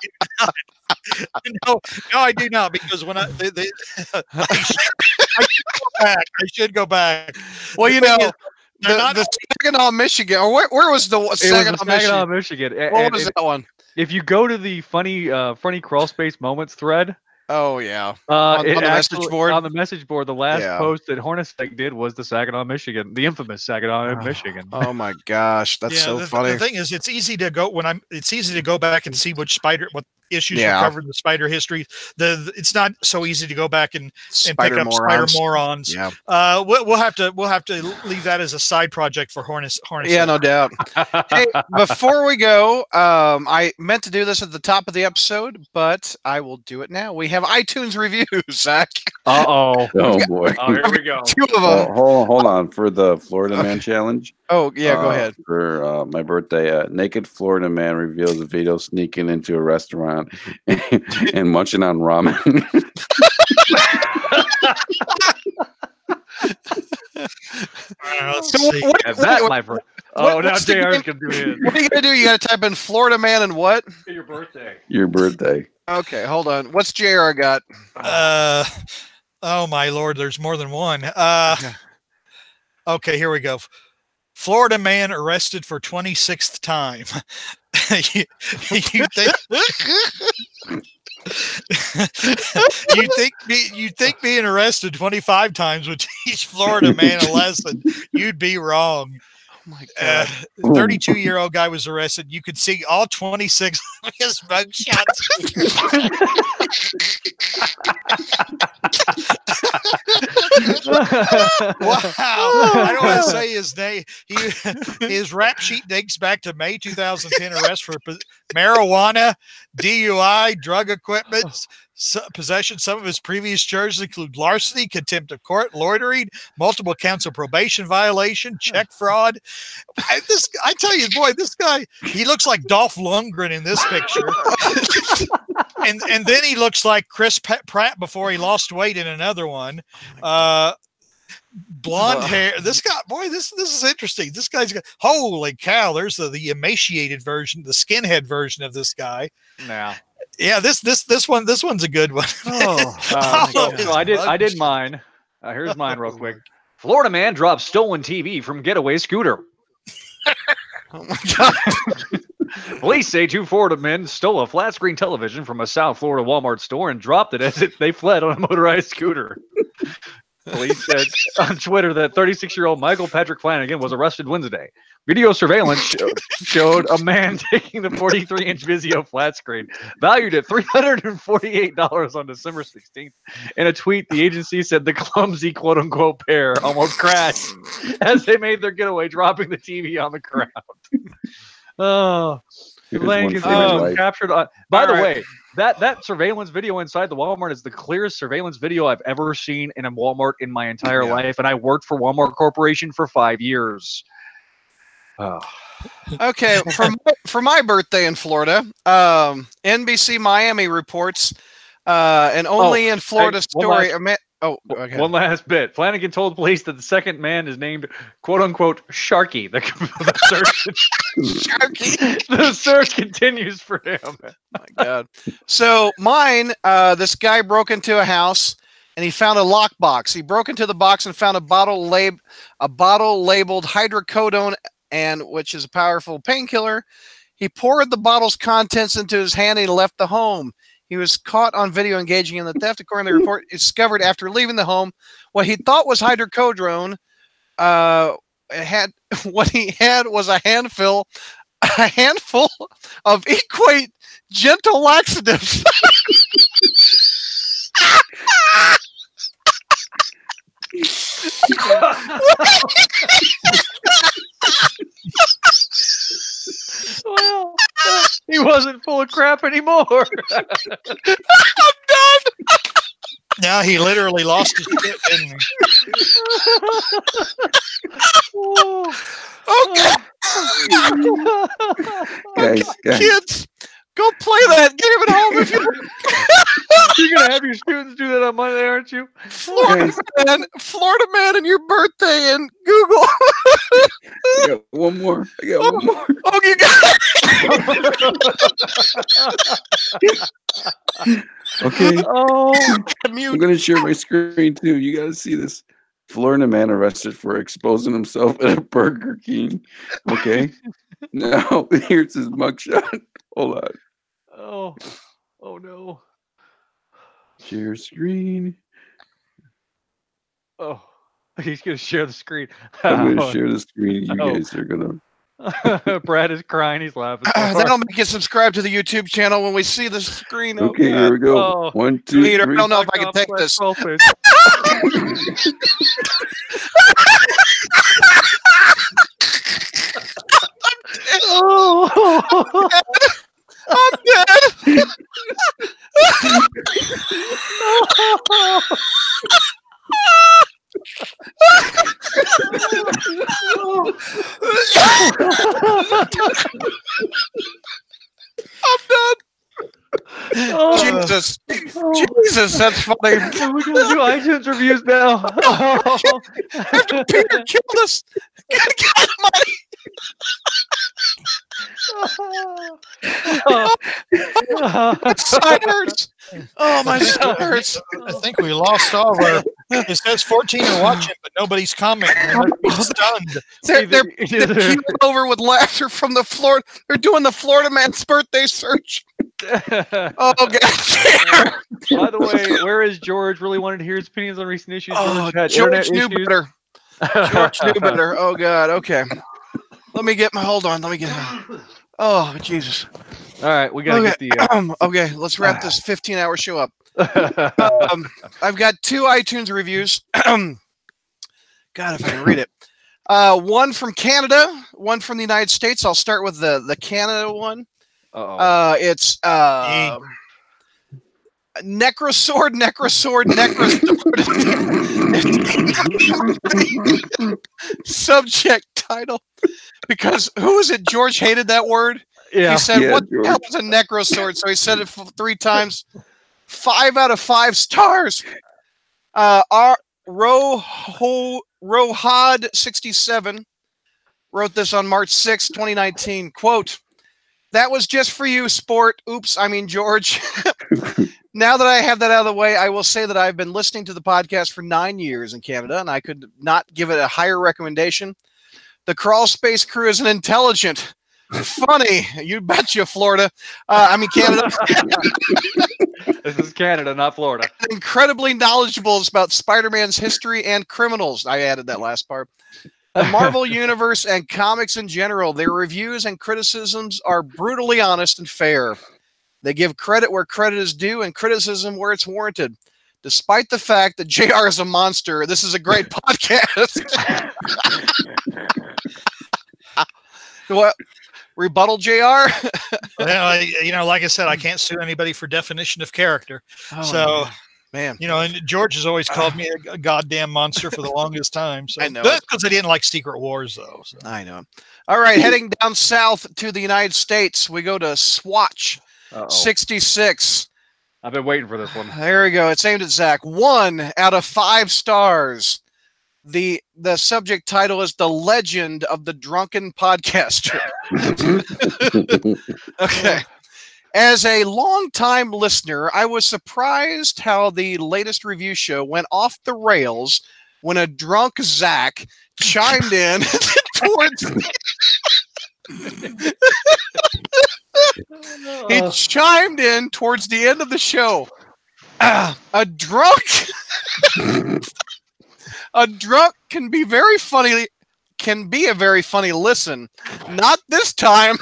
E: do not. No, I do not, because when I should go back.
A: Well, the Saginaw, Michigan, or where was the
B: Saginaw, Michigan?
A: What was that one?
B: If you go to the funny crawl space moments thread.
A: Oh yeah,
B: on the message board. On the message board, the last post that Hornacek did was the Saginaw, Michigan, the infamous Saginaw, Michigan.
A: Oh my gosh, that's so funny.
E: The thing is, it's easy to go back and see what issues are covered in the Spider history. It's not so easy to go back and pick up Spider Morons.
A: Yeah.
E: We'll have to leave that as a side project for Hornacek.
A: Yeah, no doubt. Hey, before we go, I meant to do this at the top of the episode, but I will do it now. We have iTunes reviews, Zach.
B: Oh
D: boy.
B: Oh, here we go.
A: 2 of them.
D: Hold on for the Florida Man challenge.
A: Oh yeah, go ahead.
D: For my birthday, naked Florida man reveals a video sneaking into a restaurant and munching on ramen.
B: Now JR's gonna do his.
A: What are you gonna do? You gotta type in Florida man and what?
B: Your birthday.
D: Your birthday.
A: Okay, hold on. What's JR got?
E: Oh my Lord, there's more than one. Okay, here we go. Florida man arrested for 26th time. you think being arrested 25 times would teach Florida man a lesson? You'd be wrong.
A: Oh my God.
E: 32-year-old guy was arrested. You could see all 26 of his mug shots. Wow. I don't want to say his name. His rap sheet dates back to May 2010 arrest for marijuana, DUI, drug equipment, possession. Some of his previous charges include larceny, contempt of court, loitering, multiple counts of probation violation, check fraud. I tell you, boy, this guy, he looks like Dolph Lundgren in this picture. And then he looks like Chris Pratt before he lost weight in another one. Blonde hair. This guy, boy, this is interesting. This guy's got, holy cow, there's the emaciated version, the skinhead version of this guy.
B: Now.
E: Yeah, this one's a good one.
B: So I did mine. Here's mine real quick. Florida man drops stolen TV from getaway scooter.
A: Oh my God.
B: Police say 2 Florida men stole a flat screen television from a South Florida Walmart store and dropped it as they fled on a motorized scooter. Police said on Twitter that 36-year-old Michael Patrick Flanagan was arrested Wednesday. Video surveillance showed a man taking the 43-inch Vizio flat screen, valued at $348 on December 16th. In a tweet, the agency said the clumsy quote-unquote pair almost crashed as they made their getaway, dropping the TV on the ground. Oh, Flanagan's image was captured on. By the way, that surveillance video inside the Walmart is the clearest surveillance video I've ever seen in a Walmart in my entire life, and I worked for Walmart Corporation for 5 years. Oh.
A: Okay, for my birthday in Florida, NBC Miami reports an only in Florida story. Okay.
B: One last bit. Flanagan told police that the second man is named "quote unquote" Sharky. The search,
A: Sharky.
B: The search continues for him.
A: Oh my God. So mine, this guy broke into a house and he found a lockbox. He broke into the box and found a bottle labeled hydrocodone, which is a powerful painkiller. He poured the bottle's contents into his hand and he left the home. He was caught on video engaging in the theft. According to the report, discovered after leaving the home what he thought was hydrocodone. What he had was a handful of Equate gentle laxatives.
B: Well, he wasn't full of crap anymore.
A: I'm done.
E: Now he literally lost his shit, didn't he?
A: Okay.
D: Guys,
A: Kids, go play that game at home if you
B: You're gonna have your students do that on Monday, aren't you?
A: Florida man, and your birthday in Google.
D: I got one more.
A: Oh, you got
D: Okay.
B: Oh,
D: I'm going to share my screen too. You got to see this. Florida man arrested for exposing himself at a Burger King. Okay. Now, here's his mugshot. Hold on.
B: Oh no.
D: Share screen.
B: Oh, he's gonna share the screen.
D: I'm going to share the screen. You guys are going to.
B: Brad is crying. He's laughing.
A: that'll make you subscribe to the YouTube channel when we see the screen.
D: Okay, here we go.
B: Oh.
D: 1, 2,
A: Peter,
D: 3.
A: I don't know if I can take this.
B: Oh.
A: I'm dead. I'm done.
B: Oh.
A: Jesus, that's funny.
B: We're gonna do iTunes reviews now.
A: After Peter killed us, God almighty. My side hurts. Oh, my side hurts.
E: I think we lost all of our. It says 14 are watching, but nobody's commenting. They're stunned.
A: They're keeled over with laughter from the floor. They're doing the Florida man's birthday search. Oh, God.
B: By the way, where is George? Really wanted to hear his opinions on recent issues.
A: George knew better. George knew better. Oh, God. Okay. Hold on. Let me get Oh, Jesus.
B: All right, we gotta get the.
A: Okay, let's wrap this 15-hour show up. I've got 2 iTunes reviews. God, if I can read it. One from Canada, one from the United States. I'll start with the Canada one. It's Necrosword. Subject title. Because who is it? George hated that word.
B: Yeah.
A: He said, "What
D: George.
A: the hell is a necrosword?" So he said it 3 times. 5 out of 5 stars. Rohad67 wrote this on March 6, 2019. Quote, "That was just for you, sport. Oops, I mean George." Now that I have that out of the way, I will say that I've been listening to the podcast for 9 years in Canada, and I could not give it a higher recommendation. The Crawl Space crew is an intelligent, funny, you betcha, Florida. Canada.
B: This is Canada, not Florida.
A: Incredibly knowledgeable about Spider-Man's history and criminals. I added that last part. The Marvel Universe and comics in general. Their reviews and criticisms are brutally honest and fair. They give credit where credit is due and criticism where it's warranted. Despite the fact that JR is a monster, this is a great podcast. What? Rebuttal, JR?
E: Well, like I said, I can't sue anybody for definition of character.
A: Oh,
E: so,
A: man.
E: And George has always called me a goddamn monster for the longest time. So
A: I know.
E: That's because I didn't like Secret Wars, though. So.
A: I know. All right, heading down south to the United States, we go to Swatch 66.
B: I've been waiting for this one.
A: There we go. It's aimed at Zach. 1 out of 5 stars. The subject title is The Legend of the Drunken Podcaster. Okay. As a longtime listener, I was surprised how the latest review show went off the rails when a drunk Zach chimed in towards he chimed in towards the end of the show. A drunk can be very funny. Can be a very funny listen. Not this time.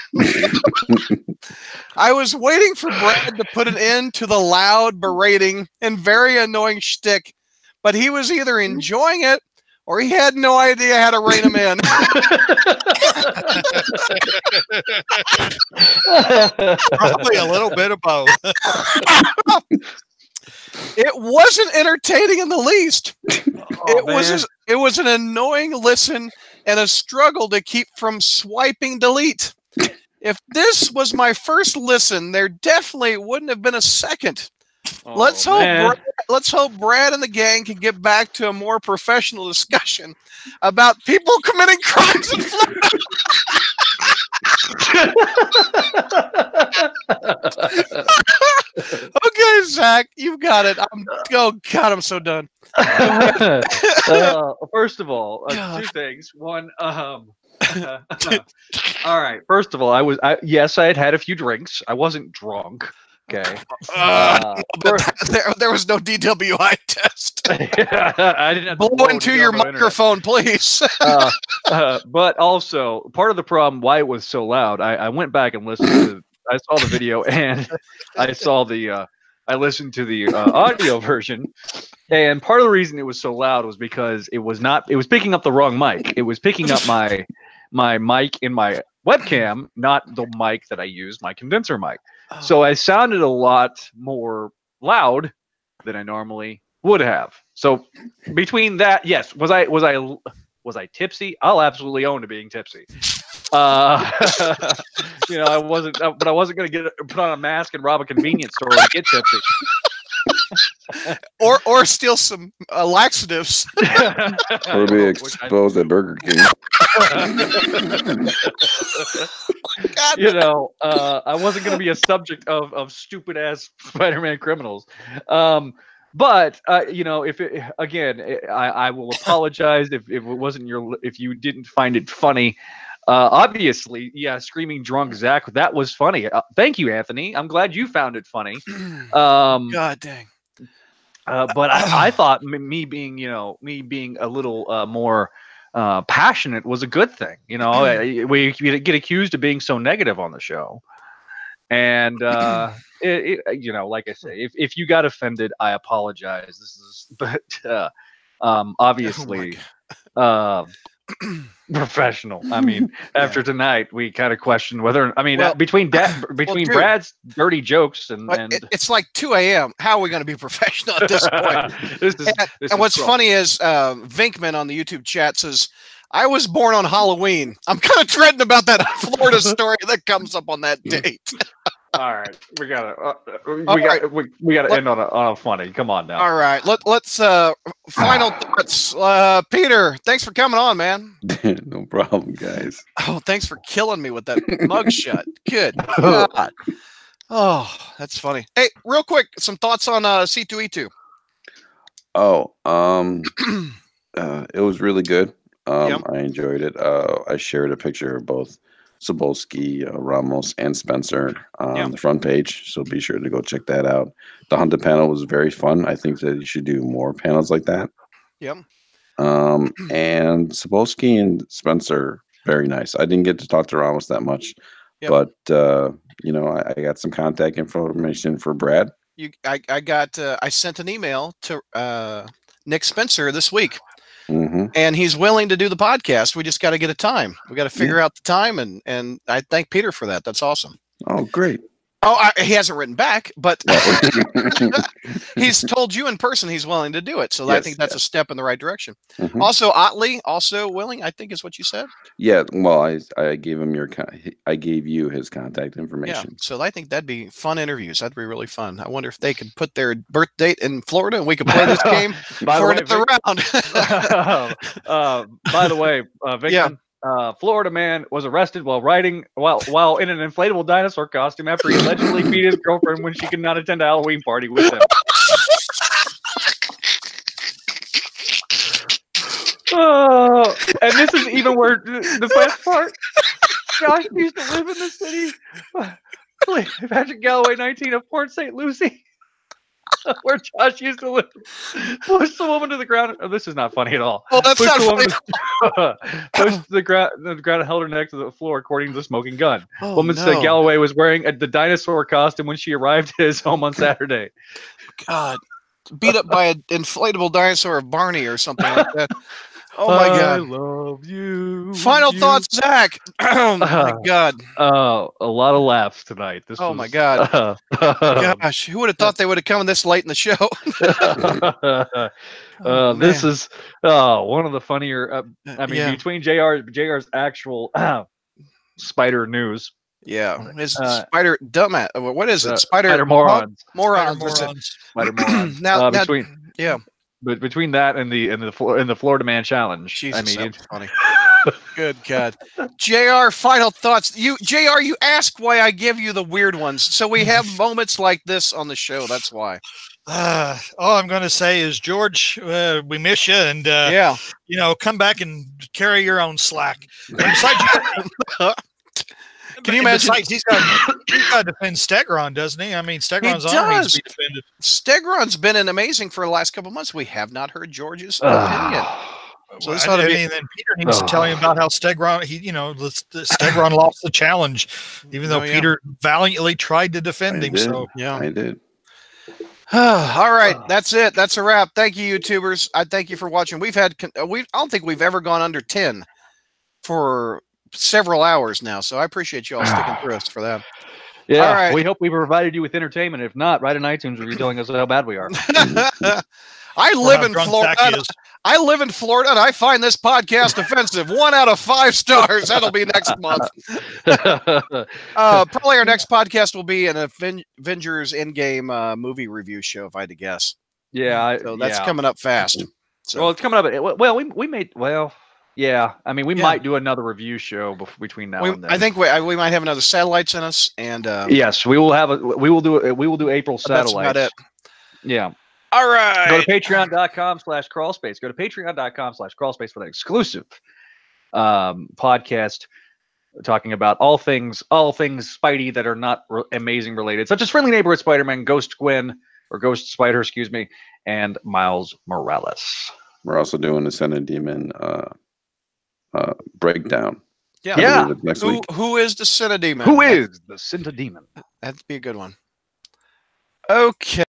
A: I was waiting for Brad to put an end to the loud berating and very annoying shtick, but he was either enjoying it or he had no idea how to rein him in.
E: Probably a little bit of both.
A: It wasn't entertaining in the least.
B: Man.
A: It was an annoying listen and a struggle to keep from swiping delete. If this was my first listen, there definitely wouldn't have been a second. Let's hope Brad and the gang can get back to a more professional discussion about people committing crimes in Florida. Okay, Zach, you've got it. Oh God, I'm so done.
B: First of all, two things. One, all right. First of all, yes, I had a few drinks. I wasn't drunk. Okay.
A: There was no DWI test.
B: I didn't have to
A: blow into your microphone, please.
B: But also, part of the problem why it was so loud, I went back and listened to. I saw the video and I saw the. I listened to the audio version, and part of the reason it was so loud was because it was picking up the wrong mic. It was picking up my mic in my webcam, not the mic that I used, my condenser mic. So I sounded a lot more loud than I normally would have. So between that, yes, was I tipsy? I'll absolutely own to being tipsy. I wasn't, but I wasn't going to put on a mask and rob a convenience store to get tipsy.
A: or steal some laxatives.
D: Or be exposed at Burger King.
B: I wasn't going to be a subject of stupid ass Spider-Man criminals. But I will apologize if it wasn't if you didn't find it funny. Obviously, yeah, screaming drunk Zach, that was funny. Thank you, Anthony. I'm glad you found it funny.
A: God dang.
B: But I thought me being a little more passionate was a good thing. We get accused of being so negative on the show, and like I say, if you got offended, I apologize. Obviously, professional. I mean, after tonight, we kind of questioned whether. I mean, between Brad's dirty jokes and
A: it's like 2 a.m. How are we going to be professional at this point? And what's funny is Vinkman on the YouTube chat says, "I was born on Halloween." I'm kind of dreading about that Florida story that comes up on that date.
B: All right, we gotta end on a funny. Come on now.
A: All right, let's final thoughts. Peter, thanks for coming on, man.
D: No problem, guys.
A: Oh, thanks for killing me with that mugshot. Good God. Oh, that's funny. Hey, real quick, some thoughts on C2E2.
D: Oh, it was really good. I enjoyed it. I shared a picture of both Sobolski, Ramos, and Spencer on the front page, so be sure to go check that out. The Hunted panel was very fun. I think that you should do more panels like that.
A: Yep.
D: And Sobolski and Spencer, very nice. I didn't get to talk to Ramos that much, but I got some contact information for Brad.
A: I sent an email to Nick Spencer this week.
D: Mm-hmm.
A: And he's willing to do the podcast. We just got to get a time. We got to figure out the time, and I thank Peter for that. That's awesome.
D: Oh, great.
A: Oh, he hasn't written back, but he's told you in person he's willing to do it. So I think that's a step in the right direction.
D: Mm-hmm.
A: Also, Otley, also willing, I think is what you said.
D: Yeah, well, I gave him I gave you his contact information.
A: Yeah, so I think that'd be fun interviews. That'd be really fun. I wonder if they could put their birth date in Florida and we could play this game for another round.
B: By the way, Victor, Florida man was arrested while in an inflatable dinosaur costume after he allegedly beat his girlfriend when she could not attend a Halloween party with him. And this is even where the best part. Josh used to live in the city. Patrick Galloway, 19 of Port St. Lucie. Where Josh used to live, pushed the woman to the ground. Oh, this is not funny at all.
A: Oh, that's
B: pushed
A: not funny.
B: Pushed the ground and held her neck to the floor, according to the smoking gun. Woman said Galloway was wearing the dinosaur costume when she arrived at his home on Saturday.
A: God, beat up by an inflatable dinosaur of Barney or something like that. Oh my
B: I
A: God.
B: love you.
A: Final thoughts, Zach. Oh my God.
B: A lot of laughs tonight. This
A: Oh
B: was,
A: my God. Gosh, who would have thought they would have come this late in the show?
B: This
A: Man.
B: is one of the funnier. I mean,
A: Yeah.
B: between JR's actual spider news.
A: Yeah, it's spider dumbass. What is it?
B: Spider morons.
A: Morons.
B: Spider morons.
A: Now,
B: yeah. But between that and the Florida Man Challenge,
A: Jesus,
B: I mean,
A: that was funny. Good God, JR. Final thoughts. JR, you ask why I give you the weird ones, so we have moments like this on the show. That's why.
E: All I'm going to say is, George, we miss you, and
A: yeah,
E: come back and carry your own slack. And besides,
A: can you imagine?
E: Besides, he's got to defend Stegron, doesn't he? I mean, Stegron's honor needs to be defended.
A: Stegron's been amazing for the last couple of months. We have not heard George's opinion.
E: So this ought to be. And then Peter needs to tell him about how Stegron, Stegron lost the challenge, even though Peter valiantly tried to defend him. So
A: yeah,
D: I did.
A: All right, that's it. That's a wrap. Thank you, YouTubers. I thank you for watching. I don't think we've ever gone under 10 for several hours now, so I appreciate you all sticking through us for that.
B: Yeah,
A: all right.
B: We hope we provided you with entertainment. If not, write an iTunes review telling us how bad we are.
A: I live in Florida. I live in Florida, and I find this podcast offensive. 1 out of 5 stars. That'll be next month. Probably our next podcast will be an Avengers Endgame movie review show, if I had to guess.
B: Yeah,
A: so that's coming up fast. So.
B: Well, it's coming up. Well, we made yeah. I mean, we might do another review show between now and then.
A: I think we might have another satellites in us, and
B: yes, we will do April satellites.
A: That's about it.
B: Yeah.
A: All right.
B: Go to patreon.com/crawlspace. Go to patreon.com/crawlspace for that exclusive podcast talking about all things Spidey that are not amazing related, such as Friendly Neighborhood Spider-Man, Ghost Spider, excuse me, and Miles Morales.
D: We're also doing the Senate Demon breakdown.
A: Yeah.
D: Next week.
A: Who is the Senate Demon?
B: Who is the Senate Demon?
A: That'd be a good one. Okay.